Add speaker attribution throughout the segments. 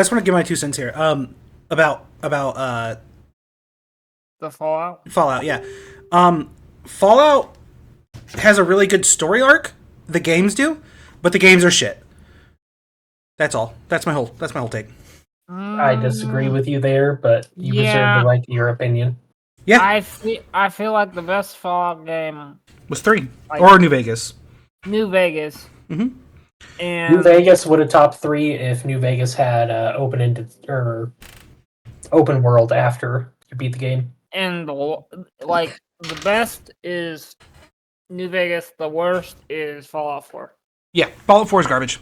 Speaker 1: I just want to give my 2 cents here. About
Speaker 2: The Fallout.
Speaker 1: Fallout. Yeah. Fallout has a really good story arc. The games do, but the games are shit. That's all. That's my whole take.
Speaker 3: I disagree with you there, but you reserve the right to your opinion.
Speaker 1: Yeah.
Speaker 2: I feel like the best Fallout game
Speaker 1: was 3 or New Vegas.
Speaker 2: New Vegas.
Speaker 1: Mm-hmm.
Speaker 2: And
Speaker 3: New Vegas would have topped 3 if New Vegas had open world after you beat the game.
Speaker 2: And the best is New Vegas. The worst is Fallout 4.
Speaker 1: Yeah, Fallout 4 is garbage.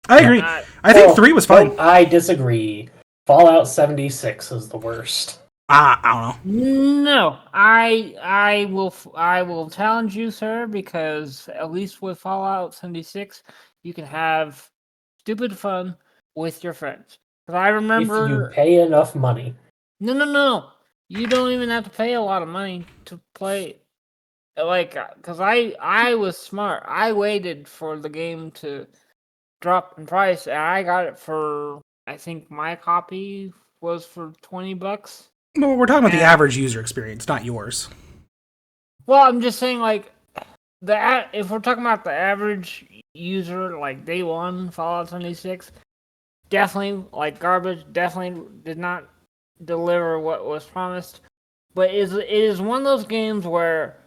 Speaker 1: I agree. I think 3 was fine.
Speaker 3: I disagree. Fallout 76 is the worst.
Speaker 1: I don't know.
Speaker 2: No, I will challenge you, sir, because at least with Fallout 76, you can have stupid fun with your friends. Because I remember,
Speaker 3: if you pay enough money.
Speaker 2: No. You don't even have to pay a lot of money to play. Because I was smart. I waited for the game to drop in price, and I got it for, I think my copy was for $20.
Speaker 1: No, we're talking about the average user experience, not yours.
Speaker 2: Well, I'm just saying, if we're talking about the average user, day one, Fallout 76, definitely, garbage, definitely did not deliver what was promised. But it is one of those games where,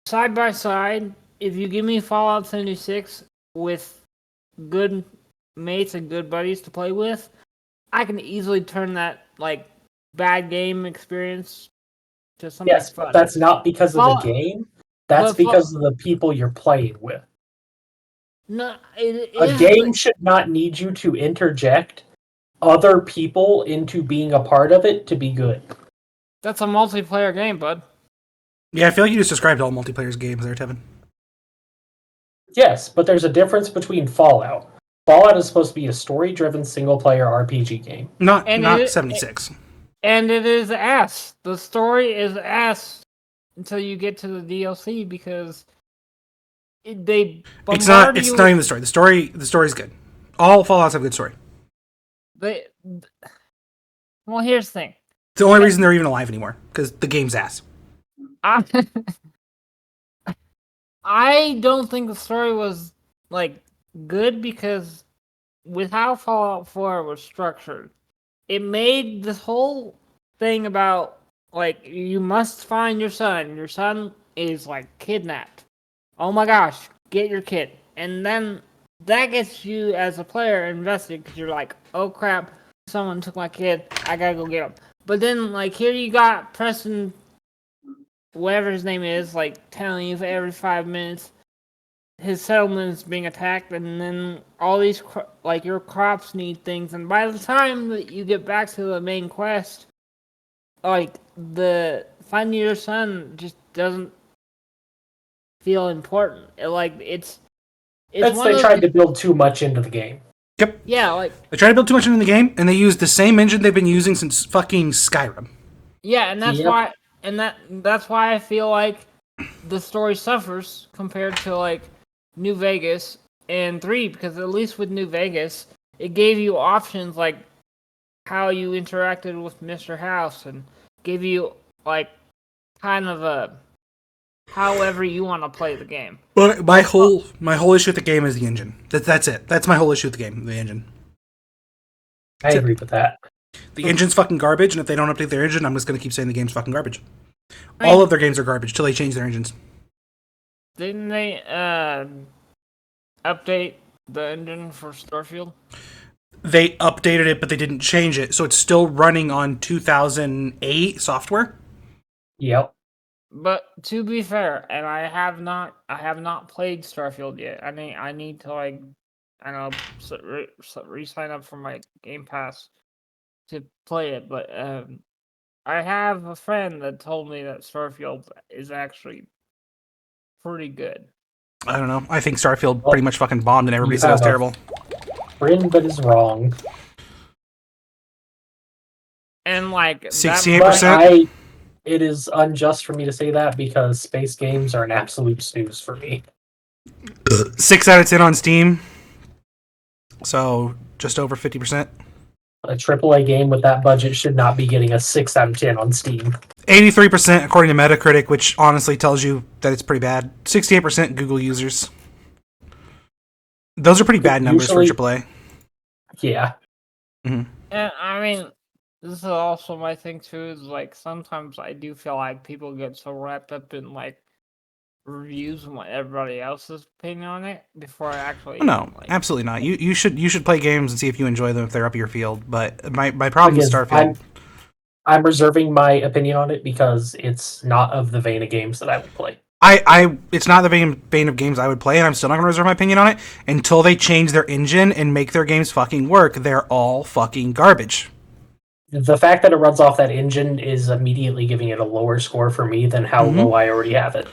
Speaker 2: side by side, if you give me Fallout 76 with good mates and good buddies to play with, I can easily turn that, bad game experience to something fun.
Speaker 3: But that's not because of the game. That's because of the people you're playing with.
Speaker 2: No,
Speaker 3: a game should not need you to interject other people into being a part of it to be good.
Speaker 2: That's a multiplayer game, bud.
Speaker 1: Yeah, I feel like you just described all multiplayer games there, Tevin.
Speaker 3: Yes, but there's a difference between Fallout. Fallout is supposed to be a story-driven single-player RPG game.
Speaker 1: Not 76.
Speaker 2: And it is ass. The story is ass until you get to the DLC because they
Speaker 1: It's not even the story. The story's good. All Fallouts have a good story.
Speaker 2: Well, here's the thing.
Speaker 1: It's the only reason they're even alive anymore, because the game's ass.
Speaker 2: I don't think the story was, good because with how Fallout 4 was structured, it made this whole thing about, you must find your son. Your son is, kidnapped. Oh my gosh, get your kid. And then that gets you, as a player, invested because you're like, oh crap, someone took my kid. I gotta go get him. But then, here you got Preston, whatever his name is, telling you for every 5 minutes his settlement is being attacked, and then all these, your crops need things, and by the time that you get back to the main quest, the finding your son just doesn't feel important. It's
Speaker 3: they tried to build too much into the game.
Speaker 1: Yep.
Speaker 2: Yeah,
Speaker 1: they tried to build too much into the game, and they used the same engine they've been using since fucking Skyrim.
Speaker 2: Yeah, and that's why, that's why I feel like the story suffers compared to New Vegas and 3, because at least with New Vegas, it gave you options how you interacted with Mr. House and gave you kind of a however you want to play the game.
Speaker 1: But my whole issue with the game is the engine. That's it. That's my whole issue with the game, the engine.
Speaker 3: I agree with that.
Speaker 1: The engine's fucking garbage, and if they don't update their engine, I'm just going to keep saying the game's fucking garbage. All of their games are garbage till they change their engines.
Speaker 2: Didn't they update the engine for Starfield?
Speaker 1: They updated it, but they didn't change it, so it's still running on 2008 software.
Speaker 3: Yep.
Speaker 2: But to be fair, and I have not played Starfield yet. I need to re-sign up for my Game Pass to play it. But I have a friend that told me that Starfield is actually pretty good.
Speaker 1: I don't know. I think Starfield pretty much fucking bombed, and everybody said it was terrible.
Speaker 3: Friend that is wrong.
Speaker 2: And
Speaker 1: 68%.
Speaker 3: It is unjust for me to say that because space games are an absolute snooze for me.
Speaker 1: 6 out of 10 on Steam. So just over 50%.
Speaker 3: A AAA game with that budget should not be getting a 6 out of 10 on Steam.
Speaker 1: 83% according to Metacritic, which honestly tells you that it's pretty bad. 68% Google users. Those are pretty bad numbers for AAA.
Speaker 3: Yeah.
Speaker 2: And I mean, this is also my thing too. Is like sometimes I do feel like people get so wrapped up in like reviews and what everybody else's opinion on it before I actually.
Speaker 1: No, absolutely not. You should play games and see if you enjoy them if they're up your field. But my problem with Starfield.
Speaker 3: I'm reserving my opinion on it because it's not of the vein of games that I would play.
Speaker 1: It's not the vein of games I would play, and I'm still not going to reserve my opinion on it until they change their engine and make their games fucking work. They're all fucking garbage.
Speaker 3: The fact that it runs off that engine is immediately giving it a lower score for me than how low I already have it.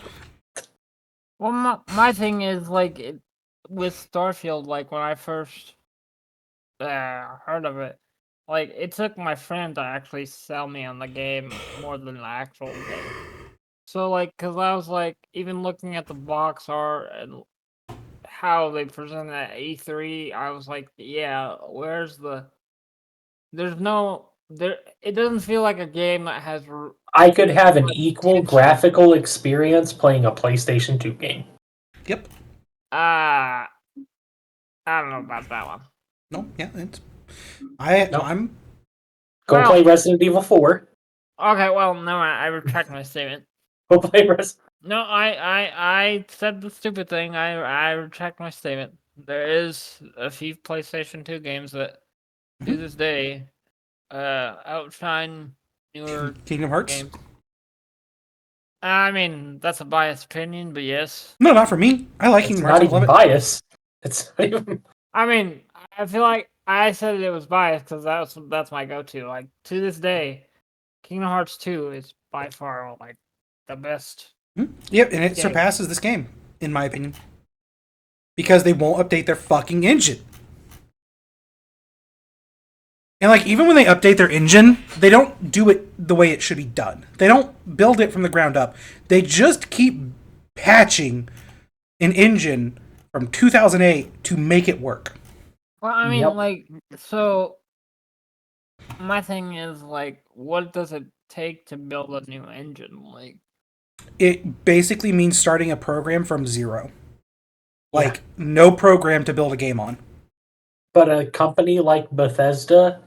Speaker 2: Well, my thing is, like, with Starfield, like, when I first heard of it, like, it took my friend to actually sell me on the game more than the actual game. So, like, because I was, like, even looking at the box art and how they presented at E3, I was like, yeah, where's the... There's no... It doesn't feel like a game that has...
Speaker 3: I could have an equal graphical experience playing a PlayStation 2 game.
Speaker 1: Yep.
Speaker 2: I don't know about that one.
Speaker 1: No, yeah, it's...
Speaker 3: I'm... Go play Resident Evil 4.
Speaker 2: Okay, well, no, I retract my statement.
Speaker 3: Go play Resident...
Speaker 2: No, I said the stupid thing. I retract my statement. There is a few PlayStation 2 games that, to this day, outshine newer
Speaker 1: Kingdom Hearts
Speaker 2: games. I mean, that's a biased opinion, but yes.
Speaker 1: No, not for me. I like Kingdom Hearts.
Speaker 3: It's not even biased. It's not even...
Speaker 2: I mean, I feel like I said it was biased because that's my go-to. Like, to this day, Kingdom Hearts 2 is by far, like, the best.
Speaker 1: Yep, and it surpasses this game, in my opinion. Because they won't update their fucking engine. And, like, even when they update their engine, they don't do it the way it should be done. They don't build it from the ground up. They just keep patching an engine from 2008 to make it work.
Speaker 2: Well, I mean, like, so my thing is, like, what does it take to build a new engine? Like,
Speaker 1: it basically means starting a program from zero. Like, no program to build a game on.
Speaker 3: But a company like Bethesda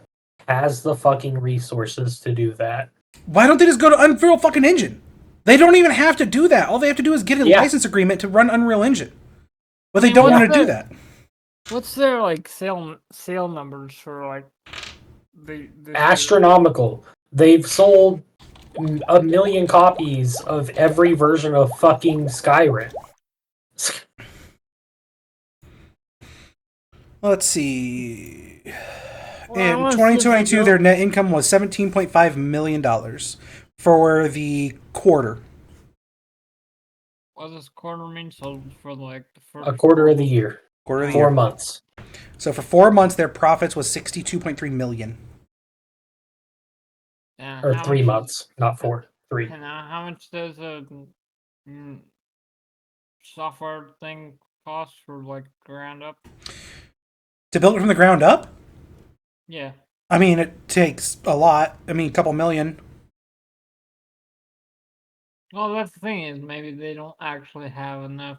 Speaker 3: has the fucking resources to do that.
Speaker 1: Why don't they just go to Unreal fucking Engine? They don't even have to do that. All they have to do is get a license agreement to run Unreal Engine. But they don't want to do that.
Speaker 2: What's their, like, sale numbers for, like, the
Speaker 3: astronomical? They've sold 1 million copies of every version of fucking Skyrim.
Speaker 1: Let's see. In 2022, their net income was $17.5 million for the quarter.
Speaker 2: What does quarter mean? So for like the first...
Speaker 3: A quarter of the year. 4 months.
Speaker 1: So for 4 months, their profits was $62.3 million.
Speaker 3: Or 3 months, not 4. 3.
Speaker 2: And how much does a software thing cost for, like, ground up?
Speaker 1: To build it from the ground up?
Speaker 2: Yeah.
Speaker 1: I mean, it takes a lot. I mean, a couple million.
Speaker 2: Well, that's the thing is maybe they don't actually have enough.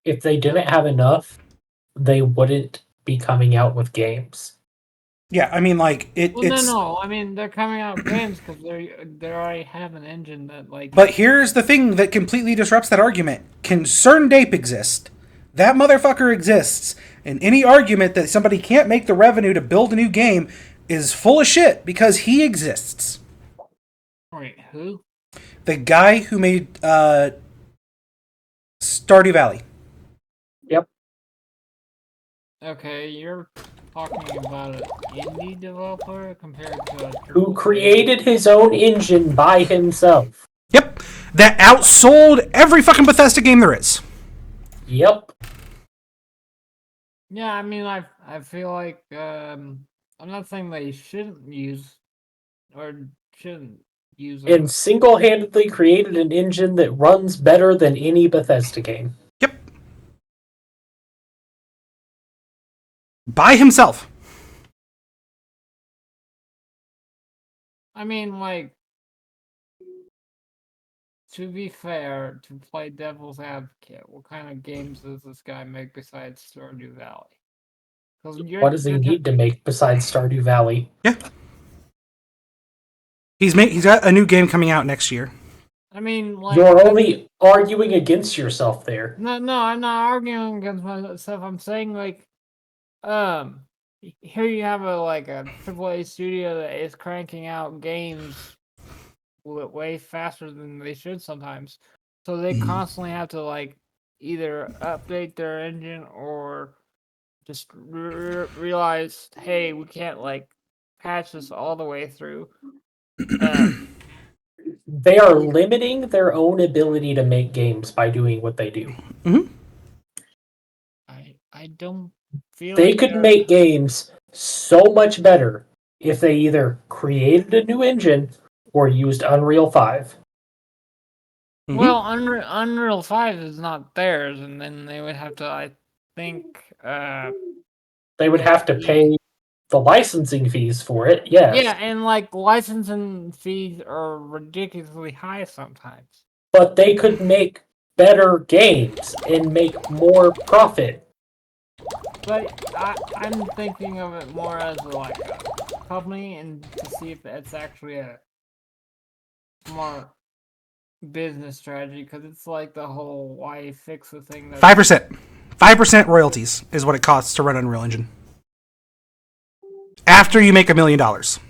Speaker 3: If they didn't have enough, they wouldn't be coming out with games.
Speaker 1: Yeah, I mean, like, it's...
Speaker 2: No. I mean, they're coming out with games because they already have an engine that, like...
Speaker 1: But here's the thing that completely disrupts that argument. Can CernDape exist? That motherfucker exists. And any argument that somebody can't make the revenue to build a new game is full of shit because he exists.
Speaker 2: Wait, who?
Speaker 1: The guy who made Stardew Valley.
Speaker 3: Yep.
Speaker 2: Okay, you're talking about an indie developer compared to a...
Speaker 3: Who created his own engine by himself.
Speaker 1: Yep. That outsold every fucking Bethesda game there is.
Speaker 3: Yep.
Speaker 2: Yeah, I mean, I feel like I'm not saying they shouldn't use or shouldn't use it.
Speaker 3: And single-handedly created an engine that runs better than any Bethesda game.
Speaker 1: Yep. By himself.
Speaker 2: I mean, like, to be fair, to play devil's advocate, what kind of games does this guy make besides Stardew Valley? Because
Speaker 3: What does he need to make besides Stardew Valley?
Speaker 1: Yeah. He's got a new game coming out next year.
Speaker 2: I mean, like,
Speaker 3: You're only arguing against yourself there.
Speaker 2: No, I'm not arguing against myself. I'm saying like, here you have a AAA studio that is cranking out games way faster than they should sometimes, so they constantly have to like either update their engine or just realize, hey, we can't like patch this all the way through.
Speaker 3: They are limiting their own ability to make games by doing what they do.
Speaker 1: Mm-hmm.
Speaker 2: I don't feel
Speaker 3: They
Speaker 2: like
Speaker 3: could make games so much better if they either created a new engine or used Unreal 5.
Speaker 1: Mm-hmm.
Speaker 2: Well, Unreal 5 is not theirs, and then they would have to, I think,
Speaker 3: They would have to pay the licensing fees for it, yes.
Speaker 2: Yeah, and like licensing fees are ridiculously high sometimes.
Speaker 3: But they could make better games and make more profit.
Speaker 2: But I'm thinking of it more as like a company, and to see if it's actually a smart business strategy, because it's like the whole why fix the thing that
Speaker 1: 5% royalties is what it costs to run Unreal Engine. After you make $1 million. 5%.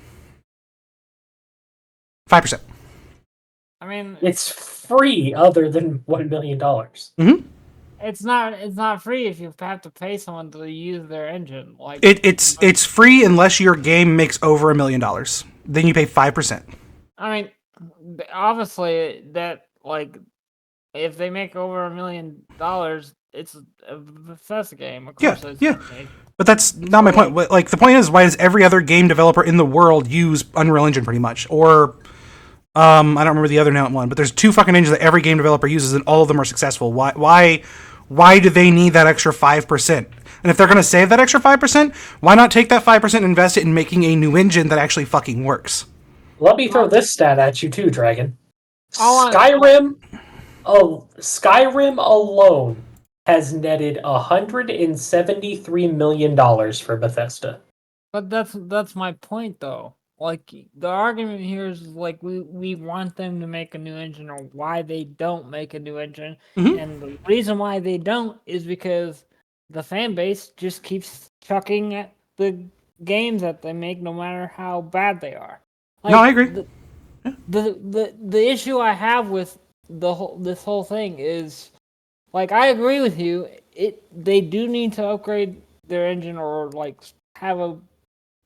Speaker 2: I mean,
Speaker 3: it's free other than $1 million.
Speaker 1: Mm-hmm.
Speaker 2: It's not free if you have to pay someone to use their engine. Like
Speaker 1: it's free unless your game makes over $1 million. Then you pay 5%.
Speaker 2: I mean, obviously that like if they make over $1 million, it's a Bethesda game. Of course,
Speaker 1: yeah. But that's not my point. Like the point is, why does every other game developer in the world use Unreal Engine pretty much? Or I don't remember the other one, but there's 2 fucking engines that every game developer uses, and all of them are successful. Why do they need that extra 5%? And if they're going to save that extra 5%, why not take that 5% and invest it in making a new engine that actually fucking works?
Speaker 3: Let me throw this stat at you too, Dragon.
Speaker 2: Skyrim
Speaker 3: alone has netted $173 million for Bethesda.
Speaker 2: But that's my point, though. Like the argument here is like we want them to make a new engine, or why they don't make a new engine, and the reason why they don't is because the fan base just keeps chucking at the games that they make, no matter how bad they are. Like,
Speaker 1: no, I agree.
Speaker 2: The issue I have with this whole thing is, like, I agree with you. They do need to upgrade their engine, or like have a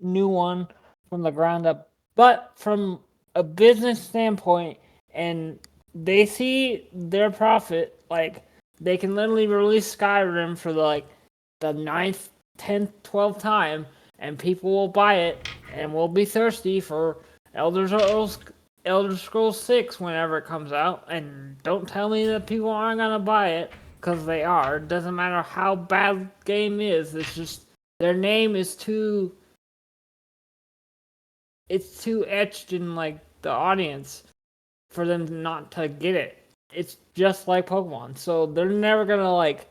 Speaker 2: new one from the ground up. But from a business standpoint, and they see their profit, like they can literally release Skyrim for the 9th, 10th, 12th time, and people will buy it and will be thirsty for Elder Scrolls 6 whenever it comes out. And don't tell me that people aren't gonna buy it, because they are. It doesn't matter how bad the game is. It's just their name is too etched in like the audience for them not to get it. It's just like Pokemon. So they're never gonna like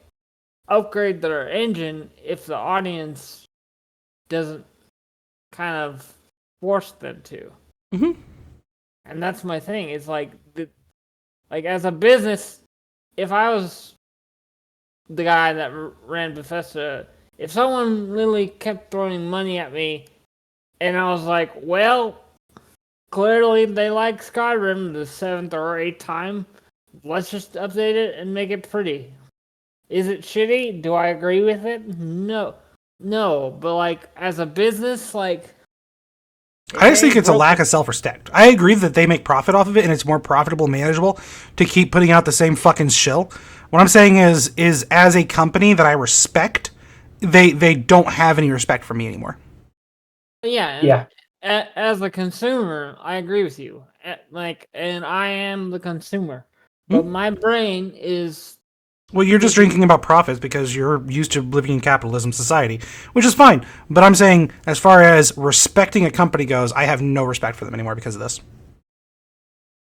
Speaker 2: upgrade their engine if the audience doesn't kind of force them to.
Speaker 1: Mm-hmm.
Speaker 2: And that's my thing. It's like as a business, if I was the guy that ran Bethesda, if someone really kept throwing money at me, and I was like, well, clearly they like Skyrim the 7th or 8th time, let's just update it and make it pretty. Is it shitty? Do I agree with it? No, but like as a business, like
Speaker 1: I just think it's a lack of self-respect. I agree that they make profit off of it, and it's more profitable and manageable to keep putting out the same fucking shill. What I'm saying is as a company that I respect, they don't have any respect for me anymore.
Speaker 2: Yeah. As a consumer, I agree with you. And I am the consumer, but my brain is
Speaker 1: Well, you're just drinking about profits because you're used to living in capitalism society, which is fine. But I'm saying, as far as respecting a company goes, I have no respect for them anymore because of this.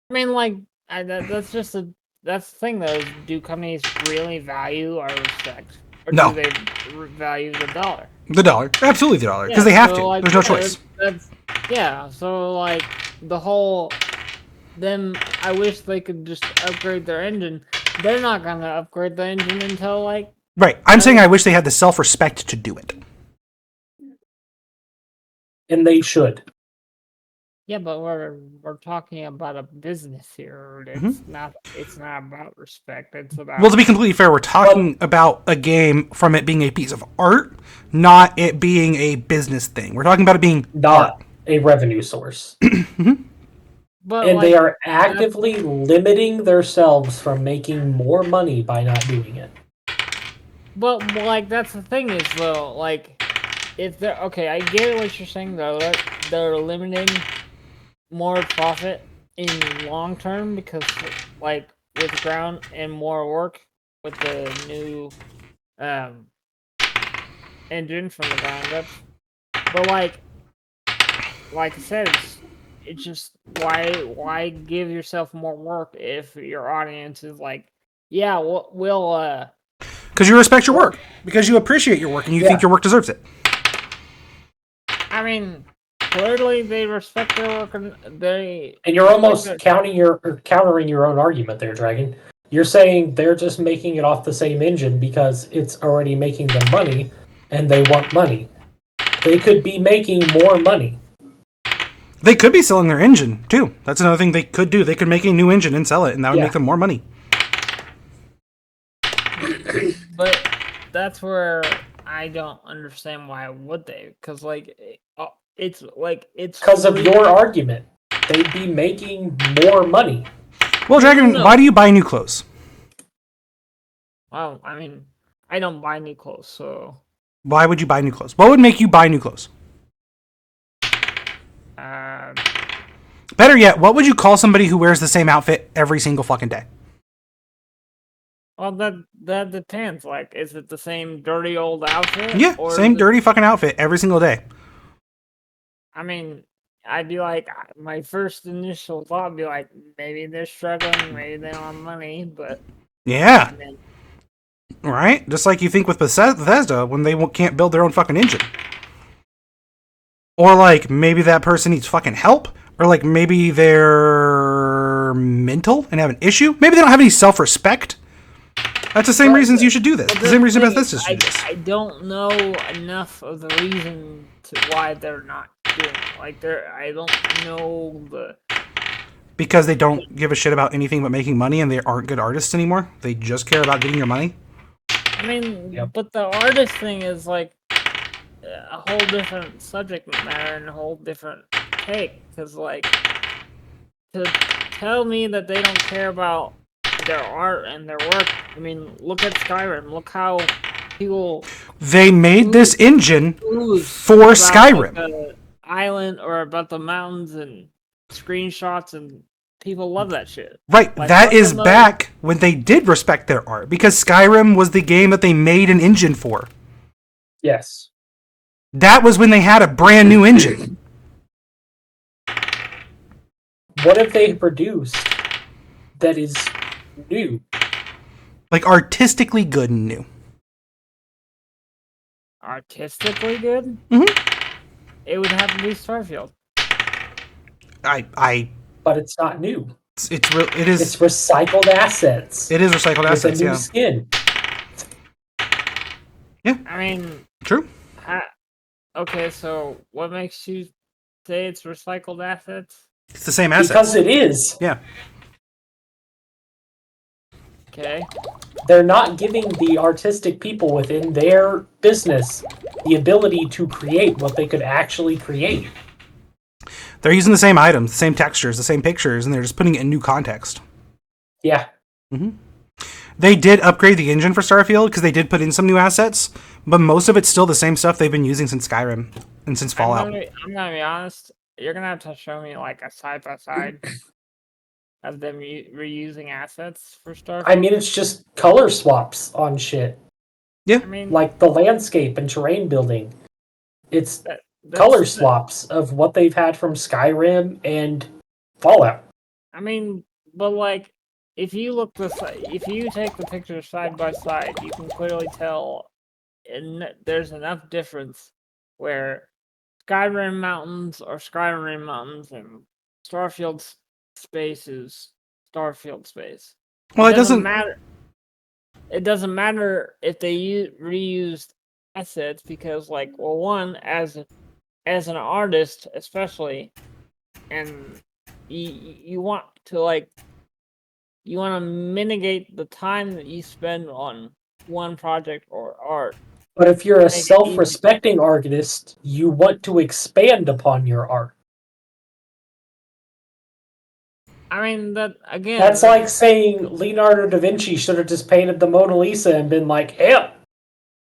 Speaker 2: I mean, like, that's just that's the thing, though. Do companies really value our respect? Or
Speaker 1: No.
Speaker 2: do they value the dollar?
Speaker 1: The dollar. Absolutely the dollar. Because they have to.
Speaker 2: Like,
Speaker 1: There's no choice.
Speaker 2: So, like, the whole... Then I wish they could just upgrade their engine. They're not going to upgrade the engine until, like...
Speaker 1: Right. I'm saying I wish they had the self-respect to do it.
Speaker 3: And they should.
Speaker 2: Yeah, but we're talking about a business here. It's not about respect. It's about...
Speaker 1: Well, to be completely fair, we're talking about a game from it being a piece of art, not it being a business thing. We're talking about it being
Speaker 3: not
Speaker 1: art.
Speaker 3: A revenue source.
Speaker 2: But,
Speaker 3: and
Speaker 2: like,
Speaker 3: they are actively limiting themselves from making more money by not doing it.
Speaker 2: But, like, that's the thing is, though, like, if they're... Okay, I get what you're saying, though. They're limiting more profit in long term because, like, with ground and more work with the new engine from the ground up. But, like I said, it's just why give yourself more work if your audience is like, yeah, we'll
Speaker 1: because you respect your work, because you appreciate your work and you think your work deserves it.
Speaker 2: I mean, clearly they respect their work and they...
Speaker 3: And you're almost countering your own argument there, Dragon. You're saying they're just making it off the same engine because it's already making them money and they want money. They could be making more money.
Speaker 1: They could be selling their engine, too. That's another thing they could do. They could make a new engine and sell it, and that would make them more money.
Speaker 2: But that's where I don't understand why would they? Because, like, it's
Speaker 3: because of your argument. They'd be making more money.
Speaker 1: Well, Dragon, why do you buy new clothes?
Speaker 2: Well, I mean, I don't buy new clothes, so...
Speaker 1: Why would you buy new clothes? What would make you buy new clothes? Better yet, what would you call somebody who wears the same outfit every single fucking day?
Speaker 2: Well, that depends. Like, is it the same dirty old outfit?
Speaker 1: Yeah, same dirty fucking outfit every single day.
Speaker 2: I mean, I'd be like, my first initial thought would be like, maybe they're struggling, maybe they don't have money, but...
Speaker 1: Yeah. Right? Just like you think with Bethesda when they can't build their own fucking engine. Or, like, maybe that person needs fucking help. Or, like, maybe they're mental and have an issue. Maybe they don't have any self-respect. That's the same reasons you should do this. The same reason Bethesda should do this.
Speaker 2: I don't know enough of the reason to why they're not doing it. Like, I don't know the...
Speaker 1: Because they don't give a shit about anything but making money and they aren't good artists anymore? They just care about getting your money?
Speaker 2: I mean, but the artist thing is, like, a whole different subject matter and a whole different take. Because, like, to tell me that they don't care about their art and their work, I mean, look at Skyrim. Look how people...
Speaker 1: They made this engine for Skyrim.
Speaker 2: Like, the island or about the mountains and screenshots, and people love that shit.
Speaker 1: Right, like, that is back when they did respect their art, because Skyrim was the game that they made an engine for.
Speaker 3: Yes.
Speaker 1: That was when they had a brand new engine.
Speaker 3: What if they produced that is new?
Speaker 1: Like, artistically good and new.
Speaker 2: Artistically good?
Speaker 1: Mm-hmm.
Speaker 2: It would have to be Starfield.
Speaker 3: But it's not new.
Speaker 1: It is.
Speaker 3: It's recycled assets.
Speaker 1: It is recycled assets.
Speaker 3: With a new skin.
Speaker 1: Yeah.
Speaker 2: I mean.
Speaker 1: True.
Speaker 2: Okay, so what makes you say it's recycled assets?
Speaker 1: It's the same assets.
Speaker 3: Because it is.
Speaker 1: Yeah.
Speaker 2: Okay.
Speaker 3: They're not giving the artistic people within their business the ability to create what they could actually create.
Speaker 1: They're using the same items, the same textures, the same pictures, and they're just putting it in new context.
Speaker 3: Yeah.
Speaker 1: Mm-hmm. They did upgrade the engine for Starfield because they did put in some new assets, but most of it's still the same stuff they've been using since Skyrim and since Fallout.
Speaker 2: I'm gonna be honest. You're gonna have to show me like a side by side of them reusing assets for Starfield.
Speaker 3: I mean, it's just color swaps on shit.
Speaker 1: Yeah.
Speaker 2: I mean,
Speaker 3: Like the landscape and terrain building. It's
Speaker 2: that's
Speaker 3: color swaps of what they've had from Skyrim and Fallout.
Speaker 2: I mean, but like, if you take the pictures side by side, you can clearly tell, and there's enough difference where Skyrim mountains are Skyrim mountains, and Starfield space is Starfield space.
Speaker 1: Well, it doesn't
Speaker 2: matter. It doesn't matter if they reused assets because, like, well, one as an artist, especially, and you want to mitigate the time that you spend on one project or art.
Speaker 3: But if you're a self-respecting artist, you want to expand upon your art.
Speaker 2: I mean, that again.
Speaker 3: That's like saying Leonardo da Vinci should have just painted the Mona Lisa and been like, "Yep,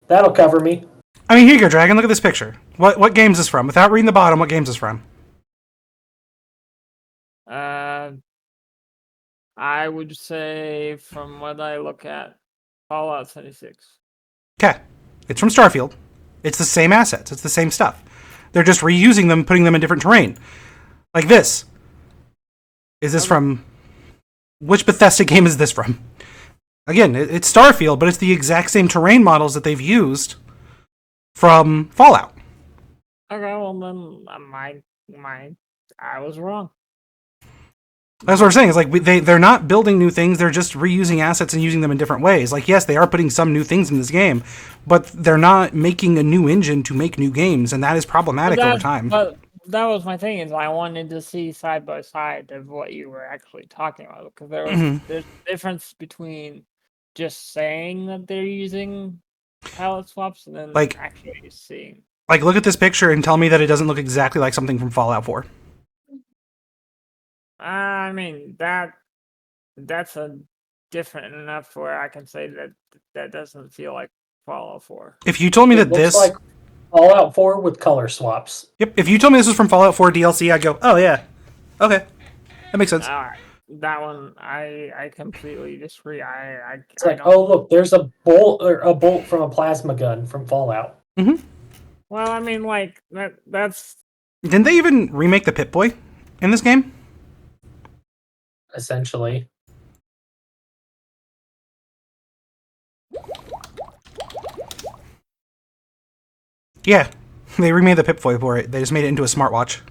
Speaker 3: that'll cover me."
Speaker 1: I mean, here you go, Dragon. Look at this picture. What game's this from? Without reading the bottom, what game's this from?
Speaker 2: I would say, from what I look at, Fallout 76.
Speaker 1: Okay. It's from Starfield. It's the same assets. It's the same stuff. They're just reusing them, putting them in different terrain. Like this. Is this from... Which Bethesda game is this from? Again, it's Starfield, but it's the exact same terrain models that they've used from Fallout.
Speaker 2: Okay, well then, I was wrong.
Speaker 1: That's what we're saying. It's like they're not building new things. They're just reusing assets and using them in different ways. Like, yes, they are putting some new things in this game, but they're not making a new engine to make new games, and that is problematic over time.
Speaker 2: But that was my thing, is I wanted to see side by side of what you were actually talking about, because there's a difference between just saying that they're using palette swaps and then actually seeing.
Speaker 1: Like, look at this picture and tell me that it doesn't look exactly like something from Fallout 4.
Speaker 2: I mean, that's a different enough where I can say that doesn't feel like Fallout 4.
Speaker 1: If you told me that
Speaker 3: this looks like Fallout 4 with color swaps.
Speaker 1: Yep. If you told me this was from Fallout 4 DLC, I'd go, oh yeah, okay, that makes sense.
Speaker 2: All right. That one, I completely disagree.
Speaker 3: It's like, oh look, there's a bolt from a plasma gun from Fallout.
Speaker 1: Mm-hmm.
Speaker 2: Well, I mean, like that's.
Speaker 1: Didn't they even remake the Pip-Boy in this game?
Speaker 3: Essentially.
Speaker 1: Yeah, they remade the Pip-Boy for it. They just made it into a smartwatch.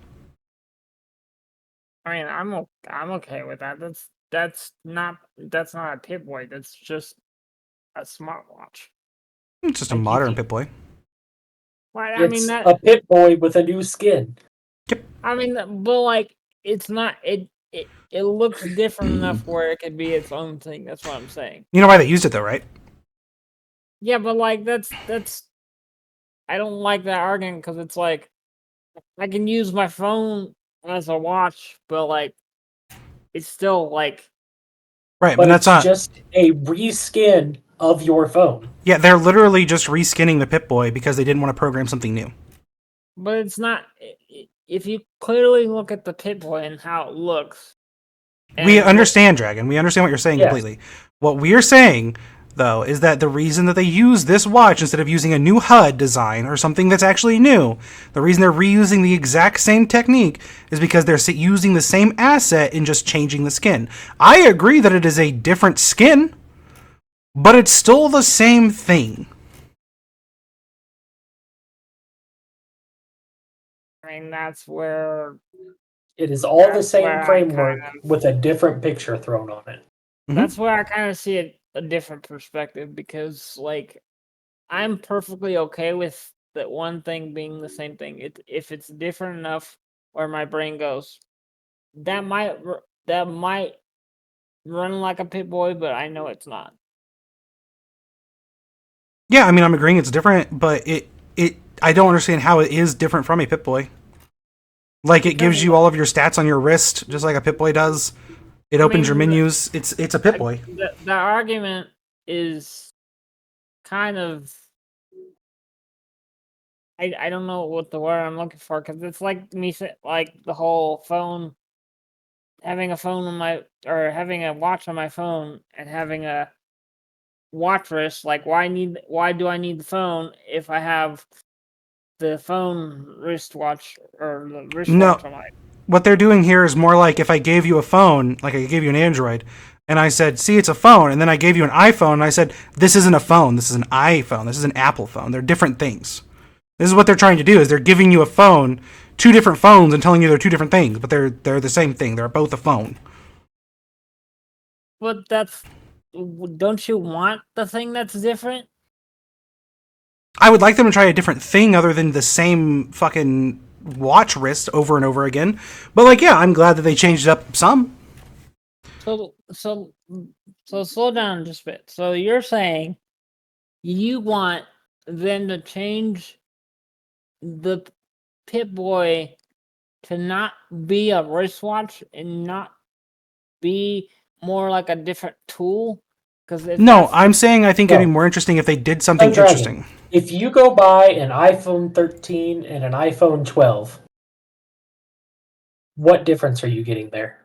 Speaker 2: I mean, I'm okay with that. That's not a Pip-Boy. That's just a smartwatch.
Speaker 1: It's just a modern Pip-Boy.
Speaker 2: Well,
Speaker 3: It's a Pip-Boy with a new skin.
Speaker 1: Yep.
Speaker 2: I mean, but like, it's not it looks different enough where it could be its own thing. That's what I'm saying.
Speaker 1: You know why they used it though, right?
Speaker 2: Yeah, but like that's I don't like that argument, because it's like I can use my phone as a watch, but like it's still like
Speaker 1: right.
Speaker 3: But
Speaker 1: that's not
Speaker 3: just a reskin of your phone.
Speaker 1: Yeah, they're literally just reskinning the Pip-Boy because they didn't want to program something new.
Speaker 2: But it's not. If you clearly look at the Pip-Boy and how it looks.
Speaker 1: We understand, Dragon. We understand what you're saying completely. What we're saying, though, is that the reason that they use this watch instead of using a new HUD design or something that's actually new, the reason they're reusing the exact same technique is because they're using the same asset and just changing the skin. I agree that it is a different skin, but it's still the same thing.
Speaker 2: I mean, that's where...
Speaker 3: It is all the same framework with a different picture thrown on it.
Speaker 2: That's where I kind of see a different perspective, because, like, I'm perfectly okay with that one thing being the same thing. If it's different enough where my brain goes, that might run like a Pip-Boy, but I know it's not.
Speaker 1: Yeah, I mean, I'm agreeing it's different, but I don't understand how it is different from a Pip-Boy. Like, it gives you all of your stats on your wrist, just like a Pip-Boy does. It opens your menus. It's a Pip-Boy.
Speaker 2: The argument is kind of... I don't know what the word I'm looking for, because it's like me, like the whole phone having a phone on my or having a watch on my phone and having a watch wrist. Like, why do I need the phone if I have the phone wristwatch or the wristwatch on my?
Speaker 1: What they're doing here is more like if I gave you a phone, like I gave you an Android, and I said, see, it's a phone, and then I gave you an iPhone, and I said, this isn't a phone, this is an iPhone, this is an Apple phone. They're different things. This is what they're trying to do, is they're giving you a phone, two different phones, and telling you they're two different things, but they're the same thing. They're both a phone.
Speaker 2: But don't you want the thing that's different?
Speaker 1: I would like them to try a different thing other than the same fucking watch wrist over and over again. But, like, yeah, I'm glad that they changed it up some.
Speaker 2: So slow down just a bit. So you're saying you want them to change the Pip-Boy to not be a wristwatch and not be more like a different tool?
Speaker 1: No, I'm saying I think it'd be more interesting if they did something interesting.
Speaker 3: If you go buy an iPhone 13 and an iPhone 12, what difference are you getting there?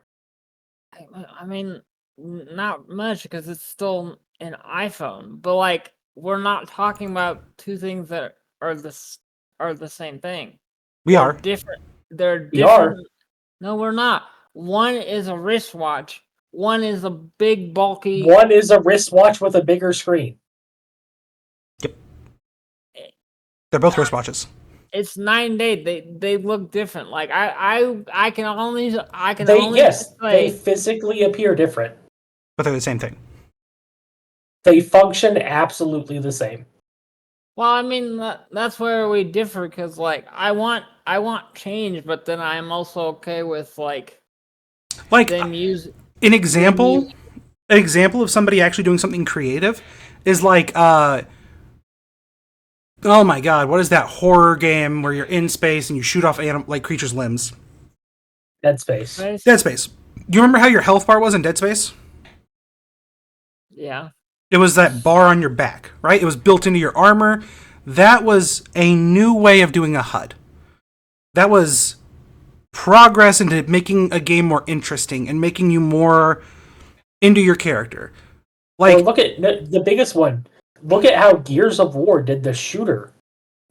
Speaker 2: I mean, not much because it's still an iPhone. But like, we're not talking about two things that are the same thing.
Speaker 1: We are
Speaker 2: different. They're different.
Speaker 3: We are.
Speaker 2: No, we're not. One is a wristwatch. One is a big bulky.
Speaker 3: One is a wristwatch with a bigger screen.
Speaker 1: Yep. They're both wristwatches.
Speaker 2: It's 9 and 8. They look different. Like I can only
Speaker 3: they physically appear different,
Speaker 1: but they're the same thing.
Speaker 3: They function absolutely the same.
Speaker 2: Well, I mean that's where we differ because like I want change, but then I'm also okay with like them use
Speaker 1: an example of somebody actually doing something creative is like oh my god, what is that horror game where you're in space and you shoot off creatures' limbs?
Speaker 3: Dead Space.
Speaker 1: Dead Space. Do you remember how your health bar was in Dead Space?
Speaker 2: Yeah.
Speaker 1: It was that bar on your back, right? It was built into your armor. That was a new way of doing a HUD. That was progress into making a game more interesting and making you more into your character. Like,
Speaker 3: look at the biggest one. Look at how Gears of War did the shooter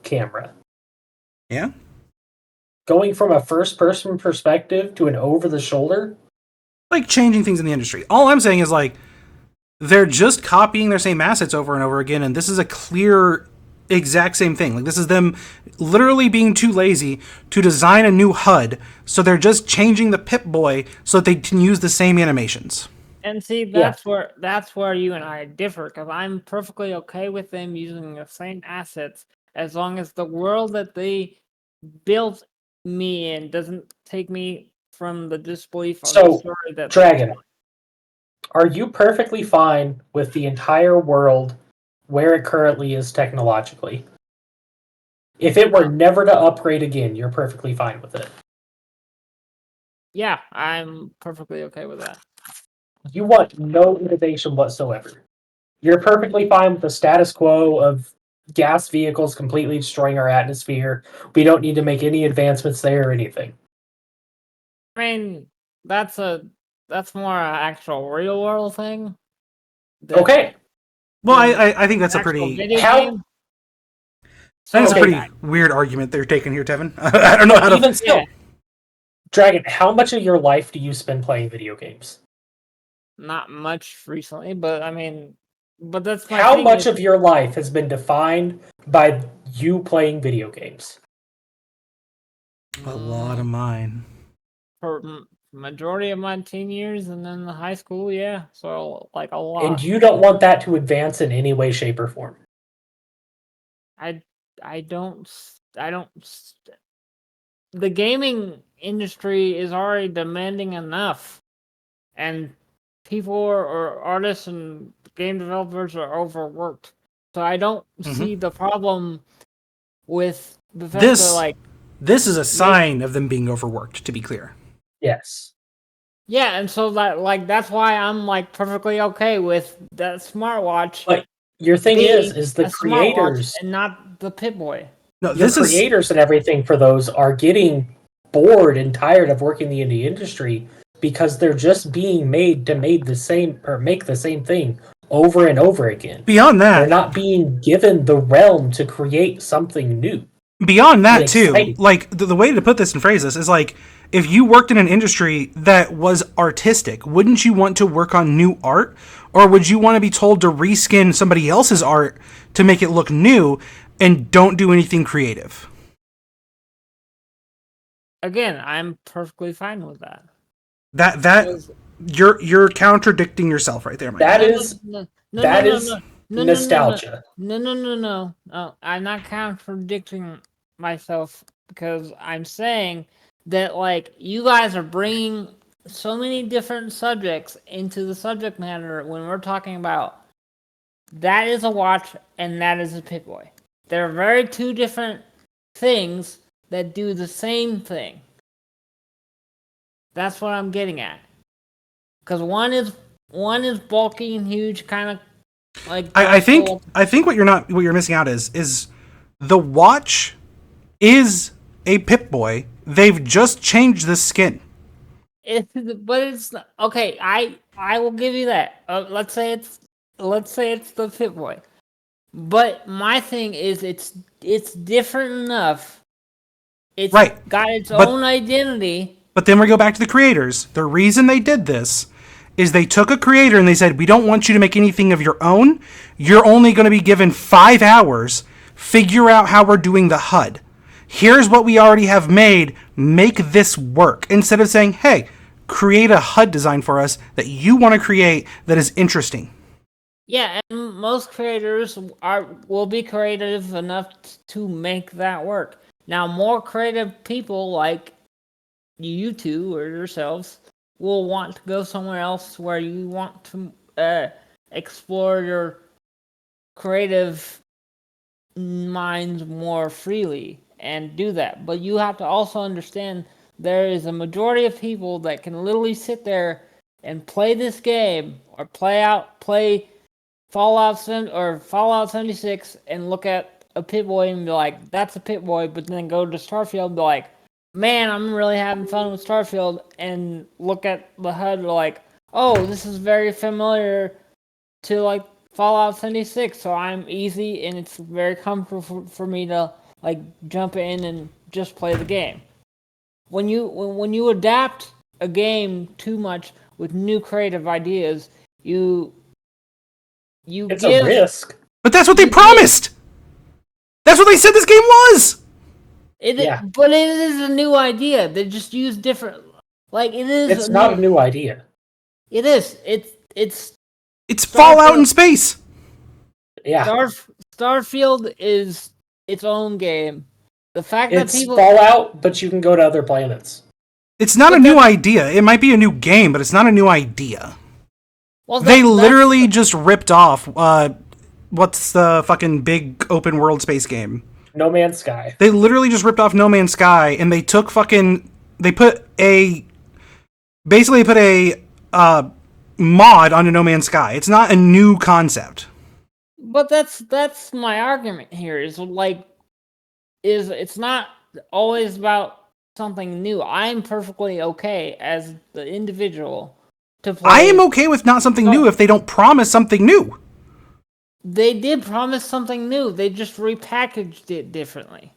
Speaker 3: camera.
Speaker 1: Yeah.
Speaker 3: Going from a first-person perspective to an over-the-shoulder.
Speaker 1: Like, changing things in the industry. All I'm saying is, like, they're just copying their same assets over and over again, and this is a clear, exact same thing. Like, this is them literally being too lazy to design a new HUD, so they're just changing the Pip-Boy so that they can use the same animations.
Speaker 2: And see, that's where you and I differ, because I'm perfectly okay with them using the same assets as long as the world that they built me in doesn't take me from the disbelief of the story that
Speaker 3: Dragon, are you perfectly fine with the entire world where it currently is technologically? If it were never to upgrade again, you're perfectly fine with it?
Speaker 2: Yeah, I'm perfectly okay with that.
Speaker 3: You want no innovation whatsoever. You're perfectly fine with the status quo of gas vehicles completely destroying our atmosphere. We don't need to make any advancements there or anything.
Speaker 2: I mean, that's more an actual real world thing.
Speaker 3: Okay.
Speaker 1: Well, I think that's a pretty weird argument they're taking here, Tevin. I don't know how to.
Speaker 3: Even still, Dragon, how much of your life do you spend playing video games?
Speaker 2: Not much recently, but I mean, that's my
Speaker 3: how much of your life has been defined by you playing video games?
Speaker 1: A lot of mine.
Speaker 2: For majority of my teen years, and then the high school, yeah. So like a lot.
Speaker 3: And you don't want that to advance in any way, shape, or form.
Speaker 2: I don't. The gaming industry is already demanding enough, and people or artists and game developers are overworked. So I don't see the problem with Bethesda.
Speaker 1: This is a sign of them being overworked, to be clear.
Speaker 3: Yes.
Speaker 2: Yeah, and so that's why I'm perfectly okay with that smartwatch.
Speaker 3: But your thing is the creators
Speaker 2: and not the Pip-Boy.
Speaker 3: No, the creators and everything for those are getting bored and tired of working in the industry because they're just being made to make the same thing over and over again.
Speaker 1: Beyond that,
Speaker 3: they're not being given the realm to create something new.
Speaker 1: Beyond that, too, like, the way to put this and phrase this is, like, if you worked in an industry that was artistic, wouldn't you want to work on new art? Or would you want to be told to reskin somebody else's art to make it look new and don't do anything creative?
Speaker 2: Again, I'm perfectly fine with that.
Speaker 1: You're contradicting yourself right there, Mike.
Speaker 3: That is nostalgia.
Speaker 2: No. I'm not contradicting myself because I'm saying that, like, you guys are bringing so many different subjects into the subject matter when we're talking about that is a watch and that is a Pip-Boy. They're very two different things that do the same thing. That's what I'm getting at. Because one is bulky and huge, kind of like.
Speaker 1: I think what you're missing out is the watch is a Pip-Boy. They've just changed the skin.
Speaker 2: But it's not, okay. I will give you that. Let's say it's the Pip-Boy. But my thing is, it's different enough. It's
Speaker 1: right.
Speaker 2: Got its own identity.
Speaker 1: But then we go back to the creators. The reason they did this is they took a creator and they said, we don't want you to make anything of your own. You're only going to be given 5 hours. Figure out how we're doing the HUD. Here's what we already have made. Make this work. Instead of saying, hey, create a HUD design for us that you want to create that is interesting.
Speaker 2: Yeah, and most creators will be creative enough to make that work. Now, more creative people like you two or yourselves will want to go somewhere else where you want to explore your creative minds more freely and do that. But you have to also understand there is a majority of people that can literally sit there and play this game or play Fallout 76 and look at a Pip-Boy and be like, that's a Pip-Boy, but then go to Starfield and be like, man, I'm really having fun with Starfield, and look at the HUD like, oh, this is very familiar to, like, Fallout 76, so I'm easy and it's very comfortable for me to, like, jump in and just play the game. When you adapt a game too much with new creative ideas, it's
Speaker 3: a risk.
Speaker 1: But that's what they promised. That's what they said this game was.
Speaker 2: But it is a new idea. They just use different. Like it is.
Speaker 3: It's not a new idea.
Speaker 2: It is. It's
Speaker 1: Fallout in space.
Speaker 3: Yeah.
Speaker 2: Starfield is its own game. The fact
Speaker 3: it's
Speaker 2: that people
Speaker 3: Fallout, but you can go to other planets.
Speaker 1: It's not a new idea. It might be a new game, but it's not a new idea. Well, they literally just ripped off. What's the fucking big open world space game?
Speaker 3: No Man's Sky.
Speaker 1: They literally just ripped off No Man's Sky, and they took basically put a mod onto No Man's Sky. It's not a new concept.
Speaker 2: But that's my argument here. Is it's not always about something new. I'm perfectly okay as the individual to play.
Speaker 1: I am okay with not something new if they don't promise something new.
Speaker 2: They did promise something new. They just repackaged it differently.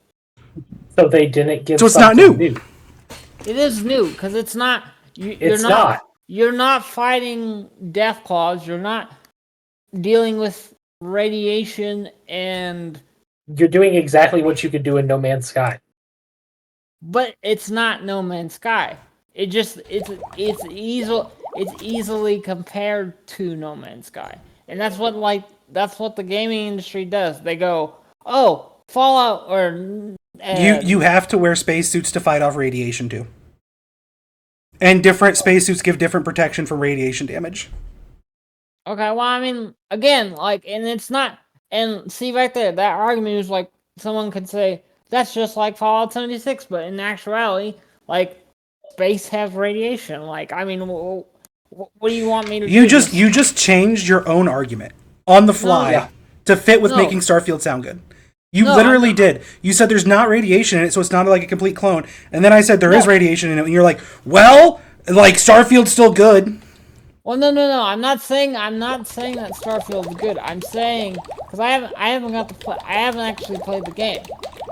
Speaker 3: So they didn't give.
Speaker 1: So it's not new.
Speaker 2: It is new because it's not.
Speaker 3: It's not.
Speaker 2: You're not fighting death claws. You're not dealing with radiation, and
Speaker 3: you're doing exactly what you could do in No Man's Sky.
Speaker 2: But it's not No Man's Sky. It's easily compared to No Man's Sky, and that's what the gaming industry does. They go, oh, Fallout or
Speaker 1: you have to wear spacesuits to fight off radiation too. And different spacesuits give different protection from radiation damage.
Speaker 2: Okay, well, I mean, again, like, and it's not, and see right there, that argument is like, someone could say, that's just like Fallout 76, but in actuality, like, space has radiation. Like, I mean, what do you want me to do?
Speaker 1: You just changed your own argument on the fly to fit with making Starfield sound good. You literally did. You said there's not radiation in it, so it's not like a complete clone. And then I said there is radiation in it, and you're like, well, Like Starfield's still good.
Speaker 2: Well, no. I'm not saying that Starfield's good. I'm saying because I haven't actually played the game.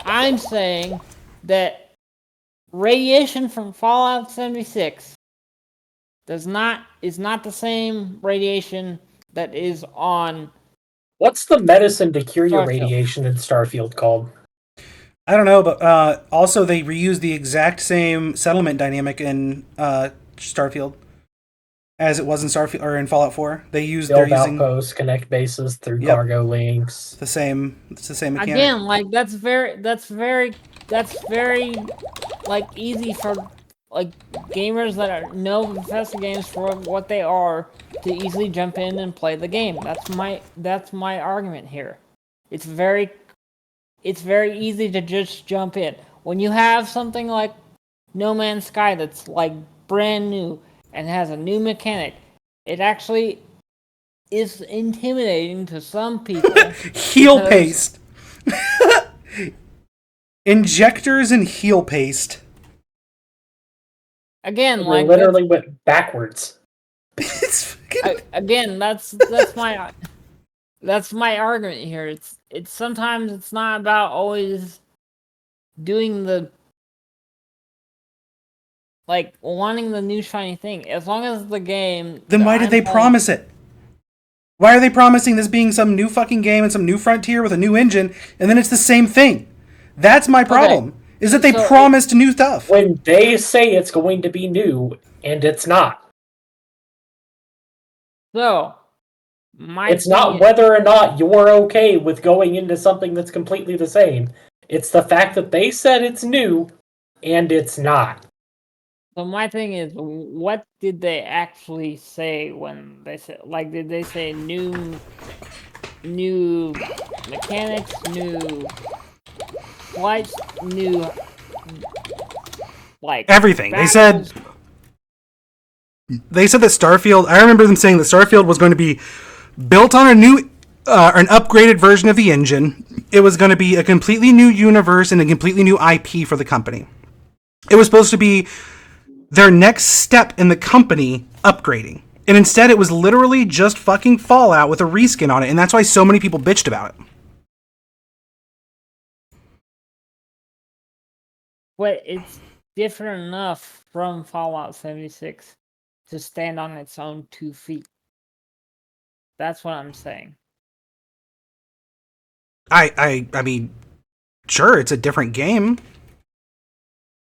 Speaker 2: I'm saying that radiation from Fallout 76 is not the same radiation that is on.
Speaker 3: What's the medicine to cure your
Speaker 2: Starfield.
Speaker 3: radiation in Starfield called?
Speaker 1: I don't know, but also they reuse the exact same settlement dynamic in Starfield as it was in Starfield or in Fallout 4. They're
Speaker 3: Build
Speaker 1: using
Speaker 3: outposts, connect bases through
Speaker 1: Yep.
Speaker 3: cargo links.
Speaker 1: it's the same mechanic.
Speaker 2: Again, like that's very like easy for like gamers that know Bethesda games for what they are to easily jump in and play the game. That's my argument here. It's very easy to just jump in. When you have something like No Man's Sky that's like brand new and has a new mechanic, it actually is intimidating to some people.
Speaker 1: Heel paste. Injectors and heel paste.
Speaker 2: Again,
Speaker 3: We
Speaker 2: like
Speaker 3: literally went backwards.
Speaker 1: It's fucking...
Speaker 2: again, that's my argument here. It's sometimes it's not about always doing the like wanting the new shiny thing. As long as the game.
Speaker 1: Then why did they promise it? Why are they promising this being some new fucking game and some new frontier with a new engine, and then it's the same thing? That's my problem.
Speaker 2: Okay.
Speaker 1: Is that they
Speaker 2: So
Speaker 1: promised new stuff.
Speaker 3: When they say it's going to be new, and it's not.
Speaker 2: So,
Speaker 3: It's not whether or not you're okay with going into something that's completely the same. It's the fact that they said it's new, and it's not.
Speaker 2: So my thing is, what did they actually say when they said? Like, did they say new mechanics, new flights, new like
Speaker 1: Everything.
Speaker 2: battles?
Speaker 1: They said that Starfield. I remember them saying that Starfield was going to be built on a new, an upgraded version of the engine. It was going to be a completely new universe and a completely new IP for the company. It was supposed to be their next step in the company upgrading. And instead it was literally just fucking Fallout with a reskin on it, and that's why so many people bitched about it.
Speaker 2: But it's different enough from Fallout 76 to stand on its own 2 feet. That's what I'm saying.
Speaker 1: I mean, sure, it's a different game.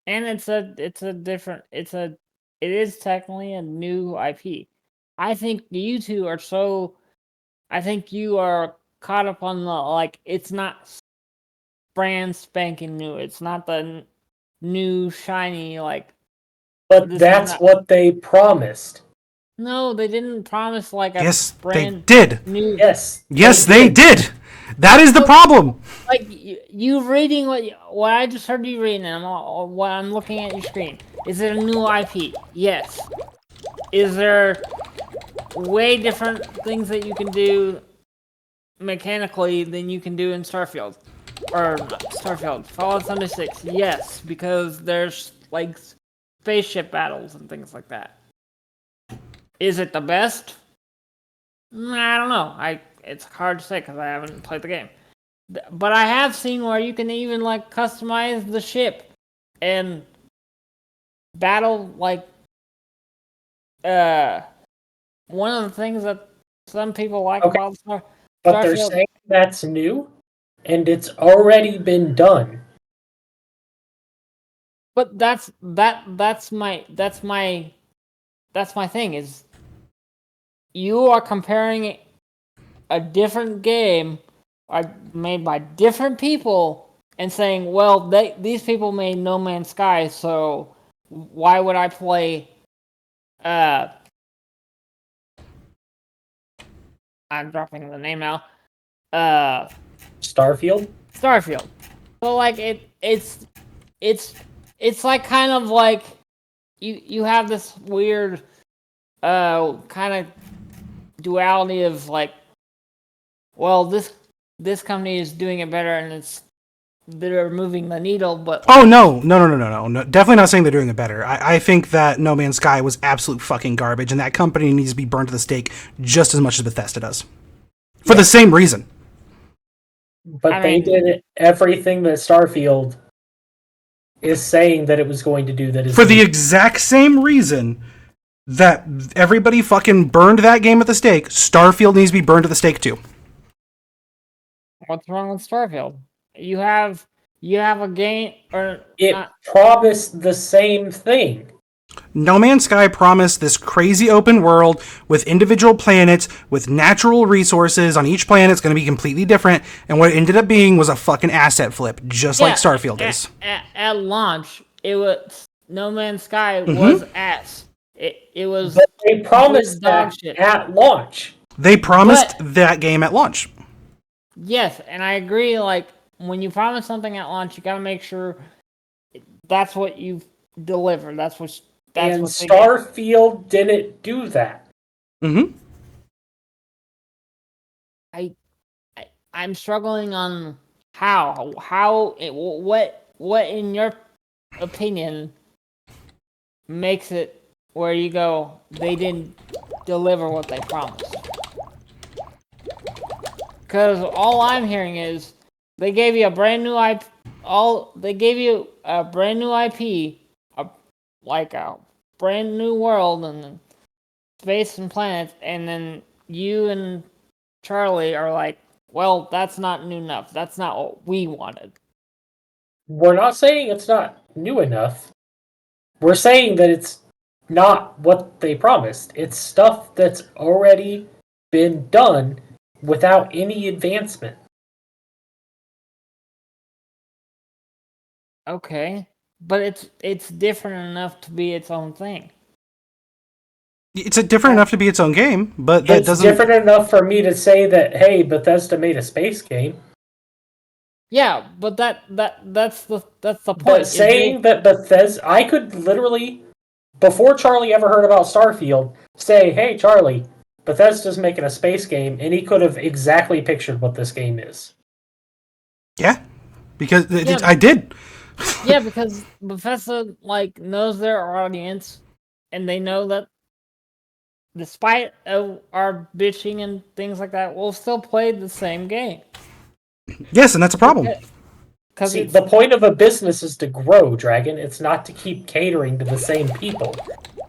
Speaker 2: And it is technically a new IP. I think you two are I think you are caught up on the, like, it's not brand spanking new. It's not the new shiny, like.
Speaker 3: But that's what they promised.
Speaker 2: No, they didn't promise like a
Speaker 1: Yes,
Speaker 2: brand
Speaker 1: they did.
Speaker 2: new.
Speaker 3: Yes.
Speaker 1: They did. That is the problem.
Speaker 2: Like you reading what I just heard you reading, and what I'm looking at your screen. Is it a new IP? Yes. Is there way different things that you can do mechanically than you can do in Starfield? Or not Starfield, Fallout 76. Yes, because there's like spaceship battles and things like that. Is it the best? I don't know. It's hard to say because I haven't played the game. But I have seen where you can even like customize the ship and battle like one of the things that some people like about Starfield.
Speaker 3: But they're saying that's new and it's already been done.
Speaker 2: But that's my thing is you are comparing a different game made by different people and saying, well, these people made No Man's Sky, so why would I play I'm dropping the name now.
Speaker 3: Starfield?
Speaker 2: Starfield. So like it's like kind of like you have this weird kind of duality of like, well, this company is doing it better and it's they're moving the needle, but
Speaker 1: Oh, no. Definitely not saying they're doing it better. I think that No Man's Sky was absolute fucking garbage, and that company needs to be burned to the stake just as much as Bethesda does. For the same reason.
Speaker 3: But they did everything that Starfield is saying that it was going to do. That is
Speaker 1: for the exact same reason that everybody fucking burned that game at the stake, Starfield needs to be burned to the stake too.
Speaker 2: what's wrong with Starfield? You have a game, or
Speaker 3: it promised the same thing.
Speaker 1: No Man's Sky promised this crazy open world with individual planets, with natural resources on each planet. It's going to be completely different. And what it ended up being was a fucking asset flip, just like Starfield is.
Speaker 2: At launch, it was No Man's Sky was ass. It was.
Speaker 3: But they promised that at launch.
Speaker 1: They promised that game at launch.
Speaker 2: Yes, and I agree. Like, when you promise something at launch, you got to make sure that's what you deliver. That's what
Speaker 3: Starfield didn't do that.
Speaker 1: Mm-hmm.
Speaker 2: I'm struggling on what in your opinion makes it where you go, they didn't deliver what they promised. Because all I'm hearing is they gave you a brand new IP. They gave you a brand new IP, like a brand new world and space and planets, and then you and Charlie are like, well, that's not new enough. That's not what we wanted.
Speaker 3: We're not saying it's not new enough. We're saying that it's not what they promised. It's stuff that's already been done without any advancement.
Speaker 2: Okay, but it's different enough to be its own thing.
Speaker 1: It's different enough to be its own game, but that doesn't.
Speaker 3: It's different enough for me to say that, hey, Bethesda made a space game.
Speaker 2: Yeah, but that's the point.
Speaker 3: But saying that Bethesda, I could literally, before Charlie ever heard about Starfield, say, hey, Charlie, Bethesda's making a space game, and he could have exactly pictured what this game is.
Speaker 1: Yeah, because I did.
Speaker 2: Yeah, because Bethesda knows their audience, and they know that despite our bitching and things like that, we'll still play the same game.
Speaker 1: Yes, and that's a problem.
Speaker 3: See, the point of a business is to grow, Dragon. It's not to keep catering to the same people.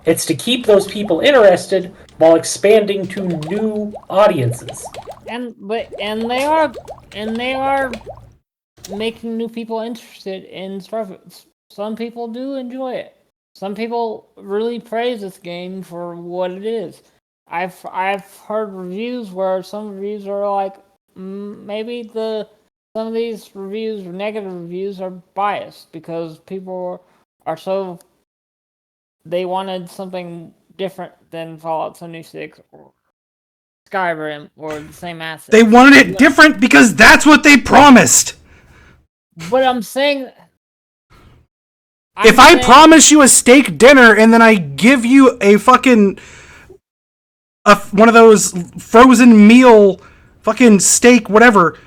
Speaker 3: It's to keep those people interested while expanding to new audiences.
Speaker 2: And they are making new people interested in Starfield. Some people do enjoy it. Some people really praise this game for what it is. I've heard reviews where some reviews are like, maybe some of these reviews, or negative reviews, are biased because people are they wanted something different than Fallout 76 or Skyrim or the same asset.
Speaker 1: They wanted it different because that's what they promised.
Speaker 2: But I'm saying,
Speaker 1: if I promise you a steak dinner and then I give you a fucking one of those frozen meal fucking steak, whatever,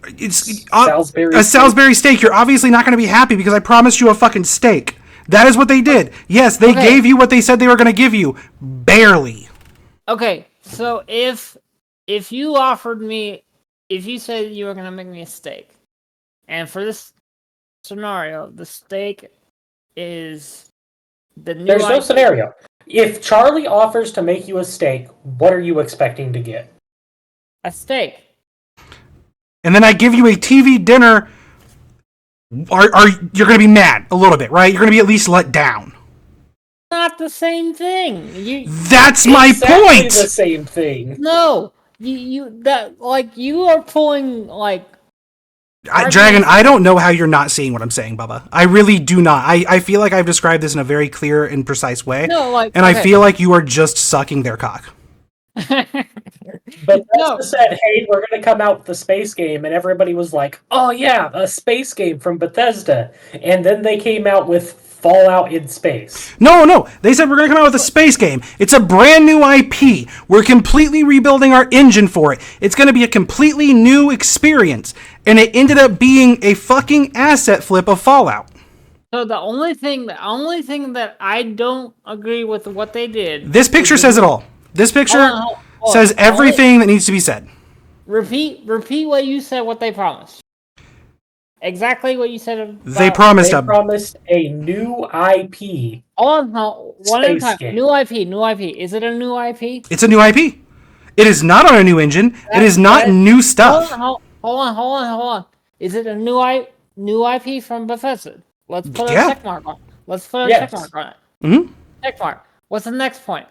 Speaker 1: it's a Salisbury steak, you're obviously not going to be happy because I promised you a fucking steak. That is what they did. Yes, they gave you what they said they were going to give you. Barely.
Speaker 2: Okay, so if you offered me, if you said you were going to make me a steak, and for this scenario, the steak is the new...
Speaker 3: There's no scenario. If Charlie offers to make you a steak, what are you expecting to get?
Speaker 2: A steak.
Speaker 1: And then I give you a TV dinner, you're going to be mad a little bit, right? You're going to be at least let down.
Speaker 2: Not the same thing.
Speaker 1: That's my point.
Speaker 3: The same thing.
Speaker 2: No, you are pulling
Speaker 1: Dragon, I don't know how you're not seeing what I'm saying, Bubba. I really do not. I feel like I've described this in a very clear and precise way.
Speaker 2: No,
Speaker 1: I feel like you are just sucking their cock.
Speaker 3: But Bethesda said, hey, we're going to come out with a space game, and everybody was like, oh yeah, a space game from Bethesda. And then they came out with Fallout in space.
Speaker 1: No. They said we're going to come out with a space game. It's a brand new IP. We're completely rebuilding our engine for it. It's going to be a completely new experience. And it ended up being a fucking asset flip of Fallout.
Speaker 2: So the only thing that I don't agree with what they did.
Speaker 1: This picture says it all. This picture
Speaker 2: Hold on.
Speaker 1: says everything that needs to be said.
Speaker 2: Repeat what you said. What they promised. Exactly what you said.
Speaker 1: They promised
Speaker 3: a new IP.
Speaker 2: One at a time.
Speaker 3: Game.
Speaker 2: New IP. Is it a new IP?
Speaker 1: It's a new IP. It is not on a new engine. It is not new stuff.
Speaker 2: Hold on. Is it a new IP from Bethesda? Let's put a check mark on it. Check mark on it.
Speaker 1: Mm-hmm.
Speaker 2: Check mark. What's the next point?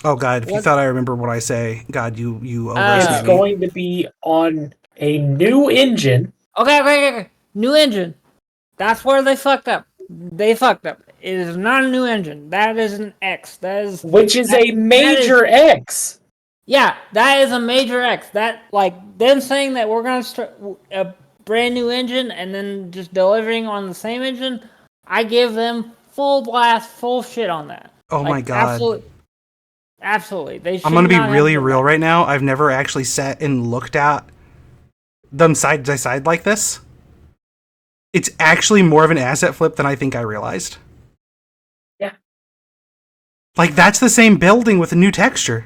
Speaker 1: Oh, God, if you thought I remember what I say, God, you
Speaker 3: It's going to be on a new engine.
Speaker 2: Okay. New engine. That's where they fucked up. It is not a new engine. That is an X.
Speaker 3: Which is a major X.
Speaker 2: Yeah, that is a major X. That, like, them saying that we're going to start a brand new engine and then just delivering on the same engine, I give them full blast, full shit on that.
Speaker 1: Oh, my God.
Speaker 2: Absolutely.
Speaker 1: I'm going to be really real right now. I've never actually sat and looked at them side by side like this. It's actually more of an asset flip than I think I realized.
Speaker 3: Yeah.
Speaker 1: Like, that's the same building with a new texture.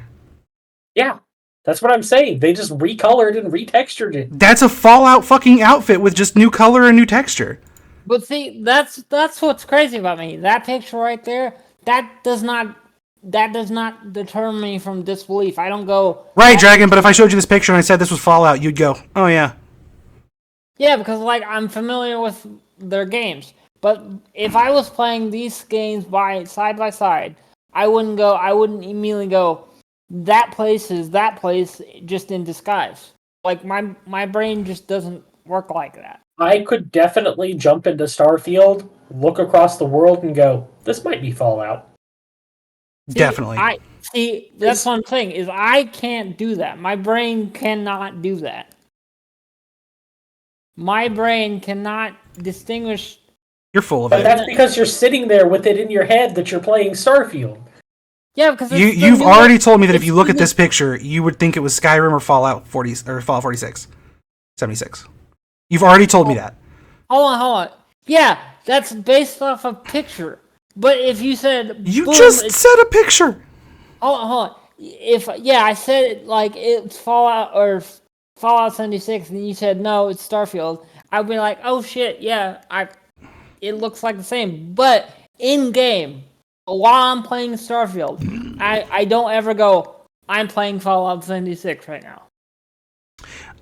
Speaker 3: Yeah. That's what I'm saying. They just recolored and retextured it.
Speaker 1: That's a Fallout fucking outfit with just new color and new texture.
Speaker 2: But see, that's what's crazy about me. That picture right there, that does not deter me from disbelief. I don't go...
Speaker 1: Right, Dragon, but if I showed you this picture and I said this was Fallout, you'd go, oh, yeah.
Speaker 2: Yeah, because, like, I'm familiar with their games. But if I was playing these games side by side, I wouldn't immediately go, that place just in disguise. Like, my brain just doesn't work like that.
Speaker 3: I could definitely jump into Starfield, look across the world, and go, this might be Fallout.
Speaker 1: Definitely.
Speaker 2: That's one thing, is I can't do that. My brain cannot do that. My brain cannot distinguish...
Speaker 1: You're full of
Speaker 3: but
Speaker 1: it.
Speaker 3: That's because you're sitting there with it in your head that you're playing Starfield.
Speaker 2: Yeah, because
Speaker 1: you've already told me that if you look at this picture, you would think it was Skyrim or Fallout 46, 76. You've already told me that.
Speaker 2: Hold on. Yeah, that's based off a picture. But if you said...
Speaker 1: You just said a picture!
Speaker 2: Hold on. I said it like it's Fallout or Fallout 76, and you said, no, it's Starfield, I'd be like, oh shit, yeah, it looks like the same. But in-game, while I'm playing Starfield, I don't ever go, I'm playing Fallout 76 right now.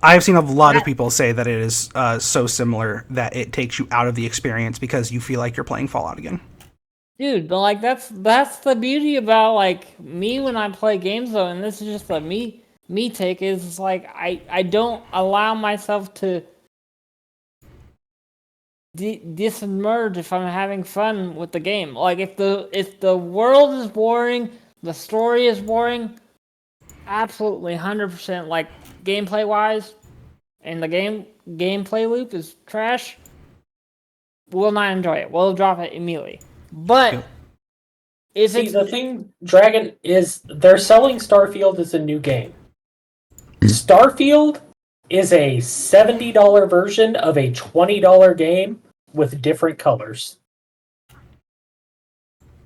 Speaker 1: I've seen a lot of people say that it is so similar that it takes you out of the experience because you feel like you're playing Fallout again.
Speaker 2: Dude, but like that's the beauty about like me when I play games though, and this is just a me take, is like I don't allow myself to disemerge if I'm having fun with the game. Like if the world is boring, the story is boring, absolutely 100%. Like gameplay wise, and the gameplay loop is trash, we'll not enjoy it. We'll drop it immediately. But
Speaker 3: the thing, Dragon, is they're selling Starfield as a new game. Starfield is a $70 version of a $20 game with different colors.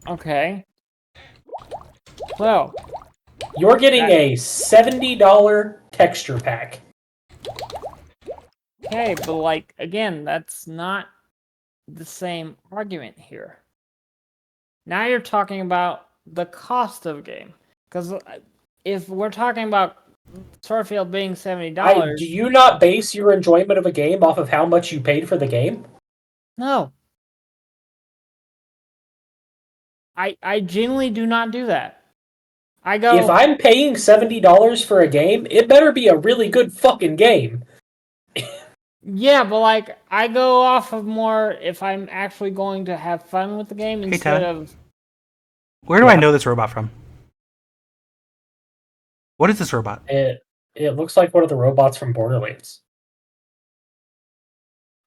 Speaker 2: Okay. Well,
Speaker 3: you're getting a $70 texture pack.
Speaker 2: Okay, but like again, that's not the same argument here. Now you're talking about the cost of a game. Because if we're talking about Starfield being $70...
Speaker 3: Do you not base your enjoyment of a game off of how much you paid for the game?
Speaker 2: No. I genuinely do not do that. I go...
Speaker 3: If I'm paying $70 for a game, it better be a really good fucking game.
Speaker 2: Yeah, but like I go off of more if I'm actually going to have fun with the game instead of...
Speaker 1: Where do I know this robot from? What is this robot?
Speaker 3: It looks like one of the robots from Borderlands.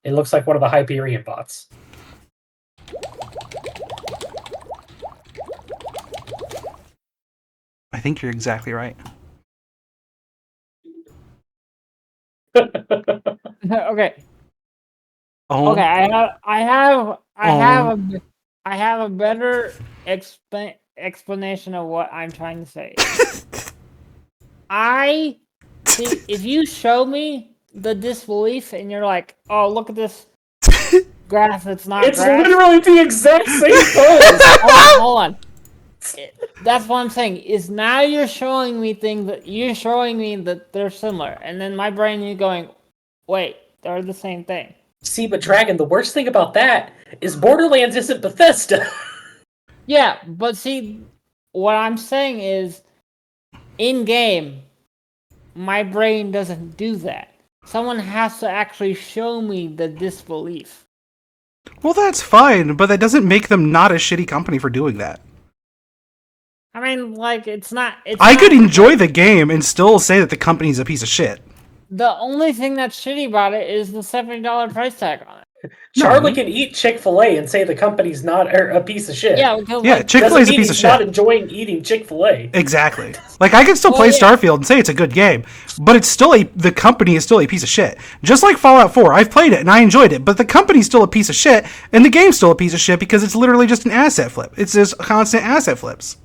Speaker 3: It looks like one of the Hyperion bots.
Speaker 1: I think you're exactly right.
Speaker 2: Okay.
Speaker 1: Oh,
Speaker 2: Okay, I have a better explanation of what I'm trying to say. I see if you show me the disbelief and you're like, "Oh, look at this graph that's not
Speaker 3: It's
Speaker 2: grass."
Speaker 3: literally the exact same pose.
Speaker 2: Hold on. That's what I'm saying. Is now you're showing me that they're similar, and then my brain is going, "Wait, they're the same thing."
Speaker 3: See, but Dragon, the worst thing about that is Borderlands isn't Bethesda.
Speaker 2: Yeah, but see, what I'm saying is, in game, my brain doesn't do that. Someone has to actually show me the disbelief.
Speaker 1: well, that's fine, but that doesn't make them not a shitty company for doing that.
Speaker 2: I mean, like, it's not.
Speaker 1: I could enjoy the game and still say that the company's a piece of shit.
Speaker 2: The only thing that's shitty about it is the $70 price tag on it.
Speaker 3: Charlie can eat Chick-fil-A and say the company's not a piece of shit.
Speaker 2: Yeah, because
Speaker 1: Yeah, Chick-fil-A's a piece of
Speaker 3: he's not
Speaker 1: shit.
Speaker 3: enjoying eating Chick-fil-A.
Speaker 1: Exactly. Like, I can still play Starfield and say it's a good game, but it's still the company is still a piece of shit. Just like Fallout 4, I've played it and I enjoyed it, but the company's still a piece of shit, and the game's still a piece of shit because it's literally just an asset flip. It's just constant asset flips.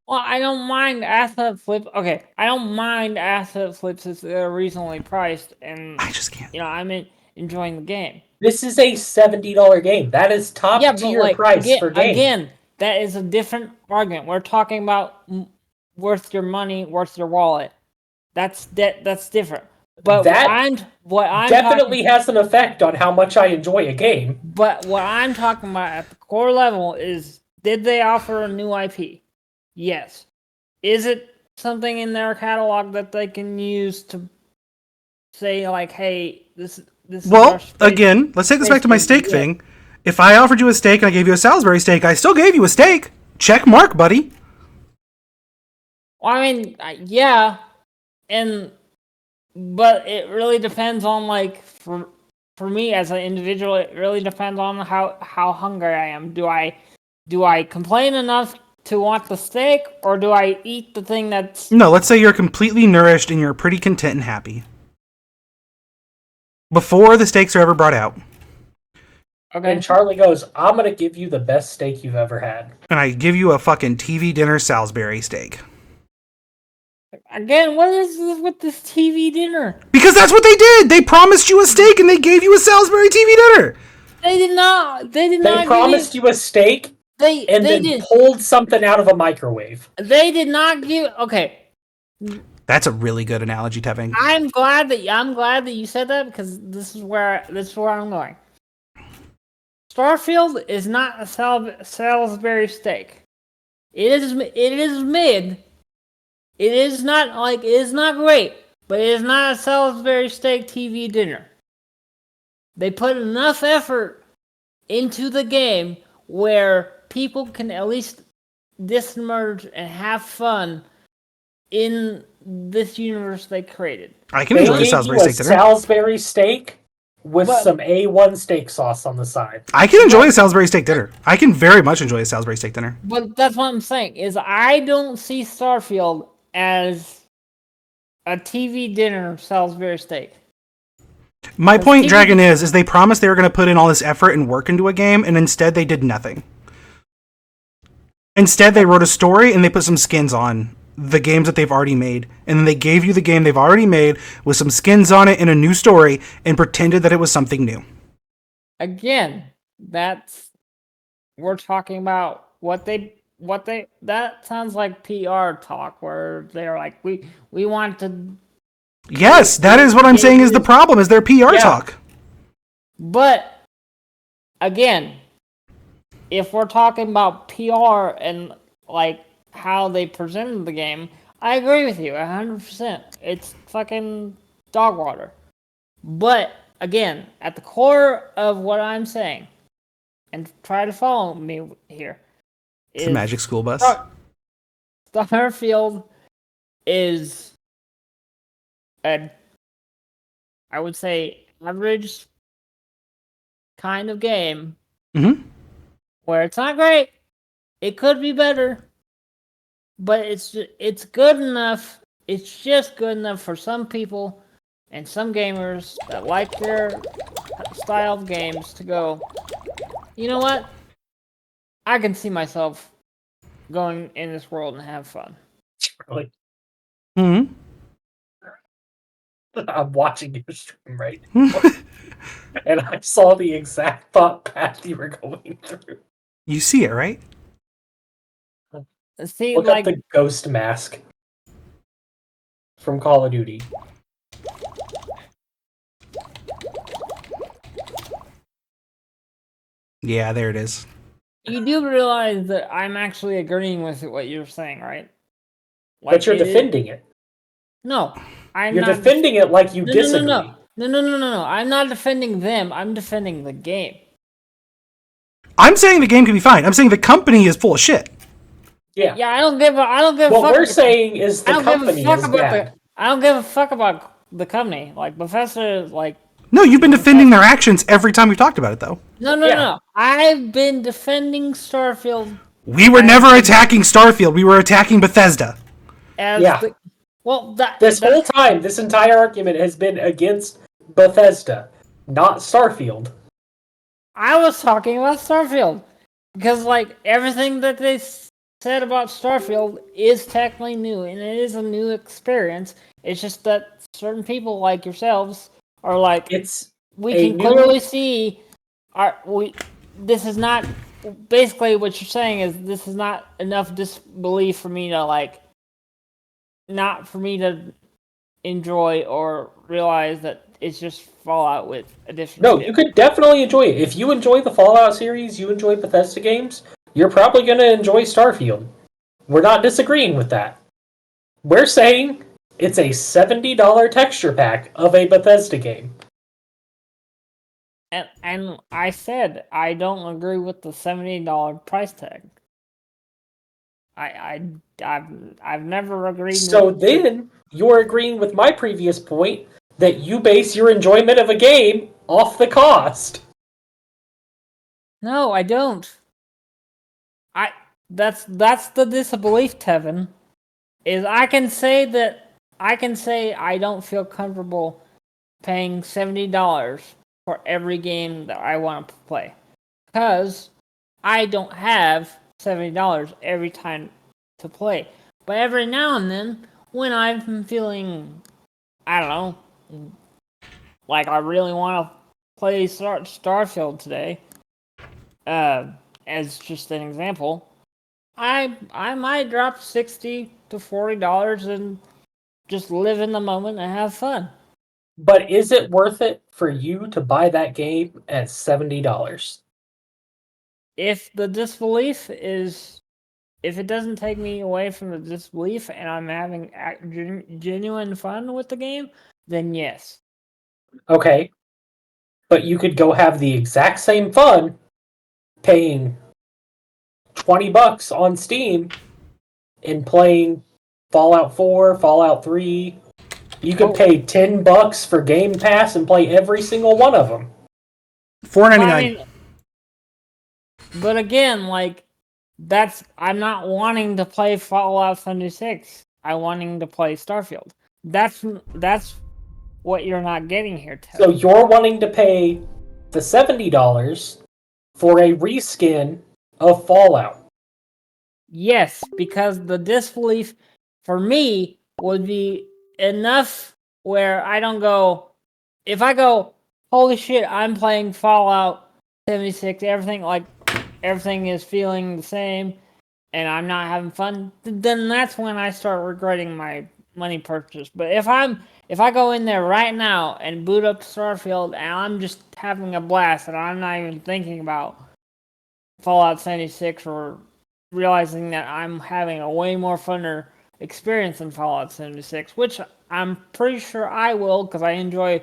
Speaker 2: Well, I don't mind asset flips. Okay, I don't mind asset flips if they're reasonably priced, and
Speaker 1: I just can't.
Speaker 2: I'm enjoying the game.
Speaker 3: This is a $70 game. That is top tier price for game.
Speaker 2: Again, that is a different argument. We're talking about worth your money, worth your wallet. That's different. But what I'm
Speaker 3: definitely has an effect on how much I enjoy a game.
Speaker 2: But what I'm talking about at the core level is, did they offer a new IP? Yes. Is it something in their catalog that they can use to say, like, hey, this
Speaker 1: well, again, let's take this back to my steak thing. If I offered you a steak and I gave you a Salisbury steak, I still gave you a steak. Check mark, buddy.
Speaker 2: Well, I mean, yeah, but it really depends on, like, for me as an individual, it really depends on how hungry I am. Do I complain enough to want the steak, or do I eat the thing that's...
Speaker 1: No, let's say you're completely nourished and you're pretty content and happy. Before the steaks are ever brought out.
Speaker 3: Okay. And Charlie goes, I'm going to give you the best steak you've ever had.
Speaker 1: And I give you a fucking TV dinner Salisbury steak.
Speaker 2: Again, what is this with this TV dinner?
Speaker 1: Because that's what they did! They promised you a steak and they gave you a Salisbury TV dinner!
Speaker 2: They did not. They
Speaker 3: promised you a steak then pulled something out of a microwave.
Speaker 2: They did not give... Okay.
Speaker 1: That's a really good analogy, Tevin.
Speaker 2: I'm glad that you said that, because this is where I'm going. Starfield is not a Salisbury steak. It is mid. It is not great, but it is not a Salisbury steak TV dinner. They put enough effort into the game where people can at least dismerge and have fun in this universe they created.
Speaker 1: I can enjoy a Salisbury steak dinner.
Speaker 3: Salisbury steak with some A1 steak sauce on the side.
Speaker 1: I can enjoy a Salisbury steak dinner. I can very much enjoy a Salisbury steak dinner.
Speaker 2: But that's what I'm saying, is I don't see Starfield as a TV dinner Salisbury steak.
Speaker 1: My point, Dragon, is they promised they were going to put in all this effort and work into a game, and instead they did nothing. Instead, they wrote a story and they put some skins on the games that they've already made, and then they gave you the game they've already made with some skins on it and a new story, and pretended that it was something new.
Speaker 2: Again, we're talking about what they that sounds like PR talk, where they're like, we want to...
Speaker 1: Yes, that is what I'm saying is the problem, is their PR talk.
Speaker 2: But, again, if we're talking about PR and, like, how they presented the game, I agree with you 100%. It's fucking dog water. But, again, at the core of what I'm saying, and try to follow me here,
Speaker 1: It's a Magic School Bus.
Speaker 2: Starfield is I would say, average kind of game.
Speaker 1: Mm-hmm.
Speaker 2: Where it's not great. It could be better. but it's good enough. It's just good enough for some people and some gamers that like their style of games to go, you know what? I can see myself going in this world and have fun.
Speaker 3: Really?
Speaker 1: Hmm.
Speaker 3: I'm watching your stream right now, and I saw the exact thought path you were going through.
Speaker 1: You see it, right?
Speaker 2: See,
Speaker 3: Look
Speaker 2: like
Speaker 3: up the ghost mask from Call of Duty.
Speaker 1: Yeah, there it is.
Speaker 2: you do realize that I'm actually agreeing with what you're saying, right?
Speaker 3: But you're
Speaker 2: it is-
Speaker 3: defending it.
Speaker 2: No, I'm
Speaker 3: You're
Speaker 2: not.
Speaker 3: defending it like you disagree.
Speaker 2: No. I'm not defending them. I'm defending the game.
Speaker 1: I'm saying the game can be fine. I'm saying the company is full of shit.
Speaker 3: Yeah.
Speaker 2: Yeah, I don't give a fuck.
Speaker 3: What we're saying is the company is bad.
Speaker 2: I don't give a fuck about the company. Like Bethesda is like.
Speaker 1: No, you've been defending their actions every time we've talked about it, though.
Speaker 2: No. I've been defending Starfield.
Speaker 1: We were never attacking Starfield. We were attacking Bethesda.
Speaker 3: This whole time, this entire argument has been against Bethesda, not Starfield.
Speaker 2: I was talking about Starfield because, like, everything that they said about Starfield is technically new, and it is a new experience. It's just that certain people, like yourselves, are like, we can clearly see. This is not. Basically, what you're saying is this is not enough disbelief for me to like. Not for me to enjoy or realize that it's just Fallout with additional.
Speaker 3: No, you could definitely enjoy it. If you enjoy the Fallout series, you enjoy Bethesda games, you're probably going to enjoy Starfield. We're not disagreeing with that. We're saying it's a $70 texture pack of a Bethesda game.
Speaker 2: And I said I don't agree with the $70 price tag. I've never agreed.
Speaker 3: So then you're agreeing with my previous point that you base your enjoyment of a game off the cost.
Speaker 2: No, I don't. That's the disbelief, Tevin. Is I can say I don't feel comfortable paying $70 for every game that I want to play because I don't have $70 every time to play. But every now and then, when I'm feeling, I don't know, like I really want to play Starfield today, as just an example, I might drop $60 to $40 and just live in the moment and have fun.
Speaker 3: But is it worth it for you to buy that game at $70?
Speaker 2: If the disbelief is, if it doesn't take me away from the disbelief and I'm having genuine fun with the game, then yes.
Speaker 3: Okay. But you could go have the exact same fun paying $20 on Steam and playing Fallout 4, Fallout 3. You could pay $10 for Game Pass and play every single one of them.
Speaker 1: $4.99.
Speaker 2: But again, like, I'm not wanting to play Fallout 76. I'm wanting to play Starfield. That's what you're not getting here, Ted.
Speaker 3: So you're wanting to pay the $70 for a reskin of Fallout.
Speaker 2: Yes, because the disbelief for me would be enough where I don't go, if I go, holy shit, I'm playing Fallout 76, everything is feeling the same, and I'm not having fun, then that's when I start regretting my money purchase. But if I go in there right now and boot up Starfield and I'm just having a blast and I'm not even thinking about Fallout 76 or realizing that I'm having a way more funner experience than Fallout 76, which I'm pretty sure I will because I enjoy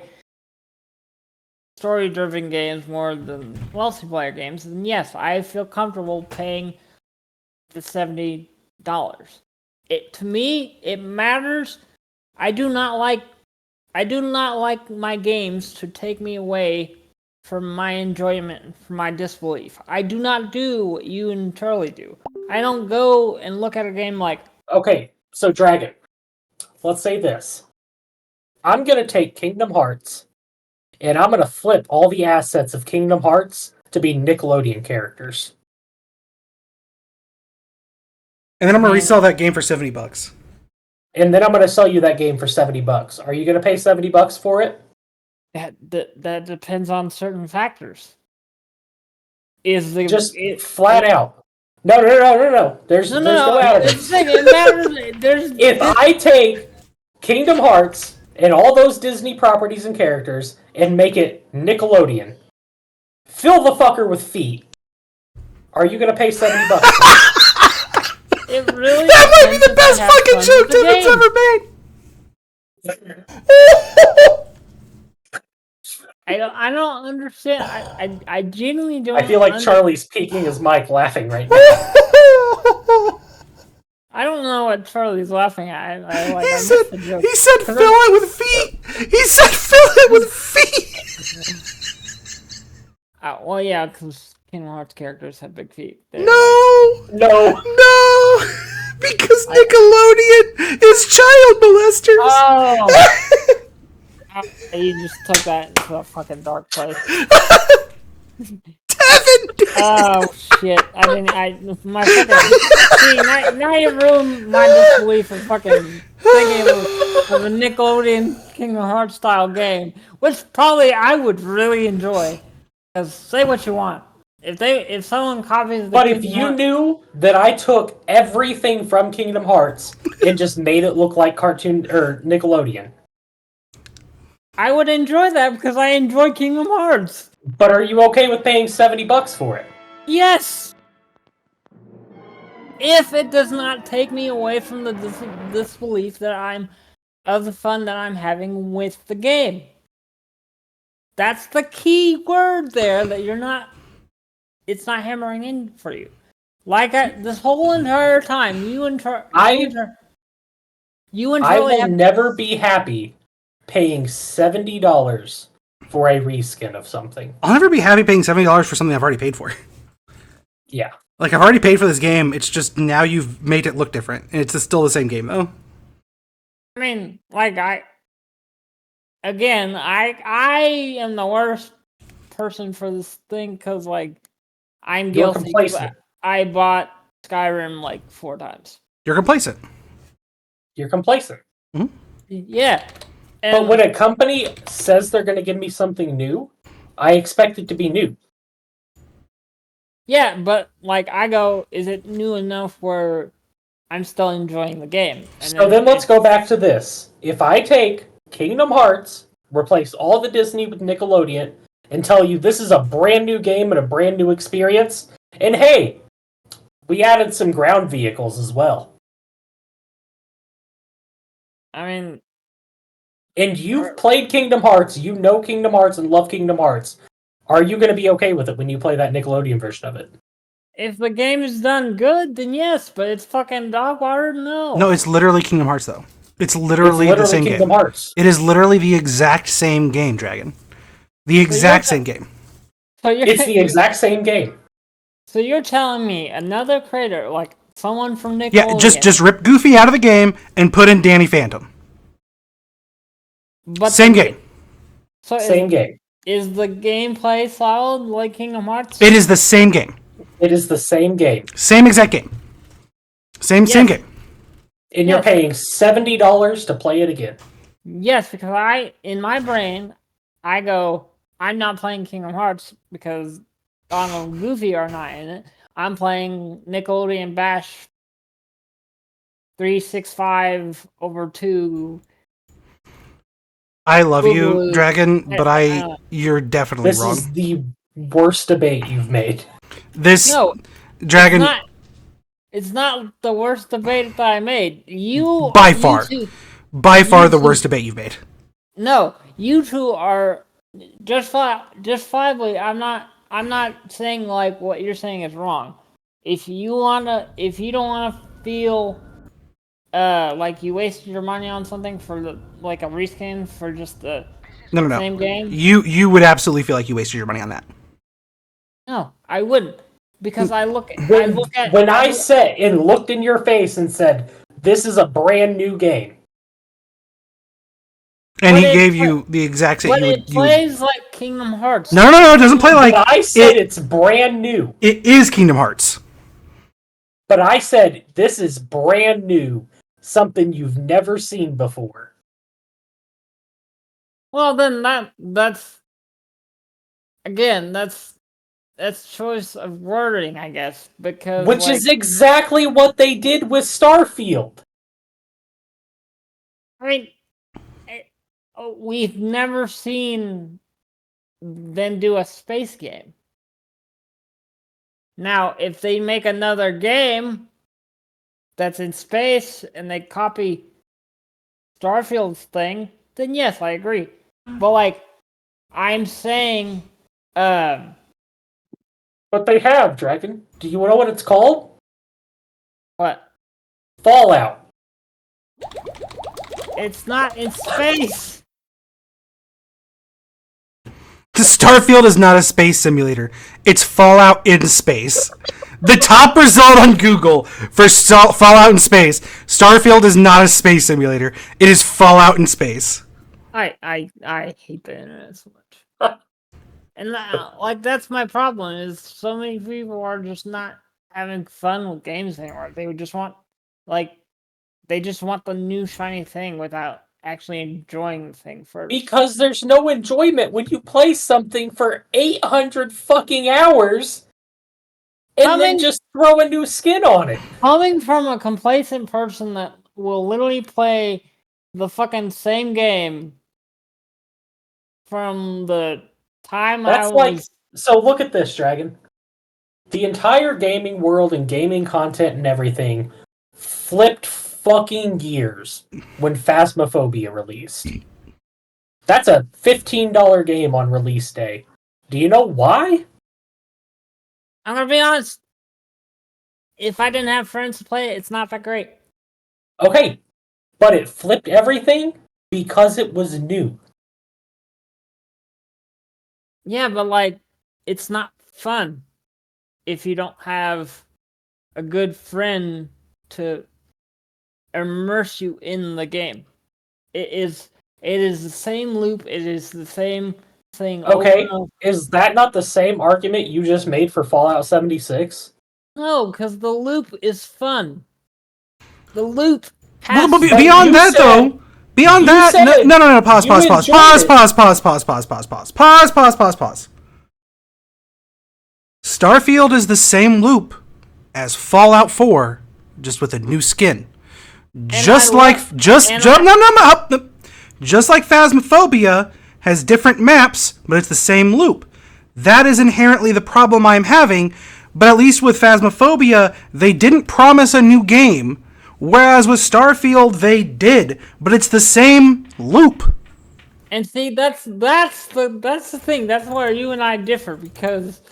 Speaker 2: story-driven games more than multiplayer games, then yes, I feel comfortable paying the $70. To me, it matters. I do not like my games to take me away from my enjoyment, from my disbelief. I do not do what you and Charlie do. I don't go and look at a game like,
Speaker 3: Okay, so Dragon, let's say this. I'm going to take Kingdom Hearts, and I'm going to flip all the assets of Kingdom Hearts to be Nickelodeon characters.
Speaker 1: And then I'm gonna resell that game for $70.
Speaker 3: And then I'm going to sell you that game for $70. Are you going to pay $70 for it?
Speaker 2: That depends on certain factors. Is the
Speaker 3: Just flat out? No. There's no out of it. If I take Kingdom Hearts and all those Disney properties and characters and make it Nickelodeon, fill the fucker with feet. Are you going to pay $70?
Speaker 2: It really
Speaker 1: that might be the best fucking joke David's ever made.
Speaker 2: I don't understand. I genuinely don't.
Speaker 3: I feel like Charlie's peeking his mic, laughing right now.
Speaker 2: I don't know what Charlie's laughing at.
Speaker 1: He said, "Fill it with feet." He said, "Fill it with feet."
Speaker 2: Well, yeah, because Kingdom Hearts characters have big feet.
Speaker 1: No, because Nickelodeon is child molesters.
Speaker 2: Oh. You just took that into a fucking dark place.
Speaker 1: Tevin!
Speaker 2: Oh shit! My fucking see now you ruined my disbelief of fucking thinking of a Nickelodeon Kingdom Hearts style game, which probably I would really enjoy. Cause say what you want, if someone copies,
Speaker 3: But if you knew that I took everything from Kingdom Hearts and just made it look like cartoon or Nickelodeon,
Speaker 2: I would enjoy that because I enjoy Kingdom Hearts.
Speaker 3: But are you okay with paying $70 for it?
Speaker 2: Yes! If it does not take me away from the disbelief of the fun that I'm having with the game. That's the key word there that it's not hammering in for you. This whole entire time, I will
Speaker 3: never be happy paying $70 for a reskin of something.
Speaker 1: I'll never be happy paying $70 for something I've already paid for.
Speaker 3: Yeah.
Speaker 1: Like, I've already paid for this game, it's just now you've made it look different. And it's still the same game, though.
Speaker 2: I mean, I am the worst person for this thing, because, I'm guilty. I bought Skyrim, 4 times.
Speaker 1: You're complacent.
Speaker 3: Mm-hmm.
Speaker 2: Yeah.
Speaker 3: But when a company says they're going to give me something new, I expect it to be new.
Speaker 2: Yeah, but I go, is it new enough where I'm still enjoying the game? And
Speaker 3: then let's go back to this. If I take Kingdom Hearts, replace all the Disney with Nickelodeon, and tell you this is a brand new game and a brand new experience, and hey, we added some ground vehicles as well.
Speaker 2: I mean...
Speaker 3: And you've played Kingdom Hearts, you know Kingdom Hearts and love Kingdom Hearts. Are you going to be okay with it when you play that Nickelodeon version of it?
Speaker 2: If the game is done good, then yes, but it's fucking dog water, no.
Speaker 1: No, it's literally Kingdom Hearts, though. It's literally the same
Speaker 3: Kingdom
Speaker 1: game.
Speaker 3: Hearts.
Speaker 1: It is literally the exact same game, Dragon. The exact same game.
Speaker 3: It's the exact same game.
Speaker 2: So you're telling me another creator, someone from Nickelodeon...
Speaker 1: Yeah, just rip Goofy out of the game and put in Danny Phantom.
Speaker 2: But
Speaker 1: same game.
Speaker 2: So
Speaker 3: same game.
Speaker 2: Is the gameplay solid like Kingdom Hearts?
Speaker 1: It is the same game.
Speaker 3: It is the same game.
Speaker 1: Same exact game. Same game.
Speaker 3: And you're paying $70 to play it again.
Speaker 2: Yes, because in my brain, I go, I'm not playing Kingdom Hearts because Donald and Goofy are not in it. I'm playing Nickelodeon Bash 365 over 2.
Speaker 1: I love you, Dragon, but you're definitely wrong.
Speaker 3: This is the worst debate you've made.
Speaker 1: Dragon...
Speaker 2: It's not the worst debate that I made.
Speaker 1: By far the worst debate you've made.
Speaker 2: No, you two are justifiably. I'm not saying what you're saying is wrong. If you don't wanna feel like you wasted your money on something for a reskin for just the same game.
Speaker 1: You would absolutely feel like you wasted your money on that.
Speaker 2: No, I wouldn't. Because I looked in your face and said,
Speaker 3: this is a brand new game.
Speaker 1: And he gave you the exact same.
Speaker 2: But it plays like Kingdom Hearts.
Speaker 1: No, it doesn't play like.
Speaker 3: But I said it's brand new.
Speaker 1: It is Kingdom Hearts.
Speaker 3: But I said this is brand new, something you've never seen before.
Speaker 2: Well, then that's choice of wording, I guess, because
Speaker 3: Which is exactly what they did with Starfield.
Speaker 2: I mean, we've never seen them do a space game. Now, if they make another game that's in space and they copy Starfield's thing, then yes, I agree. But I'm saying,
Speaker 3: But they have, Dragon. Do you know what it's called?
Speaker 2: what?
Speaker 3: Fallout.
Speaker 2: It's not in space.
Speaker 1: The Starfield is not a space simulator. It's Fallout in space. The top result on Google for Fallout in space. Starfield is not a space simulator. It is Fallout in space.
Speaker 2: I hate the internet so much. And that's my problem, is so many people are just not having fun with games anymore. They would just want they just want the new shiny thing without actually enjoying the thing first.
Speaker 3: Because there's no enjoyment when you play something for 800 fucking hours and then just throw a new skin on it.
Speaker 2: Coming from a complacent person that will literally play the fucking same game from the time
Speaker 3: So look at this, Dragon. The entire gaming world and gaming content and everything flipped fucking gears when Phasmophobia released. That's a $15 game on release day. Do you know why?
Speaker 2: I'm gonna be honest. If I didn't have friends to play it, it's not that great.
Speaker 3: Okay, but it flipped everything because it was new.
Speaker 2: Yeah, but it's not fun if you don't have a good friend to immerse you in the game. It is the same loop. It is the same thing.
Speaker 3: Okay, is that not the same argument you just made for Fallout 76?
Speaker 2: No, because the loop is fun. The loop.
Speaker 1: Beyond that, though. Beyond that, no. Pause. Starfield is the same loop as Fallout 4, just with a new skin. Just like Phasmophobia has different maps, but it's the same loop. That is inherently the problem I'm having, but at least with Phasmophobia, they didn't promise a new game, whereas with Starfield, they did, but it's the same loop.
Speaker 2: And see, that's the thing. That's where you and I differ, because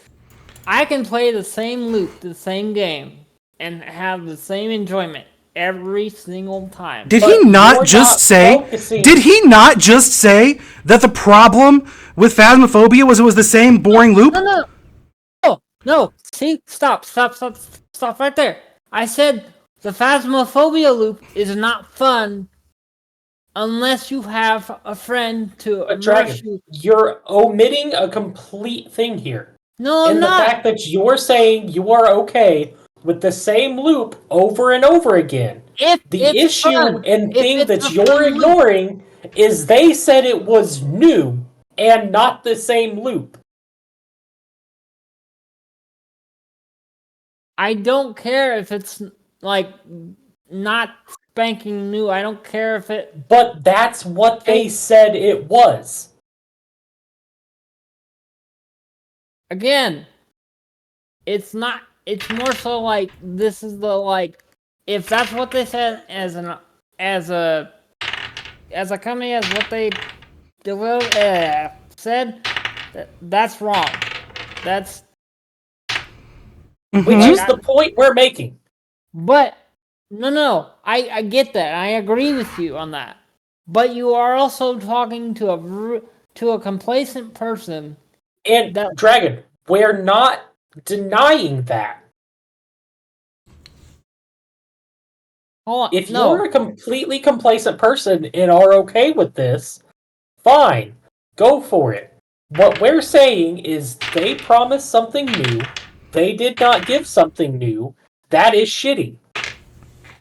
Speaker 2: I can play the same loop, the same game, and have the same enjoyment every single time.
Speaker 1: Did he not just say that the problem with Phasmophobia was it was the same boring loop?
Speaker 2: No. See, stop right there. I said the Phasmophobia loop is not fun unless you have a friend to immerse you.
Speaker 3: You're omitting a complete thing here.
Speaker 2: No, I'm not.
Speaker 3: The fact that you're saying you are okay with the same loop over and over again. The issue and thing that you're ignoring is they said it was new and not the same loop.
Speaker 2: I don't care if it's not spanking new. I don't care if it.
Speaker 3: But that's what they said it was.
Speaker 2: Again, it's not. It's more so this is the if that's what they said as a company, as what they said, that's wrong. That's
Speaker 3: which is the point we're making.
Speaker 2: But no, I get that. I agree with you on that. But you are also talking to a complacent person.
Speaker 3: And Dragon, we're not denying that.
Speaker 2: Hold on.
Speaker 3: If
Speaker 2: No.
Speaker 3: you're a completely complacent person and are okay with this, fine. Go for it. What we're saying is they promised something new. They did not give something new. That is shitty.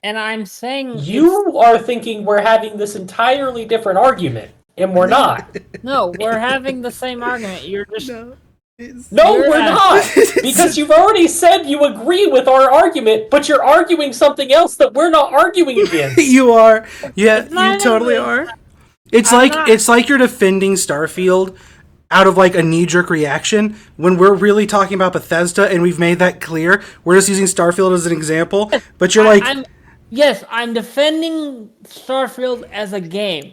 Speaker 2: And I'm saying
Speaker 3: You are thinking we're having this entirely different argument, and we're not.
Speaker 2: no, we're having the same argument. You're just
Speaker 3: No,
Speaker 2: You're
Speaker 3: we're not! Because you've already said you agree with our argument, but you're arguing something else that we're not arguing against.
Speaker 1: You are. Yeah,
Speaker 2: It's not
Speaker 1: you totally
Speaker 2: even-
Speaker 1: are. It's
Speaker 2: I'm
Speaker 1: like
Speaker 2: not-
Speaker 1: it's like you're defending Starfield out of like a knee-jerk reaction when we're really talking about Bethesda and we've made that clear. We're just using Starfield as an example, but you're like,
Speaker 2: I'm defending Starfield as a game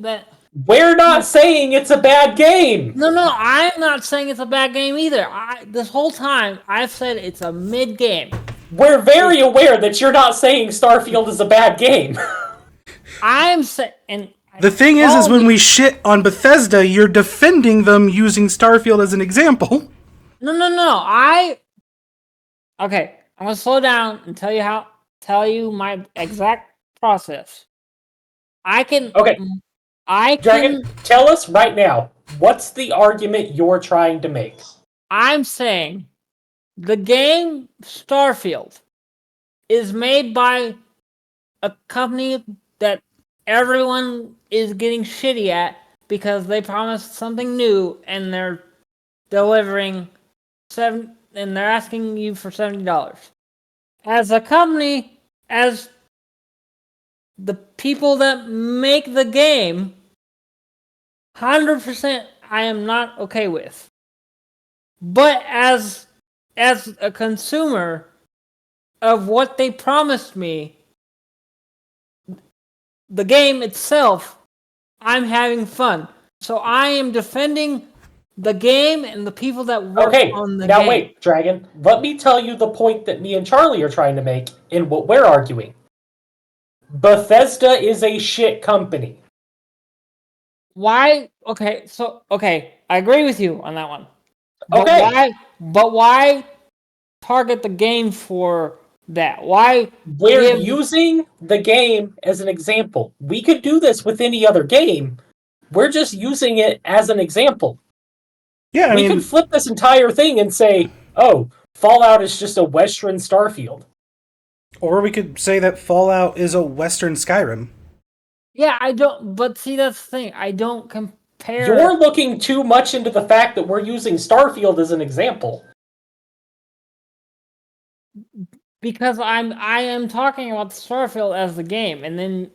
Speaker 2: that.
Speaker 3: We're not saying it's a bad game!
Speaker 2: No, I'm not saying it's a bad game either. This whole time I've said it's a mid game.
Speaker 3: We're very aware that you're not saying Starfield is a bad game.
Speaker 2: I'm saying, and
Speaker 1: the thing is when we shit on Bethesda, you're defending them using Starfield as an example.
Speaker 2: No. Okay, I'm gonna slow down and tell you my exact process.
Speaker 3: Dragon, tell us right now, what's the argument you're trying to make?
Speaker 2: I'm saying the game Starfield is made by a company that everyone is getting shitty at because they promised something new and they're delivering and they're asking you for $70. As a company, as the people that make the game, 100% I am not okay with. But as a consumer of what they promised me, the game itself, I'm having fun. So I am defending the game and the people that work on the game.
Speaker 3: Okay, now wait, Dragon. Let me tell you the point that me and Charlie are trying to make in what we're arguing. Bethesda is a shit company.
Speaker 2: Why? Okay, I agree with you on that one.
Speaker 3: Okay.
Speaker 2: But why target the game for that? Why?
Speaker 3: We're using the game as an example. We could do this with any other game. We're just using it as an example.
Speaker 1: Yeah,
Speaker 3: we could flip this entire thing and say, oh, Fallout is just a Western Starfield.
Speaker 1: Or we could say that Fallout is a Western Skyrim.
Speaker 2: Yeah, I don't. But see, that's the thing. I don't compare.
Speaker 3: You're looking too much into the fact that we're using Starfield as an example.
Speaker 2: Because I am talking about Starfield as the game, and then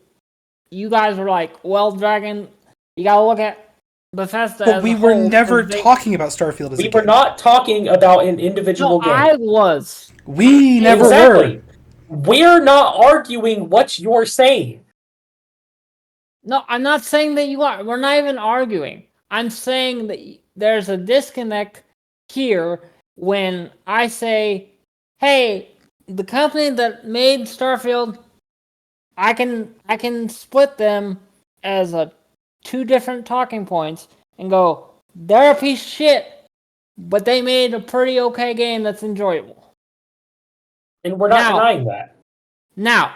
Speaker 2: you guys are like, "Well, Dragon, you gotta look at Bethesda."
Speaker 1: But we were never talking about Starfield as a game.
Speaker 3: We were not talking about an individual game.
Speaker 2: I was.
Speaker 1: We never were.
Speaker 3: We're not arguing what you're saying.
Speaker 2: No, I'm not saying that you are. We're not even arguing. I'm saying that there's a disconnect here when I say, "Hey, the company that made Starfield, I can split them as two different talking points and go, they're a piece of shit, but they made a pretty okay game that's enjoyable."
Speaker 3: And we're not denying that.
Speaker 2: Now,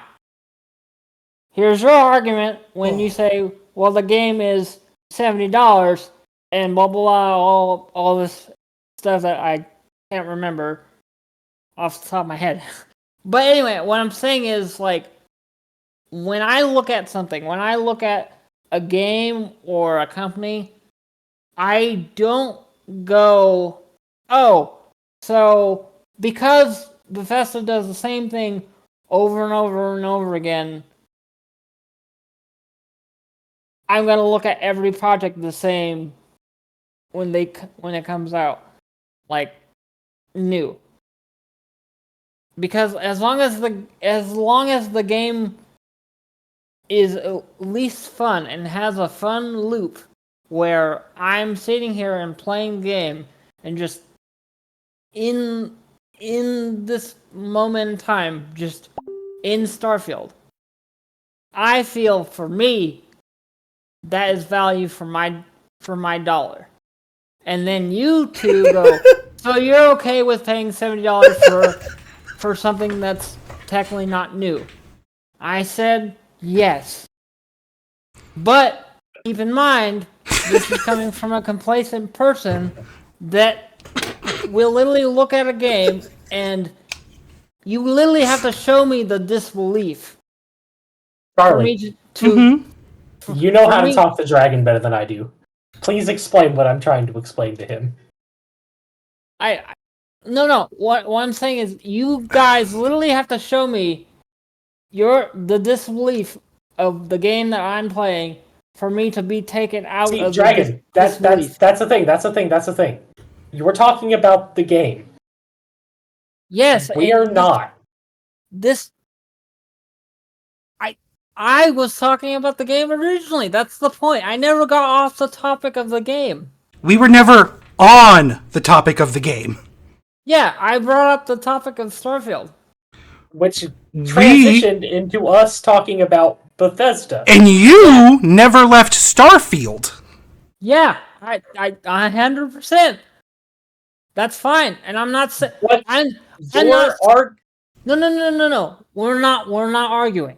Speaker 2: here's your argument when you say, well, the game is $70 and blah, blah, blah, all this stuff that I can't remember off the top of my head. But anyway, what I'm saying is, like, when I look at something, when I look at a game or a company, I don't go, oh, so because Bethesda does the same thing over and over and over again, I'm going to look at every project the same when it comes out, like, new. Because as long as the game is at least fun and has a fun loop where I'm sitting here and playing the game and just in this moment in time, just in Starfield, I feel, for me, that is value for my dollar. And then you two go, so you're okay with paying $70 for something that's technically not new. I said yes. But keep in mind, this is coming from a complacent person that will literally look at a game and you literally have to show me the disbelief.
Speaker 3: Charlie, you know how to talk to Dragon better than I do. Please explain what I'm trying to explain to him.
Speaker 2: No. What I'm saying is, you guys literally have to show me the disbelief of the game that I'm playing for me to be taken out of
Speaker 3: Dragon. That's the thing. That's the thing. You were talking about the game.
Speaker 2: Yes,
Speaker 3: we are not.
Speaker 2: I was talking about the game originally. That's the point. I never got off the topic of the game.
Speaker 1: We were never on the topic of the game.
Speaker 2: Yeah, I brought up the topic of Starfield.
Speaker 3: Which transitioned into us talking about Bethesda.
Speaker 1: And you never left Starfield.
Speaker 2: Yeah, I 100%. That's fine. And I'm not saying... No. We're not arguing.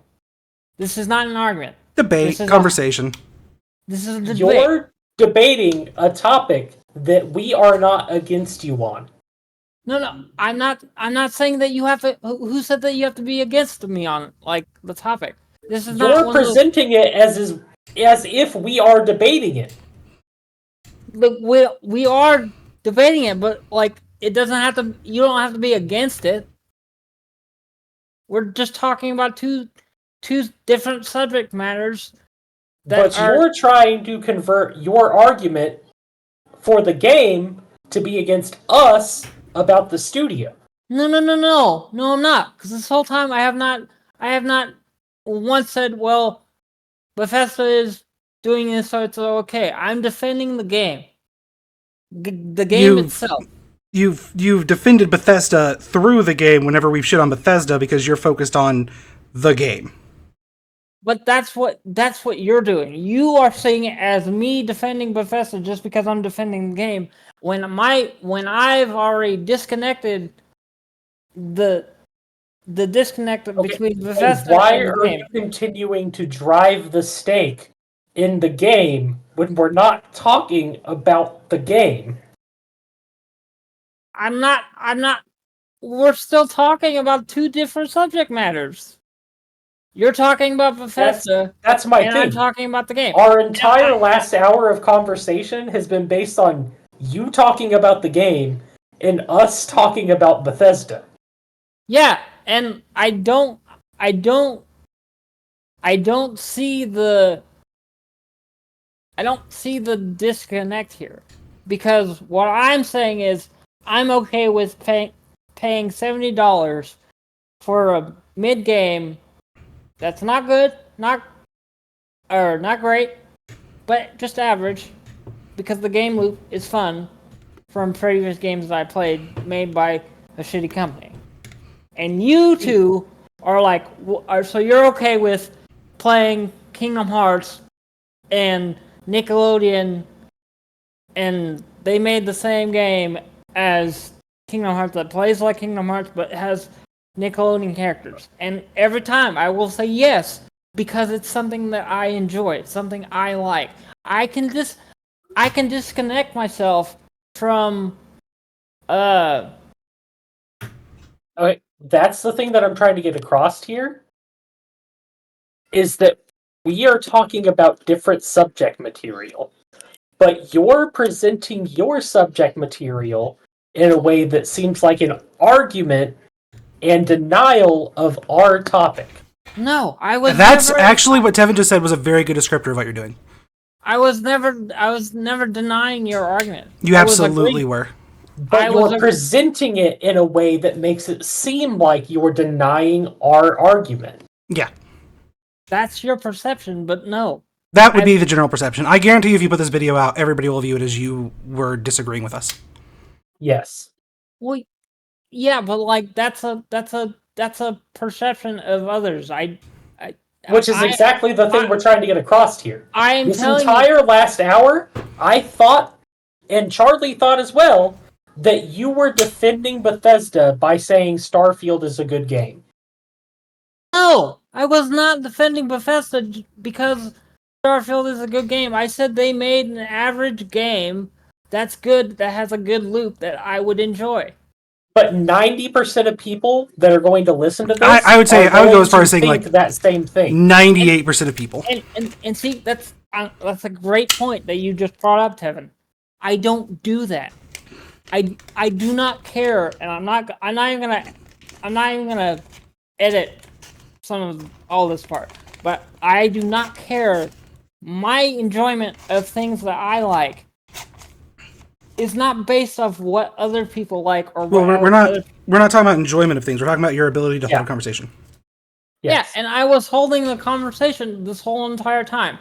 Speaker 2: This is not an argument.
Speaker 1: Debate, conversation.
Speaker 2: This is a debate.
Speaker 3: You're debating a topic that we are not against you on.
Speaker 2: No. I'm not saying that you have to. Who said that you have to be against me on the topic? This is not.
Speaker 3: You're presenting it as if we are debating it.
Speaker 2: Look, we are debating it, but it doesn't have to. You don't have to be against it. We're just talking about two different subject matters.
Speaker 3: You're trying to convert your argument for the game to be against us about the studio.
Speaker 2: No, I'm not. Because this whole time I have not once said, well, Bethesda is doing this, so it's okay. I'm defending the game. The game itself.
Speaker 1: You've defended Bethesda through the game whenever we've shit on Bethesda because you're focused on the game.
Speaker 2: But that's what you're doing. You are seeing it as me defending Bethesda just because I'm defending the game. When I've already disconnected the disconnect between Bethesda
Speaker 3: why
Speaker 2: and the
Speaker 3: are
Speaker 2: game.
Speaker 3: You continuing to drive the stake in the game when we're not talking about the game?
Speaker 2: I'm not. We're still talking about two different subject matters. You're talking about Bethesda.
Speaker 3: That's my thing.
Speaker 2: I'm talking about the game.
Speaker 3: Our entire last hour of conversation has been based on you talking about the game and us talking about Bethesda.
Speaker 2: Yeah, and I don't see the disconnect here, because what I'm saying is I'm okay with paying $70 for a mid game that's not good, not great, but just average, because the game loop is fun from previous games that I played made by a shitty company. And you two are so you're okay with playing Kingdom Hearts and Nickelodeon, and they made the same game as Kingdom Hearts that plays like Kingdom Hearts but has Nickelodeon characters. And every time I will say yes, because it's something that I enjoy, it's something I like. I can disconnect myself from
Speaker 3: Okay, that's the thing that I'm trying to get across here, is that we are talking about different subject material, but you're presenting your subject material in a way that seems like an argument and denial of our topic.
Speaker 2: No, I was.
Speaker 1: That's actually what Tevin just said was a very good descriptor of what you're doing.
Speaker 2: I was never denying your argument.
Speaker 1: You absolutely were.
Speaker 3: But you're presenting it in a way that makes it seem like you're denying our argument.
Speaker 1: Yeah.
Speaker 2: That's your perception, but no.
Speaker 1: That would be the general perception. I guarantee you if you put this video out, everybody will view it as you were disagreeing with us.
Speaker 3: Yes.
Speaker 2: Well, yeah, but that's a perception of others.
Speaker 3: Which is exactly the thing we're trying to get across here.
Speaker 2: This
Speaker 3: entire last hour, I thought, and Charlie thought as well, that you were defending Bethesda by saying Starfield is a good game.
Speaker 2: No, I was not defending Bethesda because Starfield is a good game. I said they made an average game that's good, that has a good loop that I would enjoy.
Speaker 3: But 90% of people that are going to listen to this,
Speaker 1: I would say, I would go as far as saying
Speaker 3: think
Speaker 1: like
Speaker 3: that same thing.
Speaker 1: 98% of people.
Speaker 2: And see, that's a great point that you just brought up, Tevin. I don't do that. I do not care, and I'm not even gonna edit some of all this part. But I do not care. My enjoyment of things that I like is not based off what other people like or
Speaker 1: Well,
Speaker 2: what
Speaker 1: we're not talking about enjoyment of things. We're talking about your ability to hold a conversation.
Speaker 3: Yes.
Speaker 2: Yeah, and I was holding the conversation this whole entire time.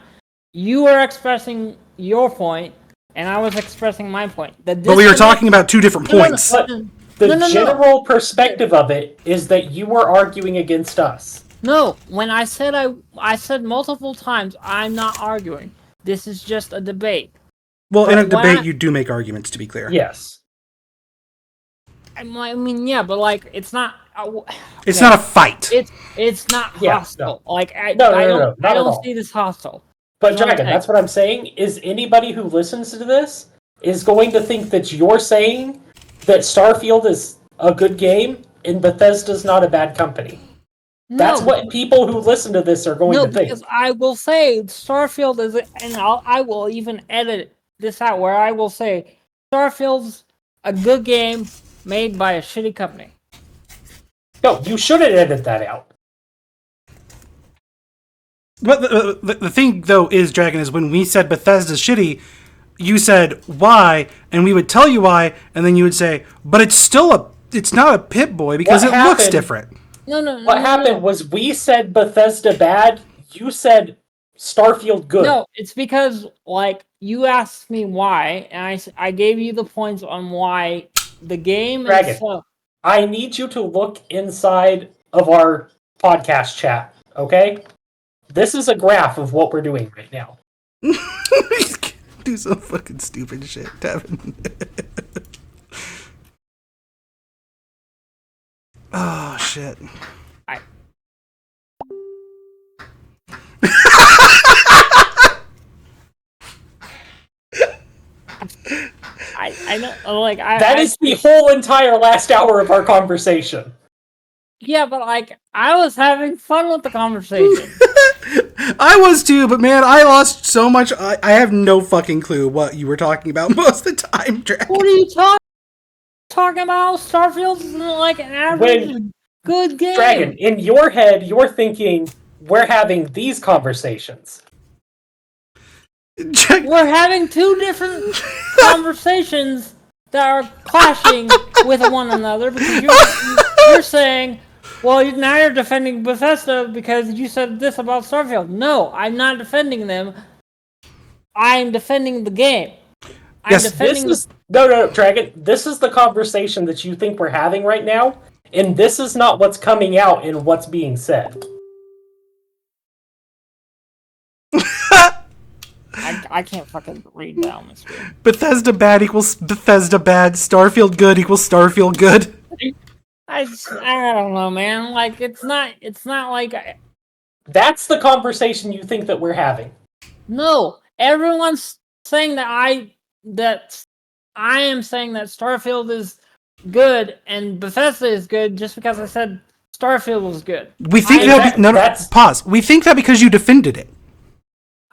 Speaker 2: You were expressing your point, and I was expressing my point.
Speaker 1: But we were talking about two different points.
Speaker 3: But the general perspective of it is that you were arguing against us.
Speaker 2: No, when I said multiple times, I'm not arguing. This is just a debate.
Speaker 1: Well, in a debate, you do make arguments, to be clear.
Speaker 3: Yes.
Speaker 2: I mean, yeah, but like, it's not.
Speaker 1: It's not a fight.
Speaker 2: It's not hostile.
Speaker 3: No.
Speaker 2: Like, I
Speaker 3: don't
Speaker 2: see this hostile.
Speaker 3: But Dragon, that's what I'm saying. Is anybody who listens to this is going to think that you're saying that Starfield is a good game and Bethesda's not a bad company? That's what people who listen to this are going to think.
Speaker 2: No, because I will say Starfield is, and I will even edit this out where I will say Starfield's a good game made by a shitty company.
Speaker 3: No, you shouldn't edit that out.
Speaker 1: But the thing, though, is, Dragon, is when we said Bethesda's shitty, you said why, and we would tell you why, and then you would say, but it's not a Pip-Boy because it looks different.
Speaker 2: No.
Speaker 3: What happened was we said Bethesda bad, you said Starfield good.
Speaker 2: No, it's because, like, you asked me why, and I gave you the points on why the game
Speaker 3: Dragon,
Speaker 2: itself.
Speaker 3: I need you to look inside of our podcast chat, okay? This is a graph of what we're doing right now.
Speaker 1: Do some fucking stupid shit, Devin. Oh, shit.
Speaker 2: I know, like,
Speaker 3: that is the whole entire last hour of our conversation.
Speaker 2: Yeah, but, like, I was having fun with the conversation.
Speaker 1: I was too, but man, I lost so much. I have no fucking clue what you were talking about most of the time, Dragon.
Speaker 2: What are you talking about? Starfield isn't like an average good game.
Speaker 3: Dragon, in your head, you're thinking we're having these conversations.
Speaker 2: We're having two different conversations that are clashing with one another because you're saying, well, now you're defending Bethesda because you said this about Starfield. No, I'm not defending them. I'm defending the game.
Speaker 3: No, Dragon. This is the conversation that you think we're having right now, and this is not what's coming out in what's being said.
Speaker 2: I can't fucking read down this screen.
Speaker 1: Bethesda bad equals Bethesda bad. Starfield good equals Starfield good.
Speaker 2: I don't know, man. Like, it's not like...
Speaker 3: That's the conversation you think that we're having.
Speaker 2: No, everyone's saying that I am saying that Starfield is good and Bethesda is good just because I said Starfield was good.
Speaker 1: We think pause. We think that because you defended it.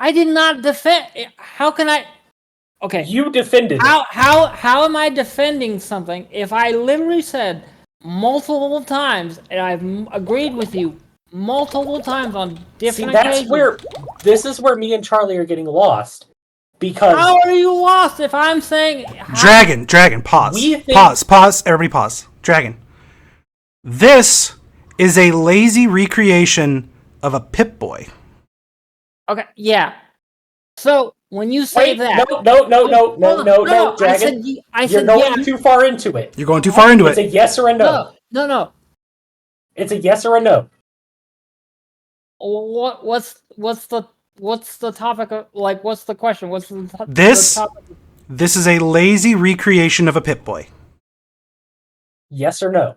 Speaker 2: I did not defend. How can I? Okay,
Speaker 3: you defended it.
Speaker 2: How am I defending something if I literally said multiple times and I've agreed with you multiple times on different occasions?
Speaker 3: This is where me and Charlie are getting lost. Because
Speaker 2: how are you lost if I'm saying
Speaker 1: Dragon, pause. Pause, everybody pause. Dragon. This is a lazy recreation of a Pip-Boy.
Speaker 2: Okay, yeah. So when you say that,
Speaker 3: no, Dragon, you're going too far into it.
Speaker 1: You're going too far into it.
Speaker 3: It's a yes or a no.
Speaker 2: No.
Speaker 3: It's a yes or a no.
Speaker 2: What's the topic of, like, what's the question? What's the topic?
Speaker 1: This is a lazy recreation of a Pip-Boy.
Speaker 3: Yes or no?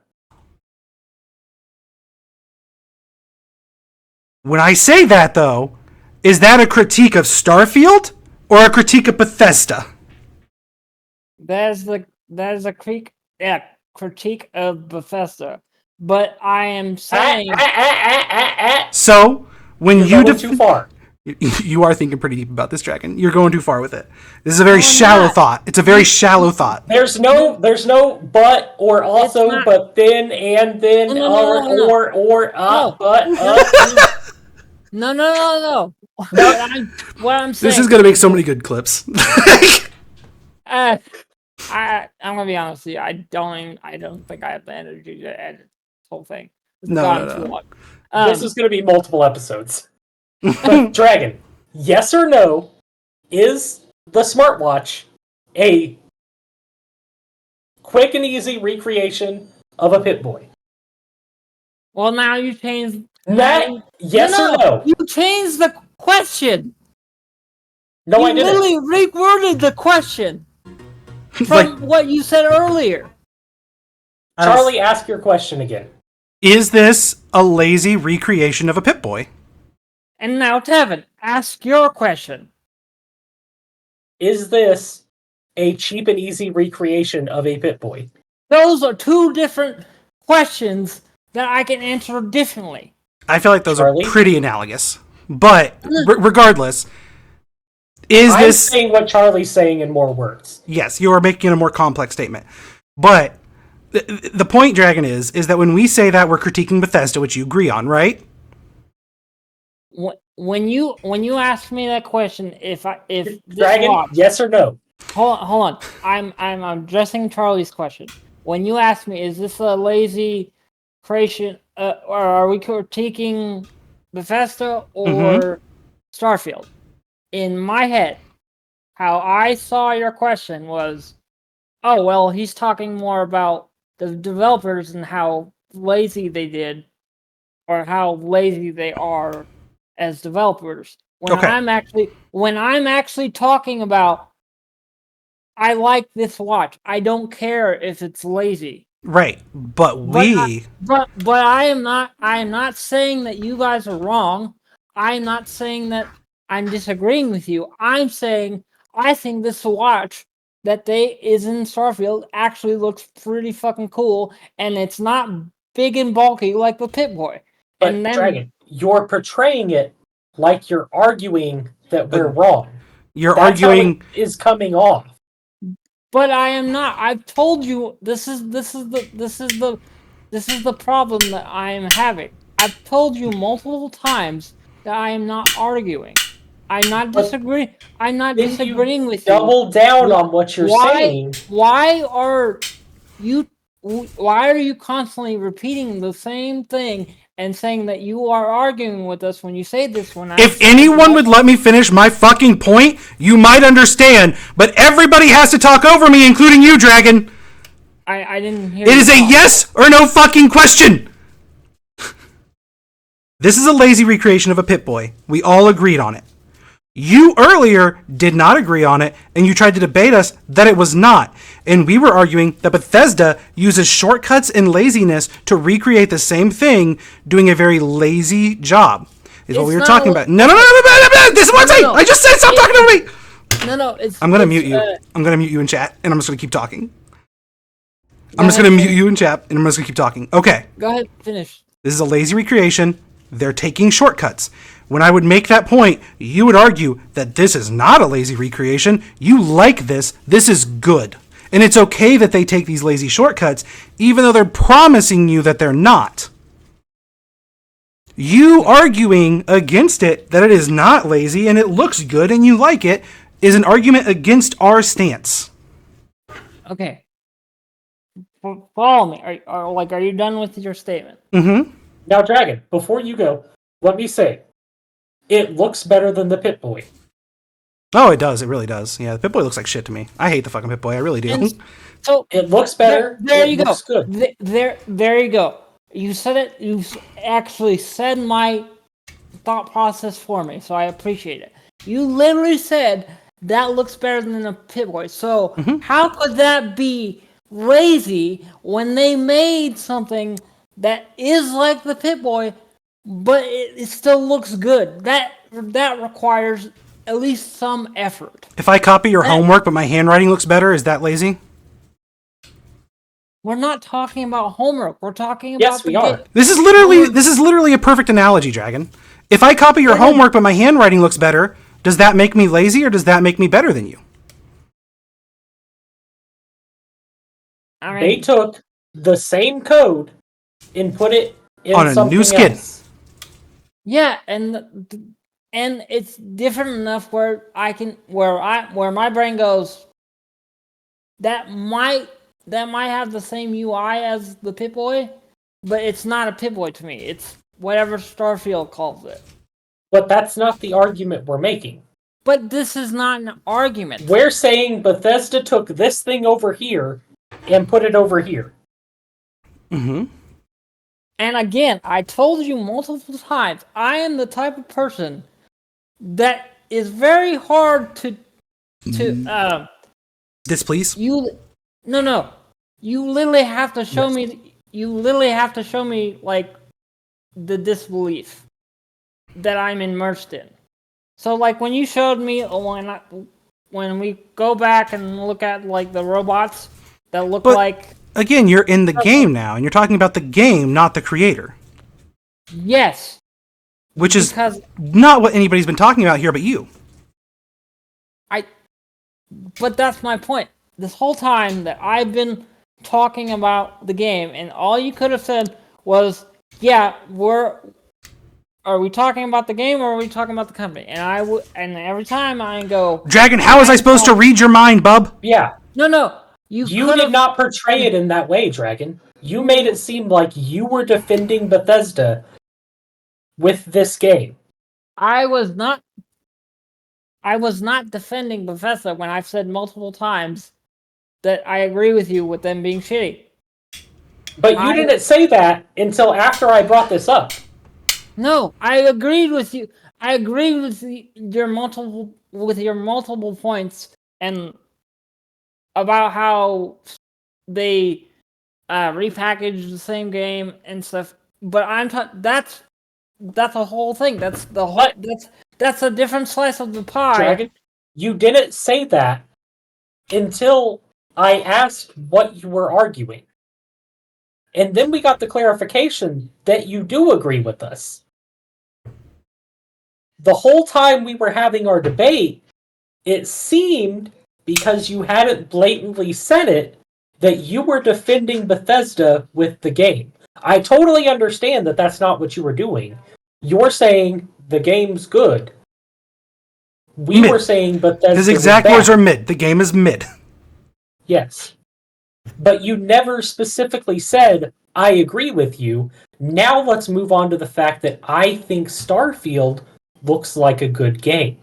Speaker 1: When I say that, though, is that a critique of Starfield or a critique of Bethesda?
Speaker 2: That is a critique of Bethesda. But I am saying
Speaker 1: So when
Speaker 3: You're going too far.
Speaker 1: You are thinking pretty deep about this, Dragon. You're going too far with it. This is a very shallow thought. It's a very shallow thought.
Speaker 3: There's no but or also but then and then but
Speaker 2: No. What I'm saying.
Speaker 1: This is gonna make so many good clips.
Speaker 2: I'm gonna be honest with you. I don't think I have the energy to edit this whole thing. It's gone too long.
Speaker 3: This is gonna be multiple episodes. But Dragon, yes or no, is the smartwatch a quick and easy recreation of a Pip-Boy?
Speaker 2: Well, now you changed.
Speaker 3: Yes or no?
Speaker 2: You changed the question.
Speaker 3: No, I didn't.
Speaker 2: You literally reworded the question from what you said earlier.
Speaker 3: Charlie, ask your question again.
Speaker 1: Is this a lazy recreation of a Pip-Boy?
Speaker 2: And now, Tevin, ask your question.
Speaker 3: Is this a cheap and easy recreation of a Pip-Boy?
Speaker 2: Those are two different questions that I can answer differently.
Speaker 1: I feel like those are pretty analogous. But regardless, I'm
Speaker 3: saying what Charlie's saying in more words.
Speaker 1: Yes, you are making a more complex statement. But the point, Dragon, is that when we say that, we're critiquing Bethesda, which you agree on, right?
Speaker 2: When you ask me that question, if
Speaker 3: Dragon, yes or no?
Speaker 2: Hold on. I'm addressing Charlie's question. When you ask me, is this a lazy creation, or are we critiquing Bethesda or Starfield? In my head, how I saw your question was, oh well, he's talking more about the developers and how lazy they did, or how lazy they are as developers. When I'm actually talking about, I like this watch. I don't care if it's lazy.
Speaker 1: Right, but
Speaker 2: I am not saying that you guys are wrong. I'm not saying that I'm disagreeing with you. I'm saying I think this watch that is in Starfield actually looks pretty fucking cool, and it's not big and bulky like the Pip-Boy.
Speaker 3: But Dragon, you're portraying it like you're arguing that we're wrong.
Speaker 1: That's arguing
Speaker 3: how it is coming off.
Speaker 2: But I am not. I've told you this is the problem that I am having. I've told you multiple times that I am not arguing. I'm not disagreeing. I'm not disagreeing with you.
Speaker 3: Double down on what you're saying.
Speaker 2: Why are you constantly repeating the same thing and saying that you are arguing with us when you say this?
Speaker 1: If anyone would let me finish my fucking point, you might understand. But everybody has to talk over me, including you, Dragon.
Speaker 2: I didn't hear.
Speaker 1: It is a yes or no fucking question. This is a lazy recreation of a Pip-Boy. We all agreed on it. You earlier did not agree on it, and you tried to debate us that it was not. And we were arguing that Bethesda uses shortcuts and laziness to recreate the same thing, doing a very lazy job. Is what we were talking about. No. This is what I'm saying. I just said stop talking over me.
Speaker 2: No.
Speaker 1: I'm going to mute you. I'm going to mute you in chat, and I'm just going to keep talking. I'm just going to mute you in chat, and I'm just going to keep talking. Okay.
Speaker 2: Go ahead. Finish.
Speaker 1: This is a lazy recreation. They're taking shortcuts. When I would make that point, you would argue that this is not a lazy recreation. You like this. This is good. And it's okay that they take these lazy shortcuts, even though they're promising you that they're not. You arguing against it, that it is not lazy and it looks good and you like it, is an argument against our stance.
Speaker 2: Okay. Follow me. Are you done with your statement?
Speaker 1: Mm-hmm.
Speaker 3: Now, Dragon, before you go, let me say, it looks better than the Pip-Boy.
Speaker 1: Oh, it does. It really does. Yeah, the Pip-Boy looks like shit to me. I hate the fucking Pip-Boy. I really do.
Speaker 3: So it looks better.
Speaker 2: There you go.
Speaker 3: Good.
Speaker 2: There you go. You said it. You actually said my thought process for me, so I appreciate it. You literally said that looks better than the Pip-Boy. So how could that be lazy when they made something that is like the Pip-Boy but it still looks good. That requires at least some effort.
Speaker 1: If I copy your homework but my handwriting looks better, is that lazy?
Speaker 2: We're not talking about homework. We're talking about
Speaker 3: Yes, we are.
Speaker 1: This is literally a perfect analogy, Dragon. If I copy your homework but my handwriting looks better, does that make me lazy or does that make me better than you?
Speaker 2: I mean,
Speaker 3: They took the same code and put it in
Speaker 1: on a
Speaker 3: something
Speaker 1: new skin.
Speaker 3: else.
Speaker 2: yeah, and it's different enough where where my brain goes, that might have the same UI as the Pip-Boy, but it's not a Pip-Boy to me. It's whatever Starfield calls it.
Speaker 3: But that's not the argument we're making.
Speaker 2: But this is not an argument.
Speaker 3: We're saying Bethesda took this thing over here and put it over here.
Speaker 1: Mm-hmm.
Speaker 2: And again, I told you multiple times, I am the type of person that is very hard to
Speaker 1: Displease?
Speaker 2: No. You literally have to show me. You literally have to show me like the disbelief that I'm immersed in. So like when you showed me when we go back and look at like the robots that look like.
Speaker 1: Again, you're in the game now, and you're talking about the game, not the creator.
Speaker 2: Yes.
Speaker 1: Which is not what anybody's been talking about here but you.
Speaker 2: But that's my point. This whole time that I've been talking about the game, and all you could have said was, yeah, are we talking about the game or are we talking about the company? And every time I go,
Speaker 1: Dragon, how was I supposed to read your mind, bub?
Speaker 3: Yeah.
Speaker 2: No. You
Speaker 3: did not portray it in that way, Dragon. You made it seem like you were defending Bethesda with this game.
Speaker 2: I was not defending Bethesda when I've said multiple times that I agree with you with them being shitty.
Speaker 3: But you didn't say that until after I brought this up.
Speaker 2: No, I agreed with you. I agreed with your multiple points and about how they repackaged the same game and stuff. But that's a whole thing. That's the whole. That's a different slice of the pie.
Speaker 3: Dragon, you didn't say that until I asked what you were arguing. And then we got the clarification that you do agree with us. The whole time we were having our debate, it seemed, because you hadn't blatantly said it, that you were defending Bethesda with the game. I totally understand that that's not what you were doing. You're saying the game's good. We were saying Bethesda.
Speaker 1: His exact words are mid. The game is mid.
Speaker 3: Yes. But you never specifically said, I agree with you. Now let's move on to the fact that I think Starfield looks like a good game.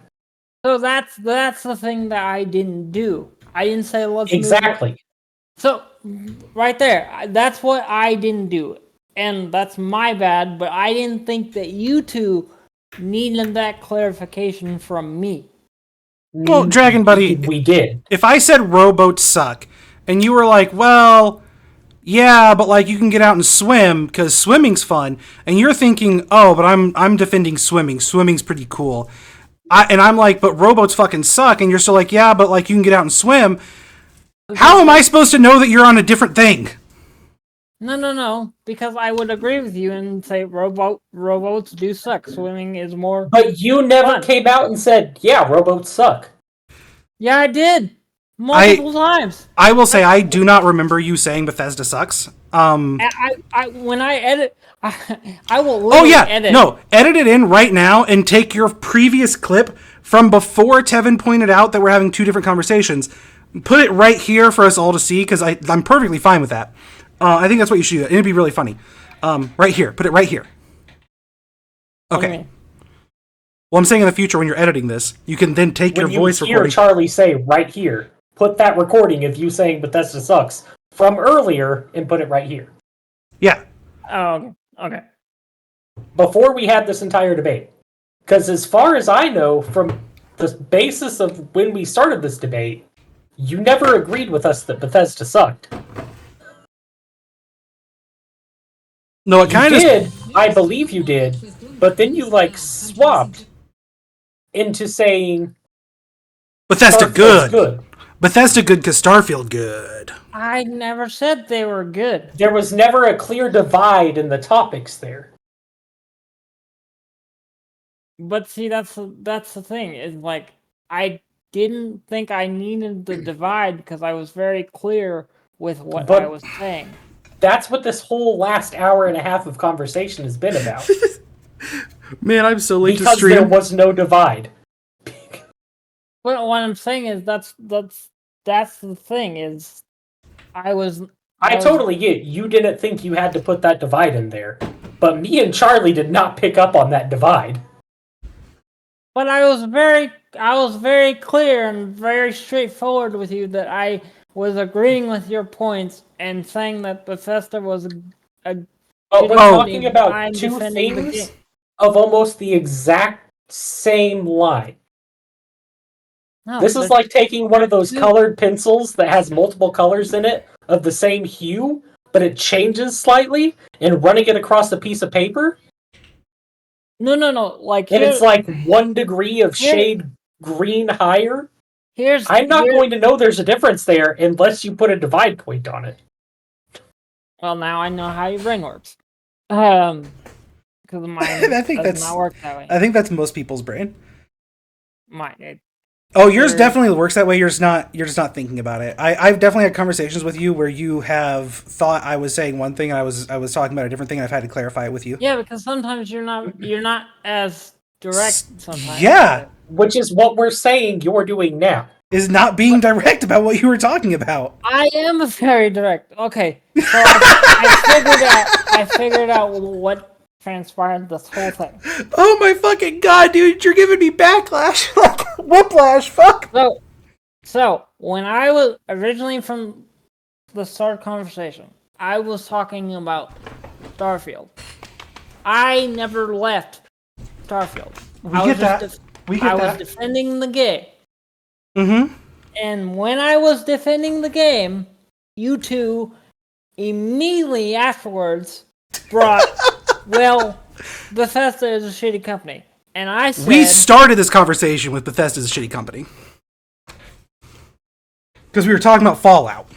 Speaker 2: So that's the thing that I didn't do. I didn't say let's
Speaker 3: exactly.
Speaker 2: Move on. So right there, that's what I didn't do, and that's my bad. But I didn't think that you two needed that clarification from me.
Speaker 1: Well, Dragon Buddy,
Speaker 3: we did.
Speaker 1: If I said rowboats suck, and you were like, well, yeah, but like you can get out and swim because swimming's fun, and you're thinking, oh, but I'm defending swimming. Swimming's pretty cool. And I'm like, but rowboats fucking suck, and you're still like, yeah, but like you can get out and swim. How am I supposed to know that you're on a different thing?
Speaker 2: No, because I would agree with you and say rowboats do suck. Swimming is more.
Speaker 3: But you never
Speaker 2: fun.
Speaker 3: Came out and said, yeah, rowboats suck.
Speaker 2: Yeah, I did. Multiple times.
Speaker 1: I will say I do not remember you saying Bethesda sucks.
Speaker 2: When I edit, I will.
Speaker 1: Oh yeah,
Speaker 2: edit.
Speaker 1: No, edit it in right now and take your previous clip from before Tevin pointed out that we're having two different conversations. Put it right here for us all to see because I'm perfectly fine with that. I think that's what you should do. It'd be really funny. Right here. Put it right here. Okay. Well, I'm saying in the future when you're editing this, you can then take your voice recording.
Speaker 3: When you hear Charlie say right here, put that recording of you saying Bethesda sucks from earlier and put it right here.
Speaker 1: Yeah.
Speaker 2: Oh, okay.
Speaker 3: Before we had this entire debate. Because as far as I know, from the basis of when we started this debate, you never agreed with us that Bethesda sucked.
Speaker 1: No, it kind of.
Speaker 3: I believe you did, but then you swapped into saying
Speaker 1: Bethesda
Speaker 3: Starfield's
Speaker 1: good. Bethesda good because Starfield good.
Speaker 2: I never said they were good.
Speaker 3: There was never a clear divide in the topics there.
Speaker 2: But see, that's the thing. Is like I didn't think I needed the divide because I was very clear with what I was saying.
Speaker 3: That's what this whole last hour and a half of conversation has been about.
Speaker 1: Man, I'm so late to
Speaker 3: because
Speaker 1: stream.
Speaker 3: There was no divide.
Speaker 2: Well, what I'm saying is that's the thing is I
Speaker 3: totally get it. You didn't think you had to put that divide in there, but me and Charlie did not pick up on that divide.
Speaker 2: But I was very clear and very straightforward with you that I was agreeing with your points and saying that Bethesda was a
Speaker 3: we're talking about two things of almost the exact same line.
Speaker 2: No,
Speaker 3: this is like taking one of those colored pencils that has multiple colors in it of the same hue, but it changes slightly, and running it across a piece of paper.
Speaker 2: No.
Speaker 3: And it's like 1 degree of shade green higher. I'm not going to know there's a difference there unless you put a divide point on it.
Speaker 2: Well, now I know how your brain works. Because mine does not work that way.
Speaker 1: I think that's most people's brain.
Speaker 2: Mine.
Speaker 1: Yours definitely works that way. You're just not thinking about it. I've definitely had conversations with you where you have thought I was saying one thing and I was talking about a different thing and I've had to clarify it with you.
Speaker 2: Yeah, because sometimes you're not as direct sometimes.
Speaker 1: Yeah.
Speaker 3: Which is what we're saying you're doing now.
Speaker 1: Is not being direct about what you were talking about.
Speaker 2: I am very direct. Okay. So I figured out what transpired this whole thing.
Speaker 1: Oh my fucking god, dude, you're giving me backlash. Like whiplash, fuck.
Speaker 2: So when I was originally from the start conversation, I was talking about Starfield. I never left Starfield. I was defending the game.
Speaker 1: Mm-hmm.
Speaker 2: And when I was defending the game, you two immediately afterwards brought, well, Bethesda is a shitty company. And I said...
Speaker 1: We started this conversation with Bethesda is a shitty company. Because we were talking about Fallout.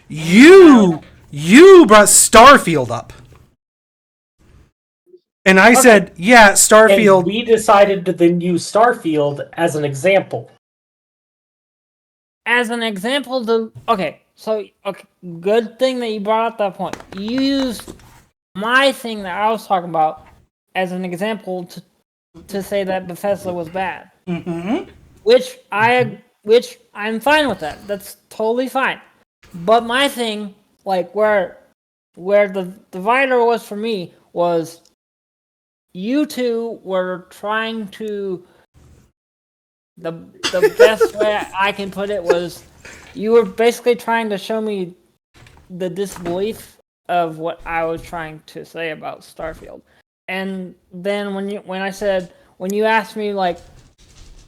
Speaker 1: You brought Starfield up. And I said, yeah, Starfield...
Speaker 3: And we decided to then use Starfield as an example.
Speaker 2: As an example, good thing that you brought up that point. You used my thing that I was talking about as an example to say that Bethesda was bad.
Speaker 1: Mm-hmm.
Speaker 2: Which I'm fine with that. That's totally fine. But my thing, like where the divider was for me was you two were trying to the best way I can put it was you were basically trying to show me the disbelief of what I was trying to say about Starfield. And then when you asked me like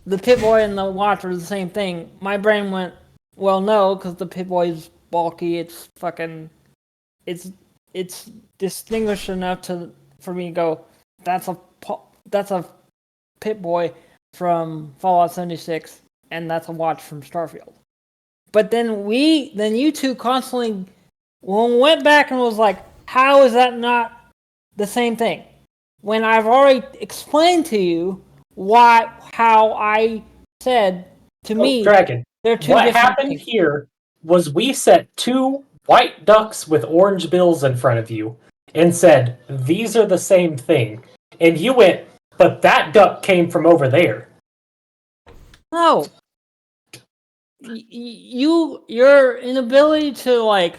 Speaker 2: the Pip-Boy and the Watch are the same thing, my brain went, well, no, because the Pip-Boy is bulky. It's fucking, it's distinguished enough for me to go, that's a Pip-Boy from Fallout 76, and that's a Watch from Starfield. But then you two constantly went back and was like, how is that not the same thing? When I've already explained to you how I said to me,
Speaker 3: Dragon,
Speaker 2: they're two
Speaker 3: what
Speaker 2: different
Speaker 3: happened
Speaker 2: things.
Speaker 3: here was we set two white ducks with orange bills in front of you and said, these are the same thing. And you went, but that duck came from over there.
Speaker 2: No. Your inability to like,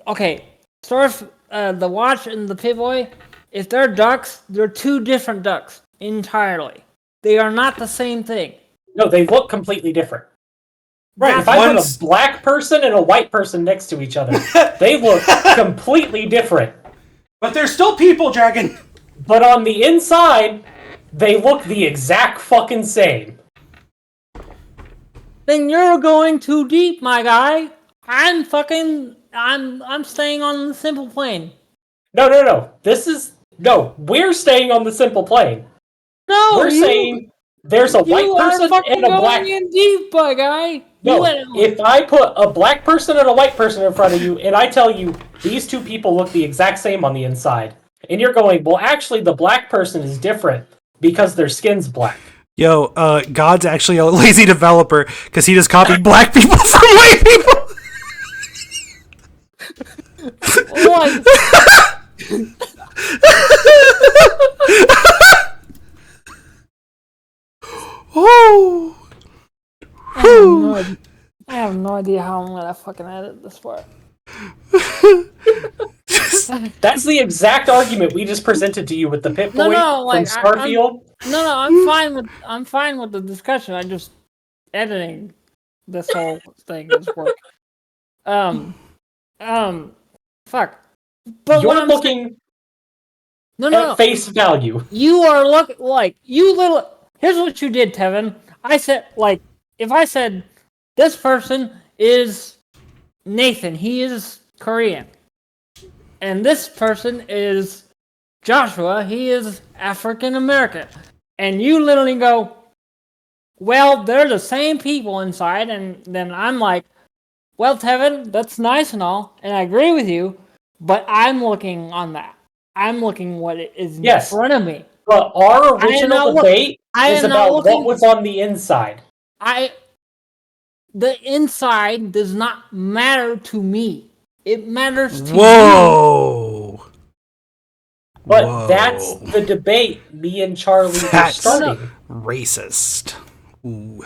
Speaker 2: okay. The Watch and the Pip-Boy, if they're ducks, they're two different ducks entirely. They are not the same thing.
Speaker 3: No, they look completely different. Right, if I put a black person and a white person next to each other, they look completely different.
Speaker 1: But they're still people, Dragon.
Speaker 3: But on the inside, they look the exact fucking same.
Speaker 2: then you're going too deep, my guy. I'm staying on the simple plane.
Speaker 3: No. We're staying on the simple plane.
Speaker 2: No,
Speaker 3: we're saying there's a white person and a black.
Speaker 2: You are fucking going in deep, my guy.
Speaker 3: No, if I put a black person and a white person in front of you, and I tell you these two people look the exact same on the inside, and you're going, well, actually, the black person is different because their skin's black.
Speaker 1: Yo, God's actually a lazy developer because he just copied black people from white people.
Speaker 2: What?
Speaker 1: Oh.
Speaker 2: I have no idea how I'm gonna fucking edit this part.
Speaker 3: That's the exact argument we just presented to you with the Pit Boy from Starfield.
Speaker 2: I'm fine with the discussion. I'm just editing this whole thing is work. Fuck. But
Speaker 3: you're looking at face value.
Speaker 2: You are looking like you little. Here's what you did, Tevin. I said if I said this person is Nathan, he is Korean, and this person is Joshua, he is African American, and you literally go, well, they're the same people inside, and then I'm like, well, Tevin, that's nice and all, and I agree with you, but I'm looking on that. I'm looking what is in front of me.
Speaker 3: But our original debate is about what was on the inside.
Speaker 2: The inside does not matter to me. It matters to you.
Speaker 1: Whoa.
Speaker 3: But that's the debate me and Charlie were starting.
Speaker 1: Racist. Ooh.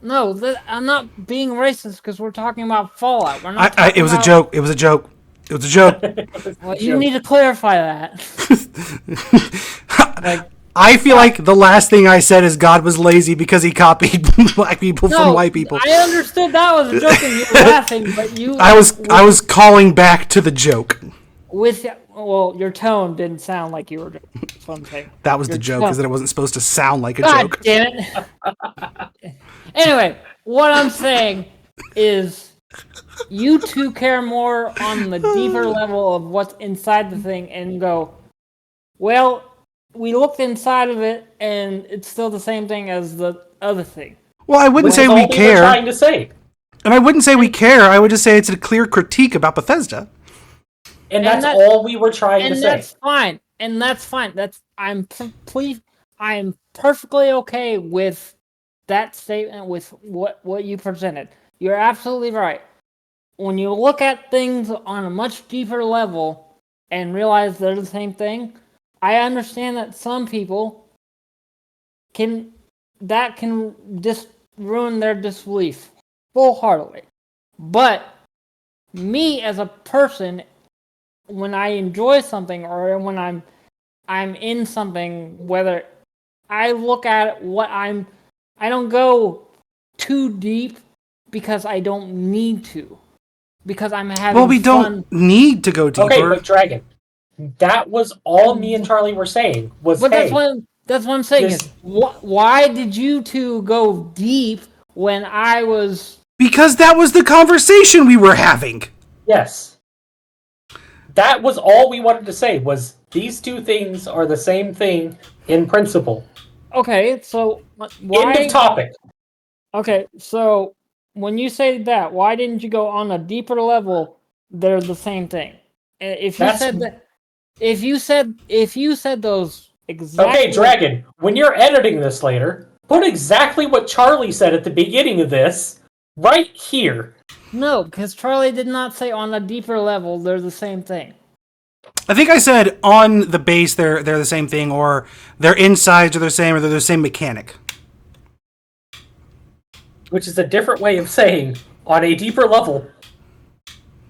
Speaker 2: No, I'm not being racist because we're talking about Fallout. We're not.
Speaker 1: It was a joke. It was a joke. It was a joke.
Speaker 2: Well, you need to clarify that.
Speaker 1: I feel like the last thing I said is God was lazy because he copied black people from white people.
Speaker 2: I understood that was a joke and you were laughing, but you.
Speaker 1: I was calling back to the joke.
Speaker 2: Your tone didn't sound like you were joking. That's what I'm saying.
Speaker 1: That was the joke, is that it wasn't supposed to sound like a
Speaker 2: God
Speaker 1: joke.
Speaker 2: Damn it. Anyway, what I'm saying is you two care more on the deeper level of what's inside the thing and go, well, we looked inside of it and it's still the same thing as the other thing.
Speaker 1: Well, I wouldn't say we care.
Speaker 3: Trying to say.
Speaker 1: And I wouldn't say we care. I would just say it's a clear critique about Bethesda.
Speaker 3: And that's all we were trying to say.
Speaker 2: And that's fine. I'm perfectly okay with that statement, with what you presented. You're absolutely right. When you look at things on a much deeper level and realize they're the same thing, I understand that some people can just ruin their disbelief full-heartedly. But me as a person, when I enjoy something or when I'm in something, whether I look at I don't go too deep because I don't need to. Because I'm having fun.
Speaker 1: Well, we don't need to go deeper.
Speaker 3: Okay, but Dragon, that was all me and Charlie were saying. That's
Speaker 2: what I'm saying. Why did you two go deep when I was...
Speaker 1: Because that was the conversation we were having.
Speaker 3: Yes. That was all we wanted to say, was these two things are the same thing in principle.
Speaker 2: Okay, so...
Speaker 3: End of topic.
Speaker 2: Okay, so when you say that, why didn't you go on a deeper level? They're the same thing. If you said those exactly...
Speaker 3: Okay, Dragon, when you're editing this later, put exactly what Charlie said at the beginning of this right here.
Speaker 2: No, because Charlie did not say on a deeper level they're the same thing.
Speaker 1: I think I said on the base they're the same thing, or their insides are the same, or they're the same mechanic.
Speaker 3: Which is a different way of saying on a deeper level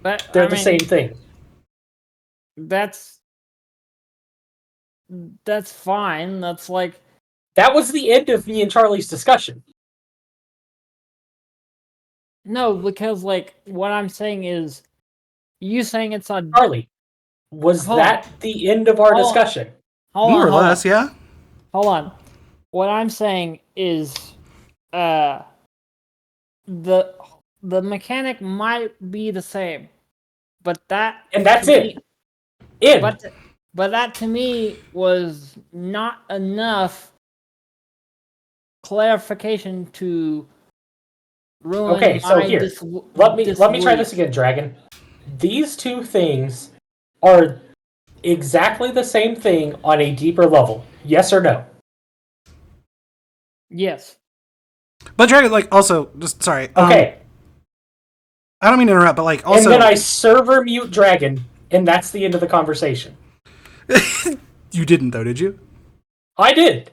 Speaker 3: they're the same thing.
Speaker 2: That's fine. That's like...
Speaker 3: That was the end of me and Charlie's discussion.
Speaker 2: No, because what I'm saying is, you saying it's on...
Speaker 3: Charlie, was that the end of our discussion?
Speaker 1: More or less, yeah.
Speaker 2: Hold on. What I'm saying is, the mechanic might be the same, but that
Speaker 3: And that's
Speaker 2: to
Speaker 3: it.
Speaker 2: but that to me was not enough clarification to ruin
Speaker 3: Okay, so
Speaker 2: my
Speaker 3: here, let me try
Speaker 2: disbelief.
Speaker 3: this again, Dragon. These two things are exactly the same thing on a deeper level. Yes or no?
Speaker 2: Yes.
Speaker 1: But Dragon, like, also, just sorry.
Speaker 3: Okay.
Speaker 1: I don't mean to interrupt, but like, also,
Speaker 3: And then I server mute Dragon, and that's the end of the conversation.
Speaker 1: you didn't though, did you?
Speaker 3: I did,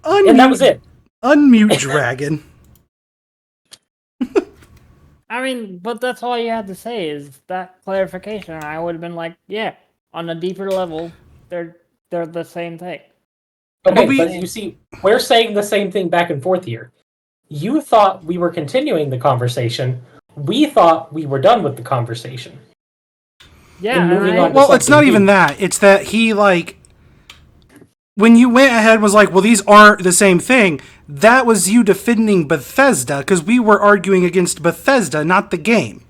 Speaker 1: Unmute,
Speaker 3: and that was it.
Speaker 1: Unmute Dragon.
Speaker 2: I mean, but that's all you had to say is that clarification. I would have been like, yeah, on a deeper level, they're the same thing.
Speaker 3: Okay, but you see, we're saying the same thing back and forth here. You thought we were continuing the conversation. We thought we were done with the conversation.
Speaker 2: Yeah,
Speaker 3: And moving on to
Speaker 1: Well, it's not
Speaker 3: something
Speaker 1: even
Speaker 3: new.
Speaker 1: that. It's that he, like, when you went ahead and was like, well, these aren't the same thing, that was you defending Bethesda, because we were arguing against Bethesda, not the game.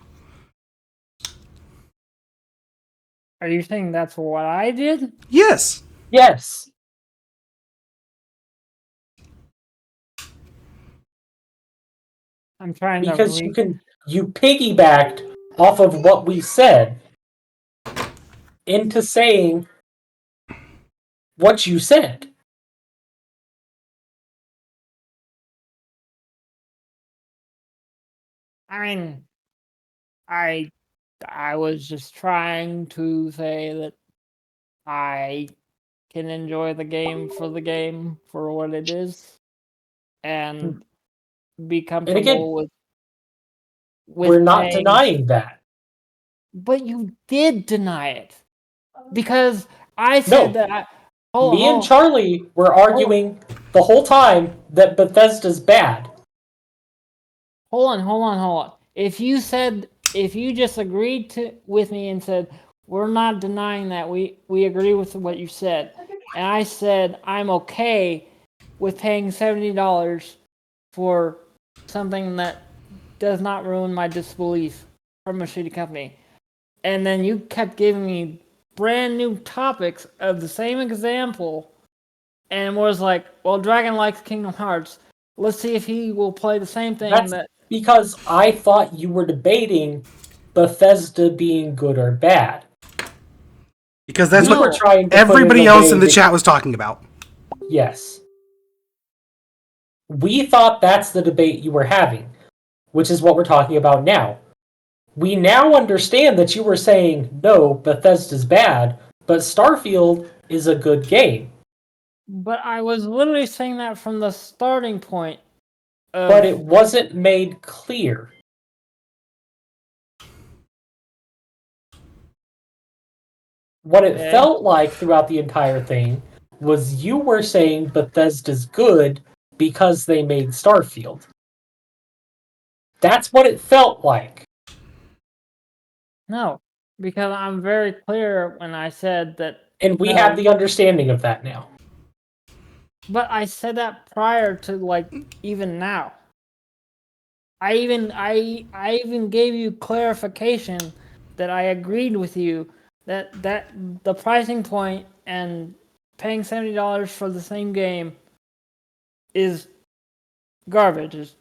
Speaker 2: Are you saying that's what I did?
Speaker 1: Yes.
Speaker 3: Yes.
Speaker 2: I'm trying
Speaker 3: Because
Speaker 2: to
Speaker 3: you piggybacked off of what we said into saying what you said.
Speaker 2: I mean, I was just trying to say that I can enjoy the game for what it is, and be comfortable with
Speaker 3: we're not
Speaker 2: paying.
Speaker 3: denying that.
Speaker 2: But you did deny it because I said that.
Speaker 3: Me and Charlie were arguing the whole time that Bethesda's bad.
Speaker 2: Hold on. If you just agreed with me and said we're not denying that, we agree with what you said, and I said I'm okay with paying $70 for something that does not ruin my disbelief from a shitty company, and then you kept giving me brand new topics of the same example, and was like, well, Dragon likes Kingdom Hearts. Let's see if he will play the same thing.
Speaker 3: That's because I thought you were debating Bethesda being good or bad.
Speaker 1: Because that's what
Speaker 3: we're trying to
Speaker 1: everybody else in the chat was talking about.
Speaker 3: Yes. We thought that's the debate you were having, which is what we're talking about now. We now understand that you were saying, no, Bethesda's bad, but Starfield is a good game.
Speaker 2: But I was literally saying that from the starting point.
Speaker 3: But it wasn't made clear. What it felt like throughout the entire thing was you were saying Bethesda's good because they made Starfield. That's what it felt like.
Speaker 2: No, because I'm very clear when I said that.
Speaker 3: And we have the understanding of that now.
Speaker 2: But I said that prior to, like, even now. I even gave you clarification that I agreed with you that the pricing point and paying $70 for the same game is garbage.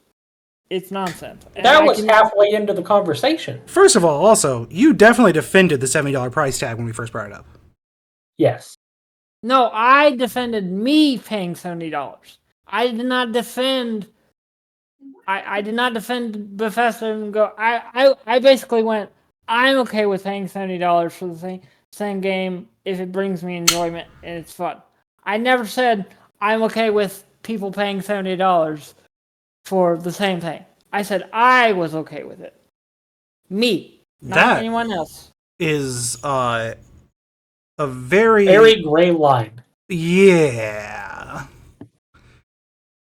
Speaker 2: It's nonsense. And
Speaker 3: that was halfway into the conversation.
Speaker 1: First of all, also, you definitely defended the $70 price tag when we first brought it up.
Speaker 3: Yes.
Speaker 2: No, I defended me paying $70. I did not defend. I did not defend Bethesda and go. I basically went. I'm okay with paying $70 for the same game if it brings me enjoyment and it's fun. I never said I'm okay with people paying $70 for the same thing. I said I was okay with it. Me, not anyone else.
Speaker 1: Is a very
Speaker 3: gray line.
Speaker 1: Yeah.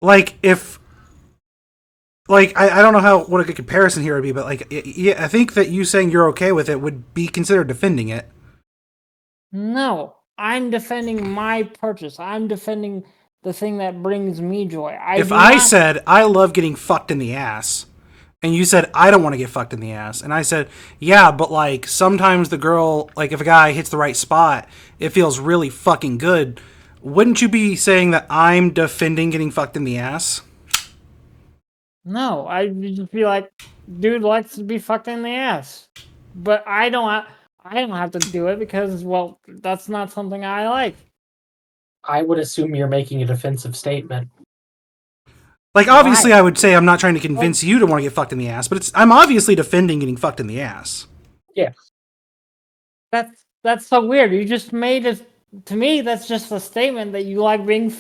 Speaker 1: Like if. Like, I don't know what a good comparison here would be, but, like, yeah, I think that you saying you're okay with it would be considered defending it.
Speaker 2: No, I'm defending my purchase. I'm defending the thing that brings me joy.
Speaker 1: If I said I love getting fucked in the ass, and you said I don't want to get fucked in the ass, and I said, yeah, but like sometimes the girl, like if a guy hits the right spot, it feels really fucking good. Wouldn't you be saying that I'm defending getting fucked in the ass?
Speaker 2: No, I'd just be like, dude likes to be fucked in the ass, but I don't have to do it because, well, that's not something I like.
Speaker 3: I would assume you're making a defensive statement.
Speaker 1: Like, obviously, I would say I'm not trying to convince you to want to get fucked in the ass, but I'm obviously defending getting fucked in the ass.
Speaker 3: Yeah.
Speaker 2: That's so weird. You just made it, to me, that's just a statement that you like being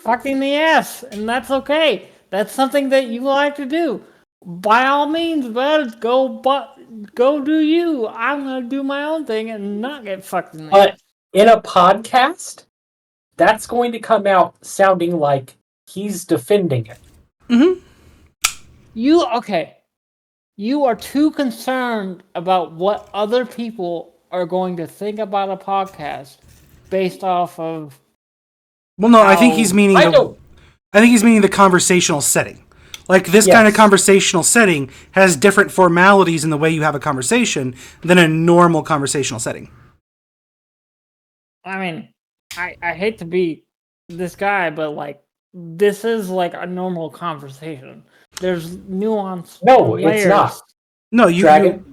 Speaker 2: fucked in the ass, and that's okay. That's something that you like to do. By all means, bud, go do you. I'm gonna do my own thing and not get fucked in the ass.
Speaker 3: But in a podcast, that's going to come out sounding like he's defending it.
Speaker 1: Mm-hmm.
Speaker 2: You are too concerned about what other people are going to think about a podcast based off of.
Speaker 1: Well, no, I think he's meaning. I think he's meaning the conversational setting. Like this kind of conversational setting has different formalities in the way you have a conversation than a normal conversational setting.
Speaker 2: I mean, I hate to be this guy, but like this is like a normal conversation. There's nuance.
Speaker 3: No,
Speaker 2: layers.
Speaker 3: it's not.
Speaker 1: No, you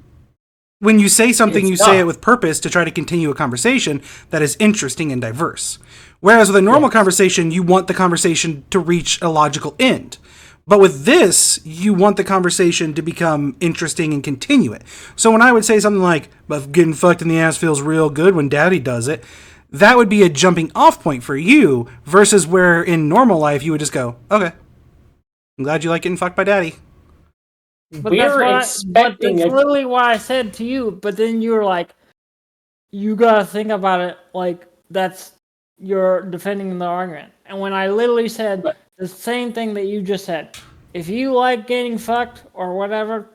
Speaker 1: when you say something, you say it with purpose to try to continue a conversation that is interesting and diverse. Whereas with a normal conversation, you want the conversation to reach a logical end. But with this, you want the conversation to become interesting and continue it. So when I would say something like, but getting fucked in the ass feels real good when daddy does it, that would be a jumping off point for you versus where in normal life you would just go, okay, I'm glad you like getting fucked by daddy.
Speaker 2: But that's literally what I said to you, but then you were like, you gotta think about it like you're defending the argument. And when I literally said the same thing that you just said, if you like getting fucked or whatever,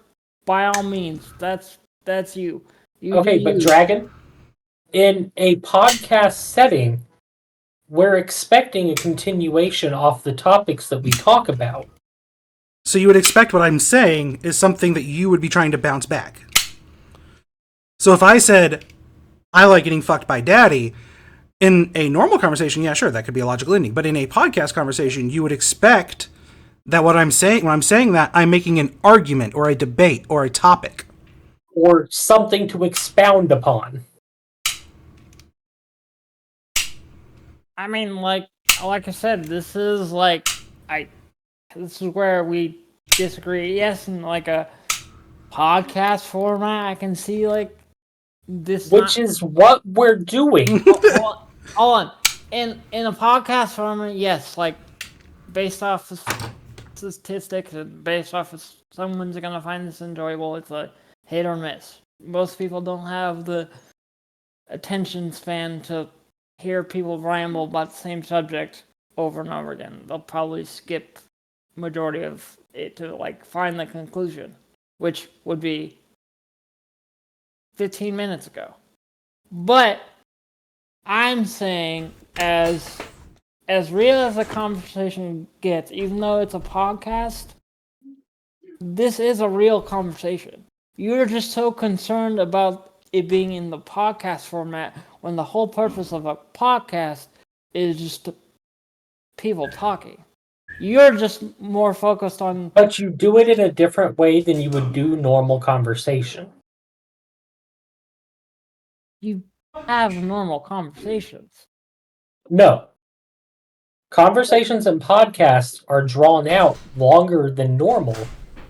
Speaker 2: by all means, that's you.
Speaker 3: But Dragon, in a podcast setting, we're expecting a continuation off the topics that we talk about.
Speaker 1: So you would expect what I'm saying is something that you would be trying to bounce back. So if I said, I like getting fucked by daddy, in a normal conversation, yeah, sure, that could be a logical ending. But in a podcast conversation, you would expect that when I'm saying that, I'm making an argument or a debate or a topic.
Speaker 3: Or something to expound upon.
Speaker 2: I mean, like I said, this is where we disagree. Yes, in like a podcast format, I can see like this.
Speaker 3: Which is what we're doing.
Speaker 2: Hold on. In a podcast format, yes, like based off of statistics and based off of someone's gonna find this enjoyable, it's a hit or miss. Most people don't have the attention span to hear people ramble about the same subject over and over again. They'll probably skip majority of it to like find the conclusion, which would be 15 minutes ago. But I'm saying as real as the conversation gets, even though it's a podcast, this is a real conversation. You're just so concerned about it being in the podcast format when the whole purpose of a podcast is just people talking. You're just more focused on...
Speaker 3: But you do it in a different way than you would do normal conversation.
Speaker 2: You have normal conversations.
Speaker 3: No. Conversations and podcasts are drawn out longer than normal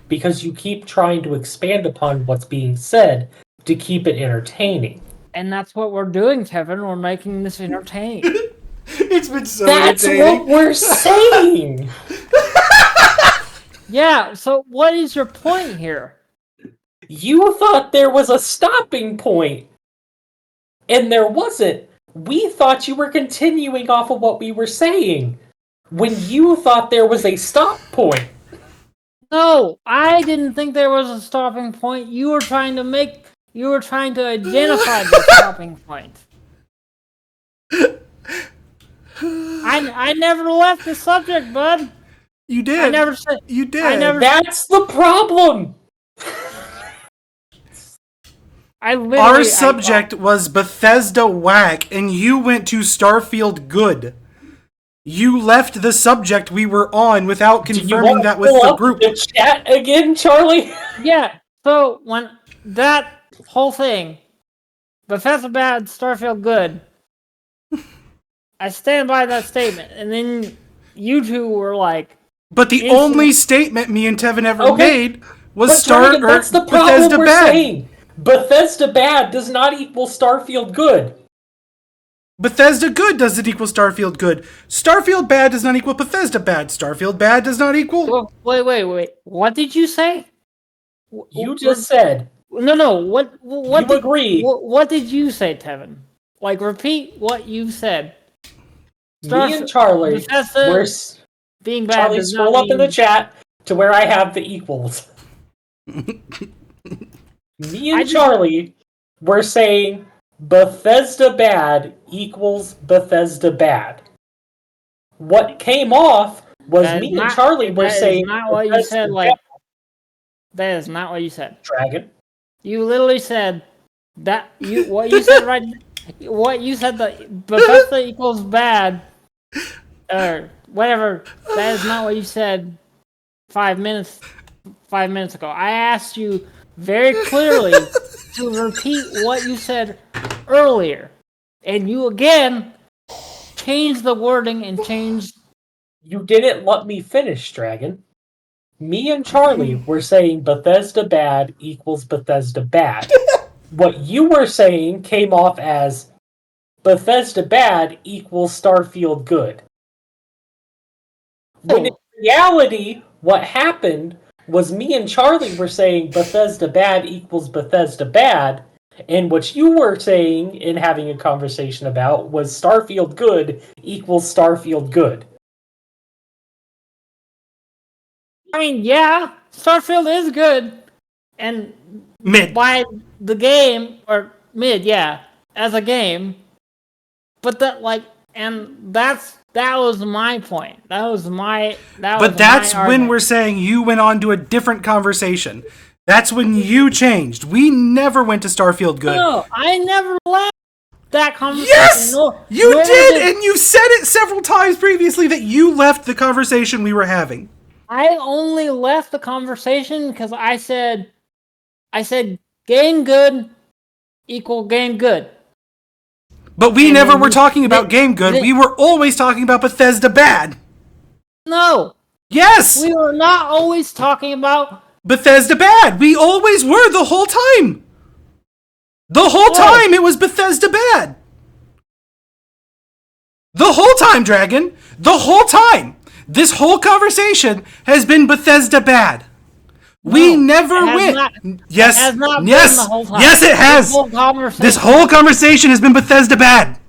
Speaker 3: because you keep trying to expand upon what's being said to keep it entertaining.
Speaker 2: And that's what we're doing, Kevin. We're making this entertaining.
Speaker 1: It's been so
Speaker 3: That's
Speaker 1: entertaining.
Speaker 3: what we're saying!
Speaker 2: Yeah, so what is your point here?
Speaker 3: You thought there was a stopping point, and there wasn't. We thought you were continuing off of what we were saying when you thought there was a stop point.
Speaker 2: No, I didn't think there was a stopping point. You were trying to identify the stopping point. I never left the subject, bud.
Speaker 1: You did.
Speaker 2: I never said.
Speaker 1: You did.
Speaker 2: I never.
Speaker 3: That's the problem.
Speaker 1: Our subject was Bethesda whack, and you went to Starfield good. You left the subject we were on without confirming that with the group.
Speaker 3: The chat again, Charlie?
Speaker 2: Yeah. So when that whole thing, Bethesda bad, Starfield good, I stand by that statement, and then you two were like.
Speaker 1: But the only statement me and Tevin ever made was
Speaker 3: that's the problem
Speaker 1: Bethesda
Speaker 3: we're
Speaker 1: bad.
Speaker 3: saying. Bethesda bad does not equal Starfield good.
Speaker 1: Bethesda good doesn't equal Starfield good. Starfield bad does not equal Bethesda bad. Starfield bad does not equal...
Speaker 2: Wait. What did you say?
Speaker 3: You just said...
Speaker 2: No. What
Speaker 3: you agree.
Speaker 2: What did you say, Tevin? Like, repeat what you said.
Speaker 3: Me and Charlie were...
Speaker 2: Being bad
Speaker 3: Charlie,
Speaker 2: does
Speaker 3: scroll
Speaker 2: not
Speaker 3: up in the chat to where I have the equals. Me and Charlie were saying Bethesda bad equals Bethesda bad. What came off was me and Charlie were saying...
Speaker 2: That is not what you said, like... That is not what you said.
Speaker 3: Dragon.
Speaker 2: You literally said that... What you said right... What you said that Bethesda equals bad... Or whatever. That is not what you said 5 minutes ago. I asked you very clearly to repeat what you said earlier, and you again changed the wording and changed.
Speaker 3: You didn't let me finish, Dragon. Me and Charlie were saying Bethesda bad equals Bethesda bad. What you were saying came off as Bethesda bad equals Starfield good. When in reality, what happened was me and Charlie were saying Bethesda bad equals Bethesda bad, and what you were saying and having a conversation about was Starfield good equals Starfield good.
Speaker 2: I mean, yeah, Starfield is good, and
Speaker 1: mid
Speaker 2: by the game or mid, yeah, as a game, but that that was my point.
Speaker 1: But that's when we're saying you went on to a different conversation. That's when you changed. We never went to Starfield good.
Speaker 2: No, I never left that conversation.
Speaker 1: Yes! You did, and you said it several times previously that you left the conversation we were having.
Speaker 2: I only left the conversation because I said game good equal game good.
Speaker 1: But we never were talking about game good. We were always talking about Bethesda bad.
Speaker 2: No.
Speaker 1: Yes.
Speaker 2: We were not always talking about
Speaker 1: Bethesda bad. We always were the whole time. The whole time it was Bethesda bad. The whole time, Dragon. The whole time. This whole conversation has been Bethesda bad. We never went. Yes. Yes, it has. This whole conversation has been Bethesda bad.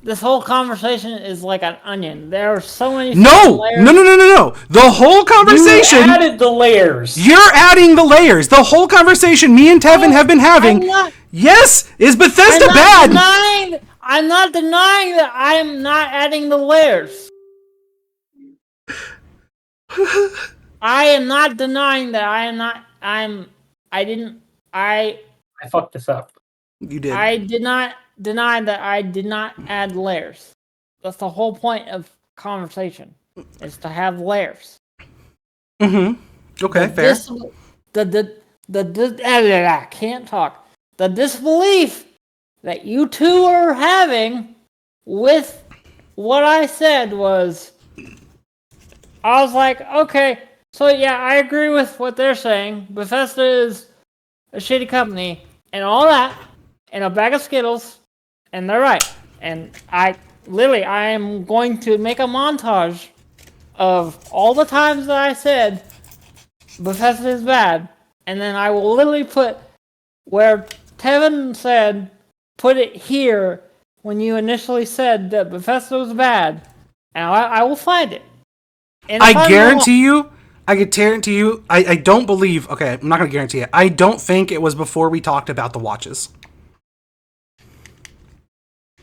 Speaker 2: This whole conversation is like an onion. There are so many layers.
Speaker 1: No. The whole conversation.
Speaker 3: You added the layers.
Speaker 1: You're adding the layers. The whole conversation me and Tevin have been having. Is Bethesda bad?
Speaker 2: I'm not denying that I am not adding the layers. I am not denying that I
Speaker 3: fucked this up.
Speaker 1: You did.
Speaker 2: I did not deny that I did not add layers. That's the whole point of conversation, is to have layers.
Speaker 1: Mm-hmm. Okay, fair.
Speaker 2: I can't talk. The disbelief that you two are having with what I said was, I was like, okay, so yeah, I agree with what they're saying. Bethesda is a shitty company and all that, and a bag of Skittles, and they're right. And I am going to make a montage of all the times that I said Bethesda is bad, and then I will literally put where Tevin said, put it here when you initially said that Bethesda was bad, and I will find it. And
Speaker 1: I guarantee you, I don't believe, okay, I'm not going to guarantee it. I don't think it was before we talked about the watches.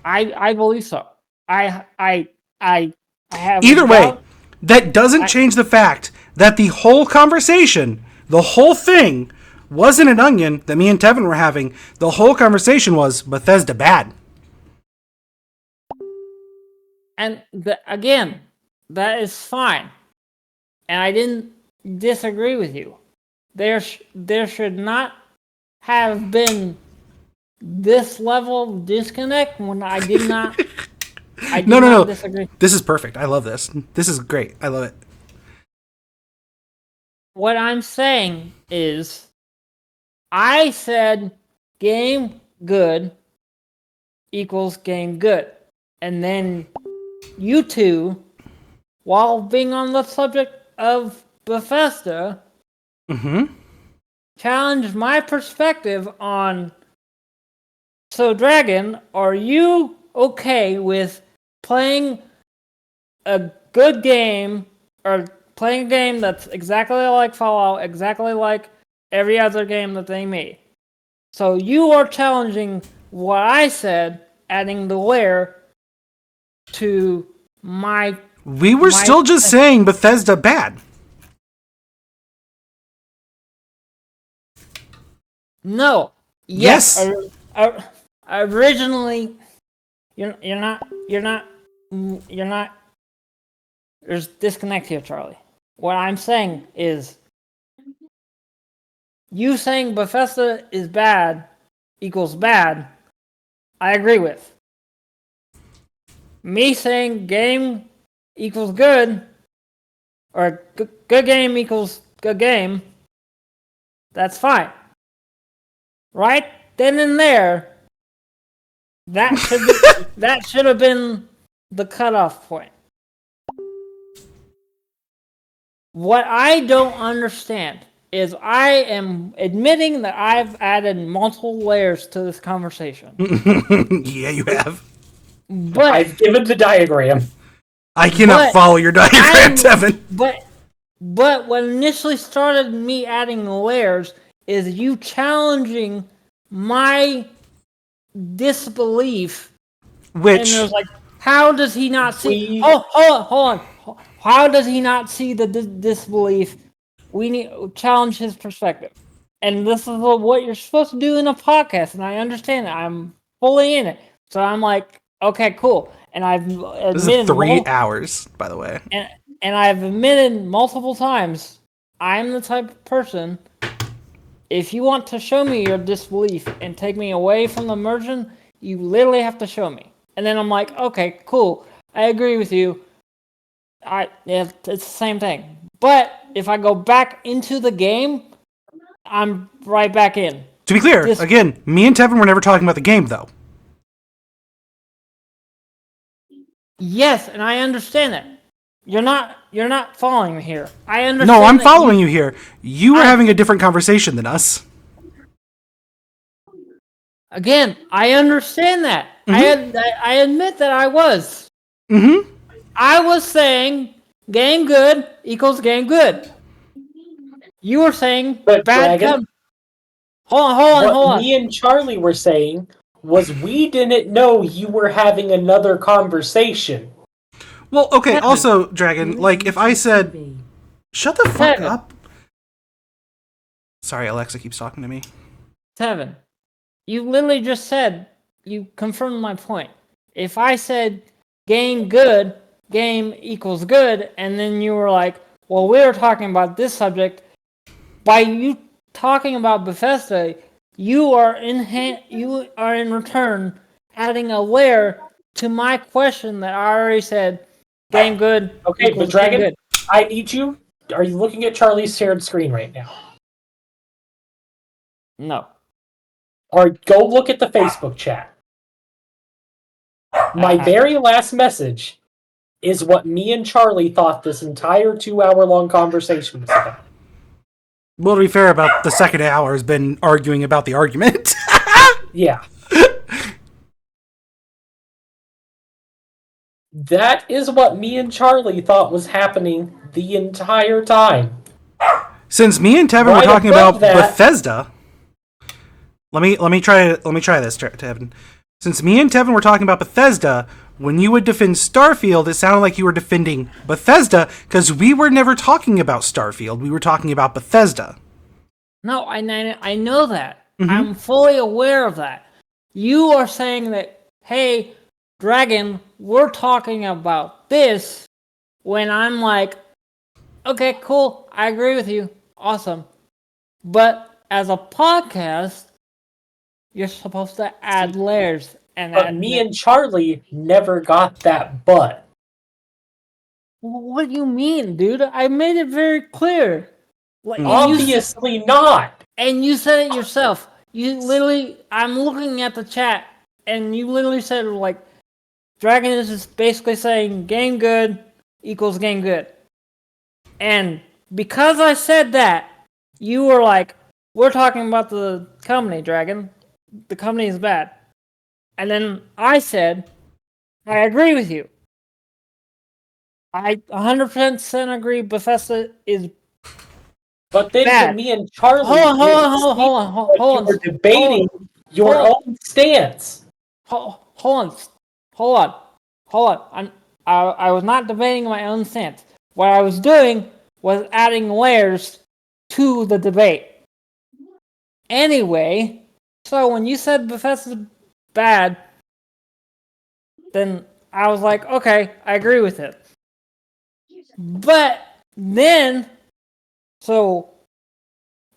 Speaker 2: I believe so. I I have
Speaker 1: Either way,
Speaker 2: doubt-
Speaker 1: that doesn't change the fact that the whole conversation, the whole thing, wasn't an onion that me and Tevin were having. The whole conversation was Bethesda bad.
Speaker 2: And again, that is fine. And I didn't disagree with you. There should not have been this level of disconnect when I did not. I did not disagree.
Speaker 1: This is perfect. I love this. This is great. I love it.
Speaker 2: What I'm saying is, I said game good equals game good. And then you two, while being on the subject of Bethesda, challenged my perspective on, so Dragan, are you okay with playing a good game, or playing a game that's exactly like Fallout, exactly like every other game that they made? So you are challenging what I said, adding the layer to my...
Speaker 1: We were still just saying Bethesda bad.
Speaker 2: No.
Speaker 1: Yes.
Speaker 2: Originally, you're not. There's disconnect here, Charlie. What I'm saying is, you saying Bethesda is bad equals bad, I agree with. Me saying game equals good, or good game equals good game, that's fine. Right then and there, that should have been the cutoff point. What I don't understand is, I am admitting that I've added multiple layers to this conversation.
Speaker 1: Yeah, you have.
Speaker 3: But I've given the diagram.
Speaker 1: I cannot follow your diagram, Tevin.
Speaker 2: But what initially started me adding the layers is you challenging my disbelief.
Speaker 1: Which...
Speaker 2: And it was like, how does he not see... hold on. How does he not see the disbelief? We need to challenge his perspective. And this is what you're supposed to do in a podcast, and I understand it. I'm fully in it. So I'm like, okay, cool. And I've admitted...
Speaker 1: This is 3 hours, by the way.
Speaker 2: And I've admitted multiple times, I'm the type of person, if you want to show me your disbelief and take me away from the immersion, you literally have to show me. And then I'm like, okay, cool. I agree with you. It's the same thing. But if I go back into the game, I'm right back in.
Speaker 1: To be clear, again, me and Tevin were never talking about the game, though.
Speaker 2: Yes, and I understand that. You're not following me here. I understand.
Speaker 1: No, I'm following you here. You were having a different conversation than us.
Speaker 2: Again, I understand that.
Speaker 1: Mm-hmm.
Speaker 2: I admit that I was.
Speaker 1: Mm-hmm.
Speaker 2: I was saying game good equals game good. You were saying
Speaker 3: but
Speaker 2: bad. Hold on.
Speaker 3: What me and Charlie were saying was, we didn't know you were having another conversation.
Speaker 1: Well, okay, also, Dragan, like, if I said, shut the fuck up. Sorry, Alexa keeps talking to me.
Speaker 2: Tevin, you literally just said, you confirmed my point. If I said game good, game equals good, and then you were like, well, we were talking about this subject, by you talking about Bethesda, you are in return adding a layer to my question that I already said. Game good.
Speaker 3: Okay, but Dragan, good. I need you. Are you looking at Charlie's shared screen right now?
Speaker 2: No.
Speaker 3: Or go look at the Facebook chat. My very last message is what me and Charlie thought this entire 2-hour-long conversation was about.
Speaker 1: Well, to be fair, about the second hour has been arguing about the argument.
Speaker 3: Yeah. That is what me and Charlie thought was happening the entire time.
Speaker 1: Since me and Tevin were talking about Bethesda, let me try this, Tevin. Since me and Tevin were talking about Bethesda, when you would defend Starfield, it sounded like you were defending Bethesda, because we were never talking about Starfield. We were talking about Bethesda.
Speaker 2: No, I know that.
Speaker 1: Mm-hmm.
Speaker 2: I'm fully aware of that. You are saying that, hey, Dragon, we're talking about this, when I'm like, okay, cool, I agree with you, awesome. But as a podcast, you're supposed to add layers.
Speaker 3: But me and Charlie never got that but.
Speaker 2: What do you mean, dude? I made it very clear. Like,
Speaker 3: obviously not.
Speaker 2: And you said it yourself. You literally, I'm looking at the chat, and you literally said, like, Dragon is just basically saying game good equals game good. And because I said that, you were like, we're talking about the company, Dragon. The company is bad. And then I said, I agree with you. I 100% agree Bethesda is
Speaker 3: But then
Speaker 2: bad.
Speaker 3: me and Charlie
Speaker 2: Hold on.
Speaker 3: We're debating your own stance.
Speaker 2: Hold on. I was not debating my own stance. What I was doing was adding layers to the debate. Anyway, so when you said Bethesda's bad, then I was like, okay, I agree with it. But then, so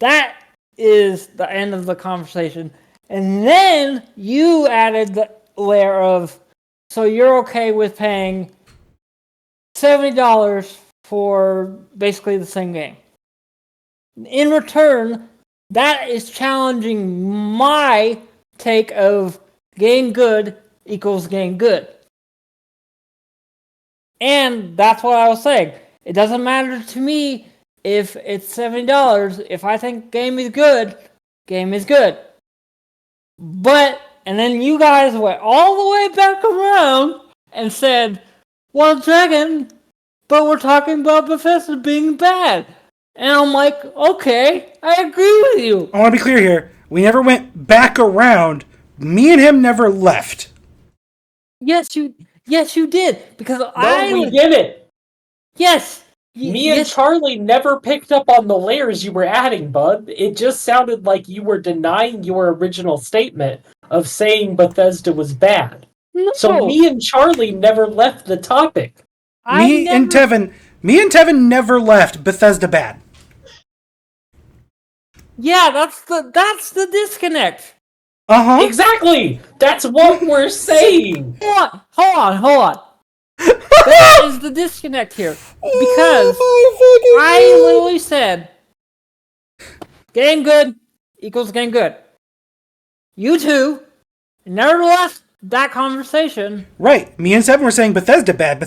Speaker 2: that is the end of the conversation. And then you added the layer of, so you're okay with paying $70 for basically the same game. In return, that is challenging my take of game good equals game good. And that's what I was saying. It doesn't matter to me if it's $70. If I think game is good, game is good. But, and then you guys went all the way back around and said, well, Dragon, but we're talking about Bethesda being bad. And I'm like, okay, I agree with you.
Speaker 1: I want to be clear here. We never went back around. Me and him never left.
Speaker 2: Yes, you did. Because
Speaker 3: we didn't.
Speaker 2: Yes.
Speaker 3: Me and Charlie never picked up on the layers you were adding, bud. It just sounded like you were denying your original statement of saying Bethesda was bad.
Speaker 2: No.
Speaker 3: So me and Charlie never left the topic.
Speaker 1: Me and Tevin never left Bethesda bad.
Speaker 2: Yeah, that's the disconnect.
Speaker 3: Exactly. That's what we're saying.
Speaker 2: Hold on. That is the disconnect here. Because I literally said game good equals game good. You two never left that conversation.
Speaker 1: Right. Me and Seven were saying Bethesda bad,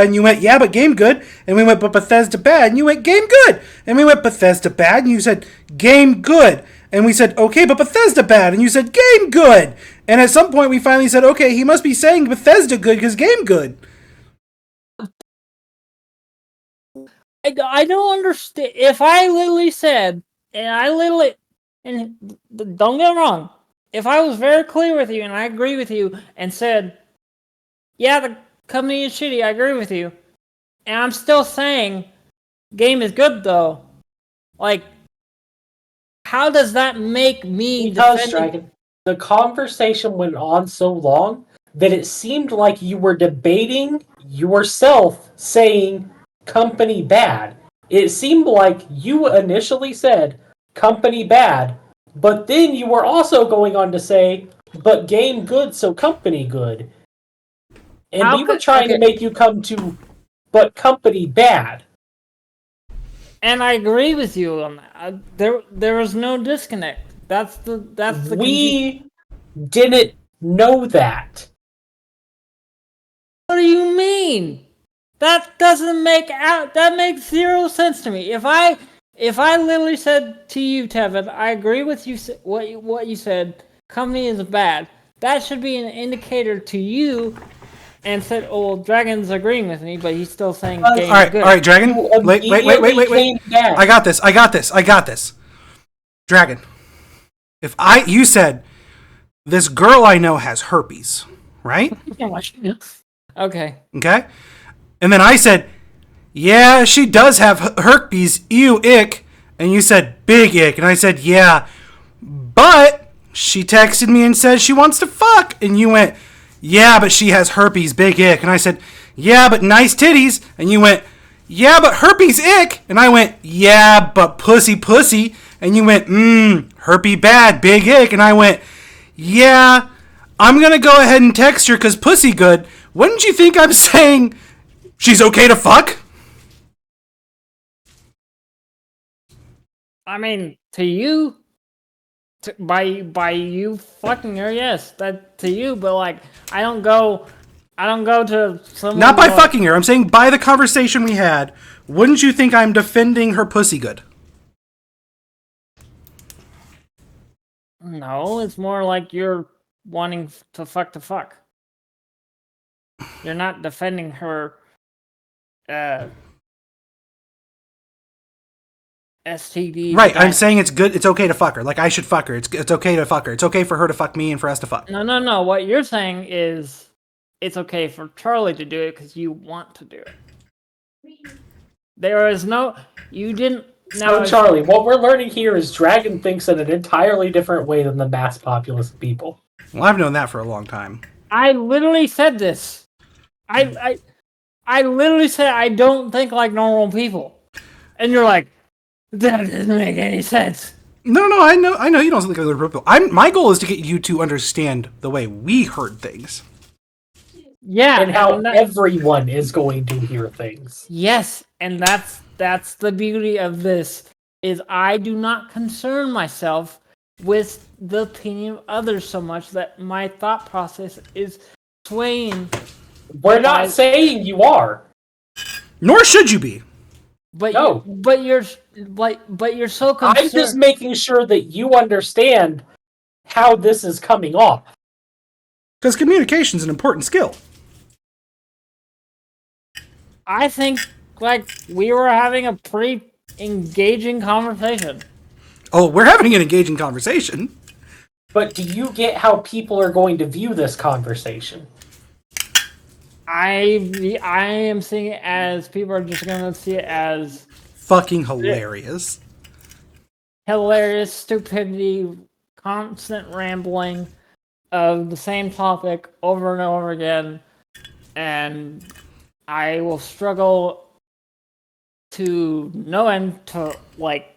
Speaker 1: and you went, yeah, but game good. And we went, but Bethesda bad, and you went, game good. And we went, Bethesda bad, and you said, game good. And we said, okay, but Bethesda bad, and you said, game good. And at some point we finally said, okay, he must be saying Bethesda good because game good.
Speaker 2: I don't understand. If I literally said, and don't get me wrong, if I was very clear with you and I agree with you and said, yeah, the company is shitty, I agree with you, and I'm still saying game is good though, like, how does that make me
Speaker 3: Because, Dragon, the conversation went on so long that it seemed like you were debating yourself saying company bad. It seemed like you initially said company bad, but then you were also going on to say, but game good, so company good. And we were trying to make you come to, but company bad.
Speaker 2: And I agree with you on that. There was no disconnect. That's the
Speaker 3: We didn't know that.
Speaker 2: What do you mean? That doesn't that makes zero sense to me. If I literally said to you, Tevin, I agree with you what you said, company is bad. That should be an indicator to you. And said, "Oh, well, Dragon's agreeing with me, but he's still saying game is good."
Speaker 1: All right, Dragon. Wait. I got this. Dragon. You said this girl I know has herpes, right?
Speaker 2: Okay.
Speaker 1: Okay? And then I said, yeah, she does have herpes, ew, ick. And you said, big ick. And I said, yeah, but she texted me and said she wants to fuck. And you went, yeah, but she has herpes, big ick. And I said, yeah, but nice titties. And you went, yeah, but herpes, ick. And I went, yeah, but pussy. And you went, herpes bad, big ick. And I went, yeah, I'm going to go ahead and text her because pussy good. Wouldn't you think I'm saying she's okay to fuck?
Speaker 2: I mean, to you, by you fucking her, yes, that to you. But like, I don't go to someone.
Speaker 1: Not by fucking her. I'm saying by the conversation we had. Wouldn't you think I'm defending her pussy good?
Speaker 2: No, it's more like you're wanting to fuck. You're not defending her. STD.
Speaker 1: Right, I'm saying it's good. It's okay to fuck her. Like, I should fuck her. It's okay to fuck her. It's okay for her to fuck me and for us to fuck.
Speaker 2: No. What you're saying is it's okay for Charlie to do it because you want to do it. There is no... You didn't...
Speaker 3: So, Charlie, what we're learning here is Dragon thinks in an entirely different way than the mass populace of people.
Speaker 1: Well, I've known that for a long time.
Speaker 2: I literally said this. I literally said I don't think like normal people. And you're like... That doesn't make any sense.
Speaker 1: No, I know you don't think like other people. My goal is to get you to understand the way we heard things.
Speaker 2: Yeah,
Speaker 3: and how everyone is going to hear things.
Speaker 2: Yes, and that's the beauty of this. Is I do not concern myself with the opinion of others so much that my thought process is swaying.
Speaker 3: We're not saying you are.
Speaker 1: Nor should you be.
Speaker 2: But
Speaker 3: no.
Speaker 2: You're so concerned.
Speaker 3: I'm just making sure that you understand how this is coming off.
Speaker 1: Because communication is an important skill.
Speaker 2: I think like we were having a pretty engaging conversation.
Speaker 1: Oh, we're having an engaging conversation.
Speaker 3: But do you get how people are going to view this conversation?
Speaker 2: I am seeing it as people are just going to see it as
Speaker 1: fucking hilarious.
Speaker 2: Hilarious stupidity, constant rambling of the same topic over and over again, and I will struggle to no end to like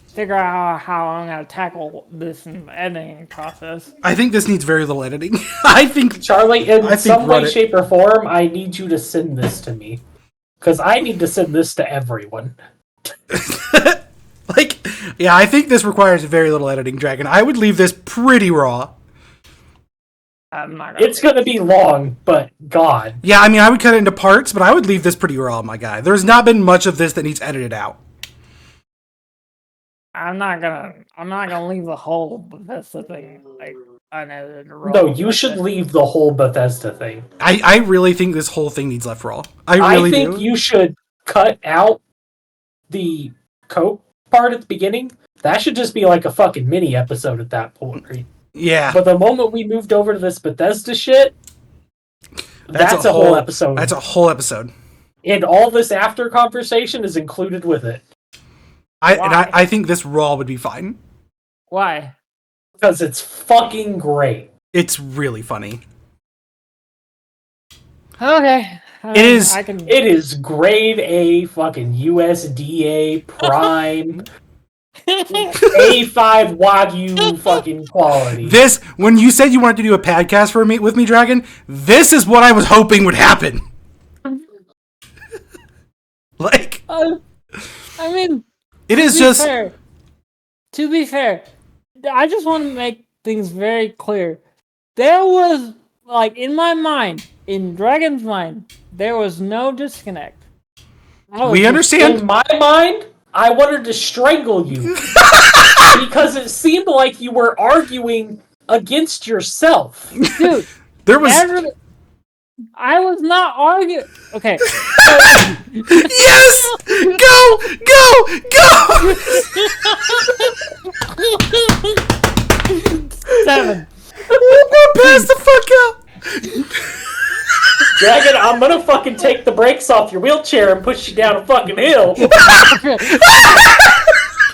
Speaker 2: figure out how I'm going to tackle this in the editing process.
Speaker 1: I think this needs very little editing. I think...
Speaker 3: Charlie, in some way, shape, or form, I need you to send this to me. Because I need to send this to everyone.
Speaker 1: Yeah, I think this requires very little editing, Dragon. I would leave this pretty raw.
Speaker 2: I'm not gonna
Speaker 3: it's going to be long, but God.
Speaker 1: Yeah, I mean, I would cut it into parts, but I would leave this pretty raw, my guy. There's not been much of this that needs edited out.
Speaker 2: I'm not gonna leave the whole Bethesda thing like unedited raw.
Speaker 3: No, you should leave the whole Bethesda thing.
Speaker 1: I really think this whole thing needs left raw. I
Speaker 3: think you should cut out the Coke part at the beginning. That should just be like a fucking mini episode at that point.
Speaker 1: Yeah.
Speaker 3: But the moment we moved over to this Bethesda shit, that's a whole episode.
Speaker 1: That's a whole episode.
Speaker 3: And all this after conversation is included with it.
Speaker 1: I think this raw would be fine.
Speaker 2: Why?
Speaker 3: Because it's fucking great.
Speaker 1: It's really funny.
Speaker 2: Okay.
Speaker 3: It is grade A fucking USDA prime A5 Wagyu fucking quality.
Speaker 1: This, when you said you wanted to do a podcast with me, Dragon, this is what I was hoping would happen.
Speaker 2: I mean,
Speaker 1: it is just...
Speaker 2: To be fair, I just want to make things very clear. There was, like, in my mind, in Dragon's mind, there was no disconnect.
Speaker 1: We understand.
Speaker 3: In my mind, I wanted to strangle you. Because it seemed like you were arguing against yourself.
Speaker 2: Dude,
Speaker 1: there was...
Speaker 2: I was not arguing. Okay.
Speaker 1: Yes! Go!
Speaker 2: Tevin.
Speaker 1: I'm gonna pass the fuck out.
Speaker 3: Dragon, I'm gonna fucking take the brakes off your wheelchair and push you down a fucking hill.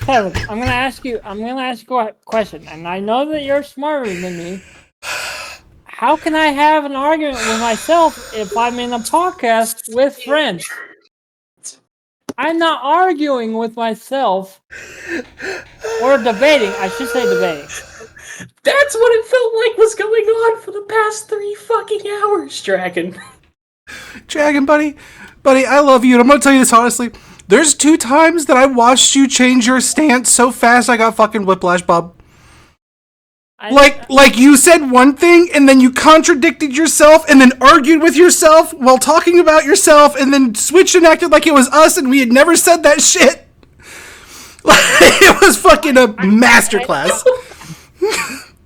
Speaker 2: Kevin, I'm gonna ask you a question, and I know that you're smarter than me. How can I have an argument with myself if I'm in a podcast with friends? I'm not arguing with myself or debating. I should say debating.
Speaker 3: That's what it felt like was going on for the past 3 fucking hours, Dragon.
Speaker 1: Dragon, buddy, I love you, and I'm gonna tell you this honestly. There's 2 times that I watched you change your stance so fast I got fucking whiplash, bub. Like you said one thing, and then you contradicted yourself, and then argued with yourself while talking about yourself, and then switched and acted like it was us, and we had never said that shit. It was fucking a masterclass.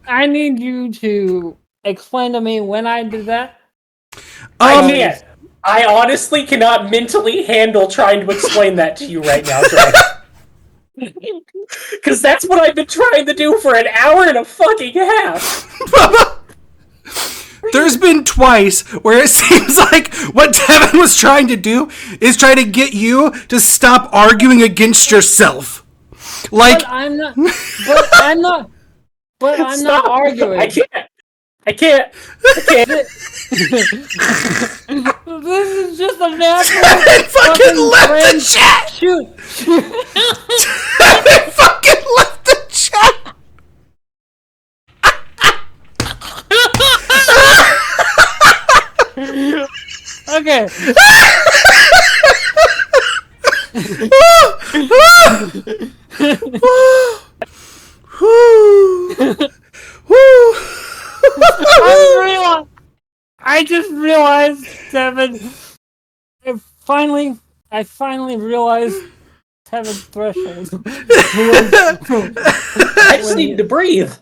Speaker 2: I need you to explain to me when I did that.
Speaker 3: I can't. I honestly cannot mentally handle trying to explain that to you right now, Dragon. Because that's what I've been trying to do for an hour and a fucking half.
Speaker 1: There's been twice where it seems like what Tevin was trying to do is try to get you to stop arguing against yourself. Like,
Speaker 2: But I'm not arguing.
Speaker 3: I can't.
Speaker 2: This is just a natural.
Speaker 1: Tevin fucking left the chat!
Speaker 2: Shoot.
Speaker 1: Tevin fucking left the chat!
Speaker 2: Okay. I just realized, Tevin. I finally realized Tevin's threshold.
Speaker 3: I just need to breathe.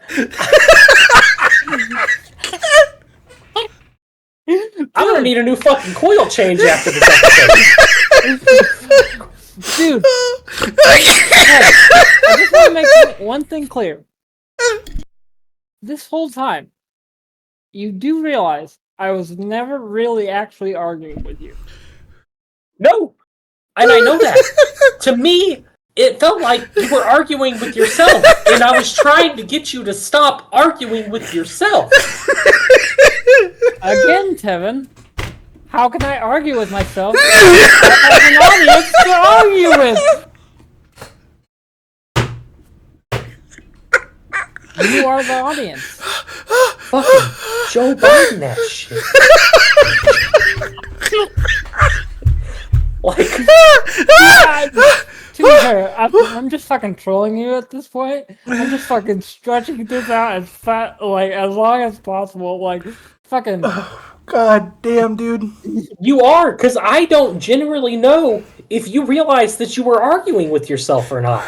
Speaker 3: I'm gonna need a new fucking coil change after this episode.
Speaker 2: Dude, I just want to make one thing clear. This whole time, you do realize I was never really actually arguing with you.
Speaker 3: No! And I know that. To me, it felt like you were arguing with yourself, and I was trying to get you to stop arguing with yourself.
Speaker 2: Again, Tevin, how can I argue with myself if I have an audience to argue with? You are the audience.
Speaker 3: Fucking Joe Biden that shit. Like,
Speaker 2: to be fair, I'm just fucking trolling you at this point. I'm just fucking stretching this out as as long as possible. Like, fucking.
Speaker 1: God damn, dude.
Speaker 3: you are, because I don't generally know if you realize that you were arguing with yourself or not.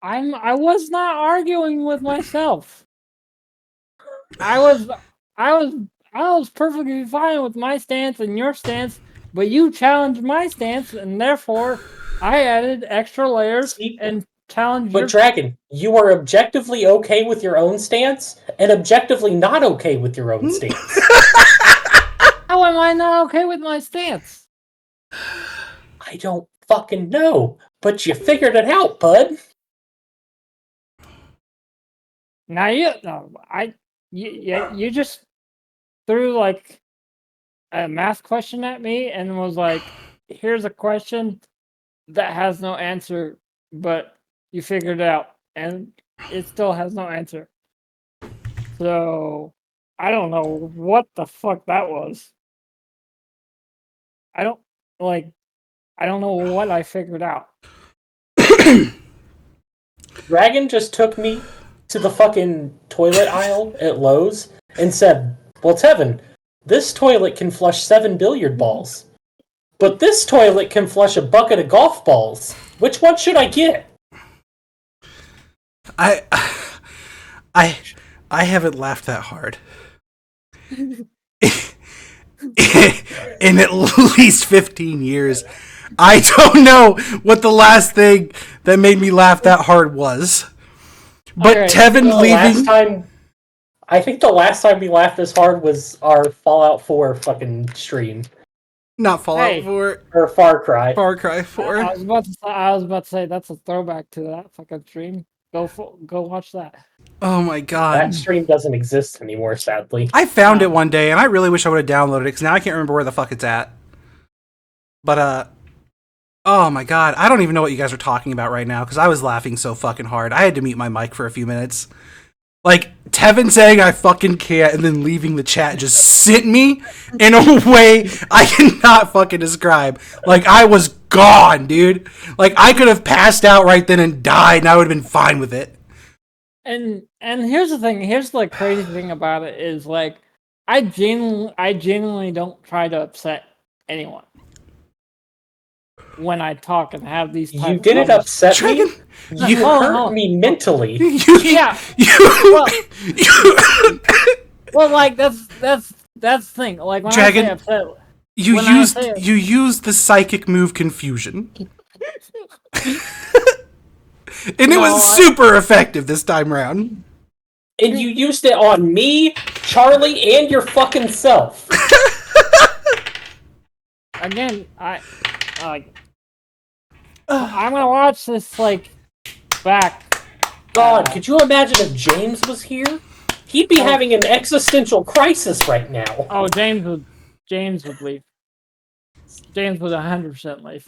Speaker 2: I was not arguing with myself. I was perfectly fine with my stance and your stance, but you challenged my stance, and therefore I added extra layers and challenged.
Speaker 3: But Dragon, you are objectively okay with your own stance, and objectively not okay with your own stance.
Speaker 2: How am I not okay with my stance?
Speaker 3: I don't fucking know, but you figured it out, bud.
Speaker 2: Now you just threw like a math question at me and was like, "Here's a question that has no answer, but you figured it out, and it still has no answer." So I don't know what the fuck that was. I don't know what I figured out.
Speaker 3: Dragon just took me to the fucking toilet aisle at Lowe's and said, "Well, Tevin, this toilet can flush 7 billiard balls, but this toilet can flush a bucket of golf balls. Which one should I get?"
Speaker 1: I haven't laughed that hard in at least 15 years. I don't know what the last thing that made me laugh that hard was. But
Speaker 3: right,
Speaker 1: Tevin
Speaker 3: the
Speaker 1: leaving...
Speaker 3: Last time I think the last time we laughed this hard was our Fallout 4 fucking stream.
Speaker 1: Not Fallout
Speaker 2: Hey.
Speaker 1: 4,
Speaker 3: Or Far Cry.
Speaker 1: Far Cry 4.
Speaker 2: I was about to say that's a throwback to that fucking stream. Go watch that.
Speaker 1: Oh my god.
Speaker 3: That stream doesn't exist anymore, sadly.
Speaker 1: I found it one day, and I really wish I would have downloaded it, because now I can't remember where the fuck it's at. But, oh my god, I don't even know what you guys are talking about right now, because I was laughing so fucking hard. I had to mute my mic for a few minutes. Like, Tevin saying I fucking can't, and then leaving the chat just sent me in a way I cannot fucking describe. Like, I was gone, dude. Like, I could have passed out right then and died, and I would have been fine with it.
Speaker 2: And here's the thing. Here's the crazy thing about it is like, I genuinely don't try to upset anyone when I talk and have these.
Speaker 3: You didn't upset me.
Speaker 1: Dragan,
Speaker 3: You hurt me mentally.
Speaker 2: Yeah. Well, like that's the thing. Like when
Speaker 1: Dragan,
Speaker 2: I say upset,
Speaker 1: you used the psychic move confusion. And it was super effective this time around.
Speaker 3: And you used it on me, Charlie, and your fucking self.
Speaker 2: Again, I'm gonna watch this like back.
Speaker 3: God, could you imagine if James was here? He'd be having an existential crisis right now.
Speaker 2: Oh, James would leave. James would 100% leave.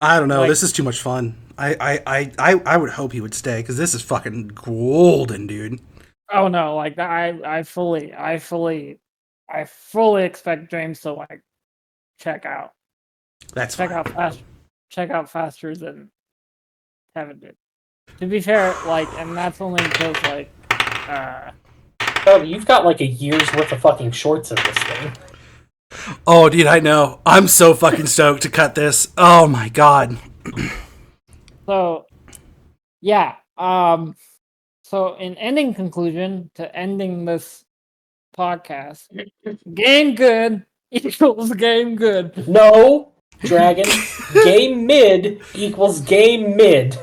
Speaker 1: I don't know.
Speaker 2: Like-
Speaker 1: This is too much fun. I would hope he would stay, because this is fucking golden, dude.
Speaker 2: Oh no, like I fully expect James to like check out.
Speaker 1: That's
Speaker 2: Check
Speaker 1: fine.
Speaker 2: out faster than Kevin did. To be fair, like, and that's only because like
Speaker 3: Oh, you've got like a year's worth of fucking shorts in this thing.
Speaker 1: Oh, dude, I know. I'm so fucking stoked to cut this. Oh my god.
Speaker 2: so yeah. So in ending conclusion to ending this podcast, game good equals game good.
Speaker 3: No, Dragon. Game mid equals game mid.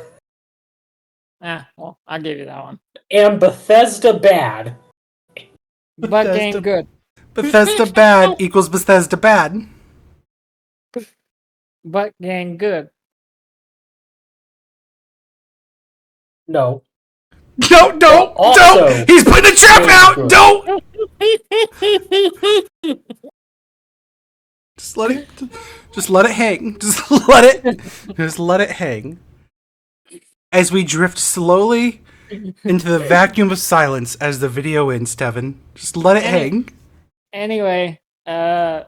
Speaker 2: Well, I'll give you that one.
Speaker 3: And Bethesda bad.
Speaker 2: But game good.
Speaker 1: Bethesda bad equals Bethesda bad.
Speaker 2: But game good.
Speaker 3: No.
Speaker 1: No, don't!
Speaker 3: Also,
Speaker 1: Don't! He's putting a trap out!
Speaker 3: good.
Speaker 1: Don't! Just let it hang. Just let it hang. As we drift slowly into the vacuum of silence as the video ends, Tevin. Just let it hang.
Speaker 2: Anyway, I'm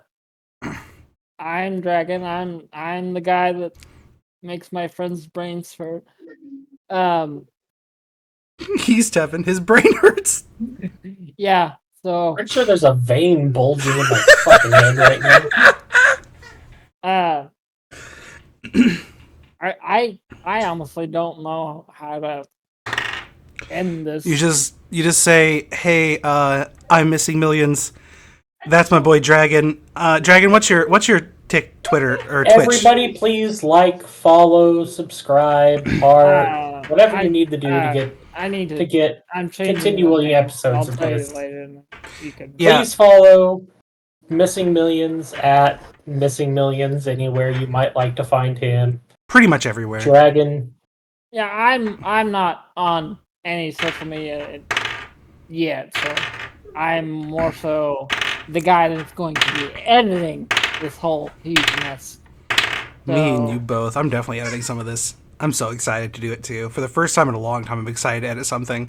Speaker 2: Dragon. I'm the guy that makes my friends' brains hurt.
Speaker 1: He's Tevin. His brain hurts.
Speaker 2: Yeah. So
Speaker 3: I'm sure there's a vein bulging in my fucking head right now.
Speaker 2: I honestly don't know how to end this.
Speaker 1: You just say, "Hey, I'm missing millions." That's my boy Dragon. Dragon, what's your Twitter or Twitch?
Speaker 3: Everybody, please like, follow, subscribe, heart, whatever you need to do to get.
Speaker 2: I need to
Speaker 3: get
Speaker 2: I'm changing
Speaker 3: continually
Speaker 2: the name.
Speaker 3: episodes
Speaker 2: I'll
Speaker 3: of
Speaker 2: tell you
Speaker 3: this.
Speaker 2: later. And you can.
Speaker 1: Yeah.
Speaker 3: Please follow Missing Millions at Missing Millions anywhere you might like to find him.
Speaker 1: Pretty much everywhere.
Speaker 3: Dragon.
Speaker 2: Yeah, I'm not on any social media yet, so I'm more so the guy that's going to be editing this whole huge mess.
Speaker 1: Me and you both. I'm definitely editing some of this. I'm so excited to do it too. For the first time in a long time, I'm excited to edit something.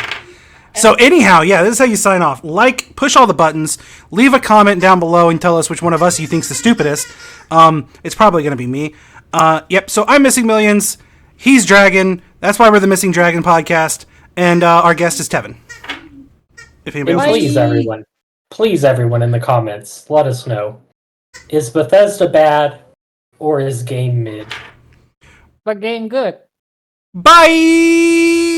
Speaker 1: So anyhow, yeah, this is how you sign off. Like, push all the buttons, leave a comment down below and tell us which one of us you think's the stupidest. It's probably going to be me. Yep, so I'm Missing Millions. He's Dragon. That's why we're the Missing Dragan Podcast. And our guest is Tevin. If anybody else
Speaker 3: please everyone in the comments, let us know. Is Bethesda bad or is game mid?
Speaker 2: But game good.
Speaker 1: Bye!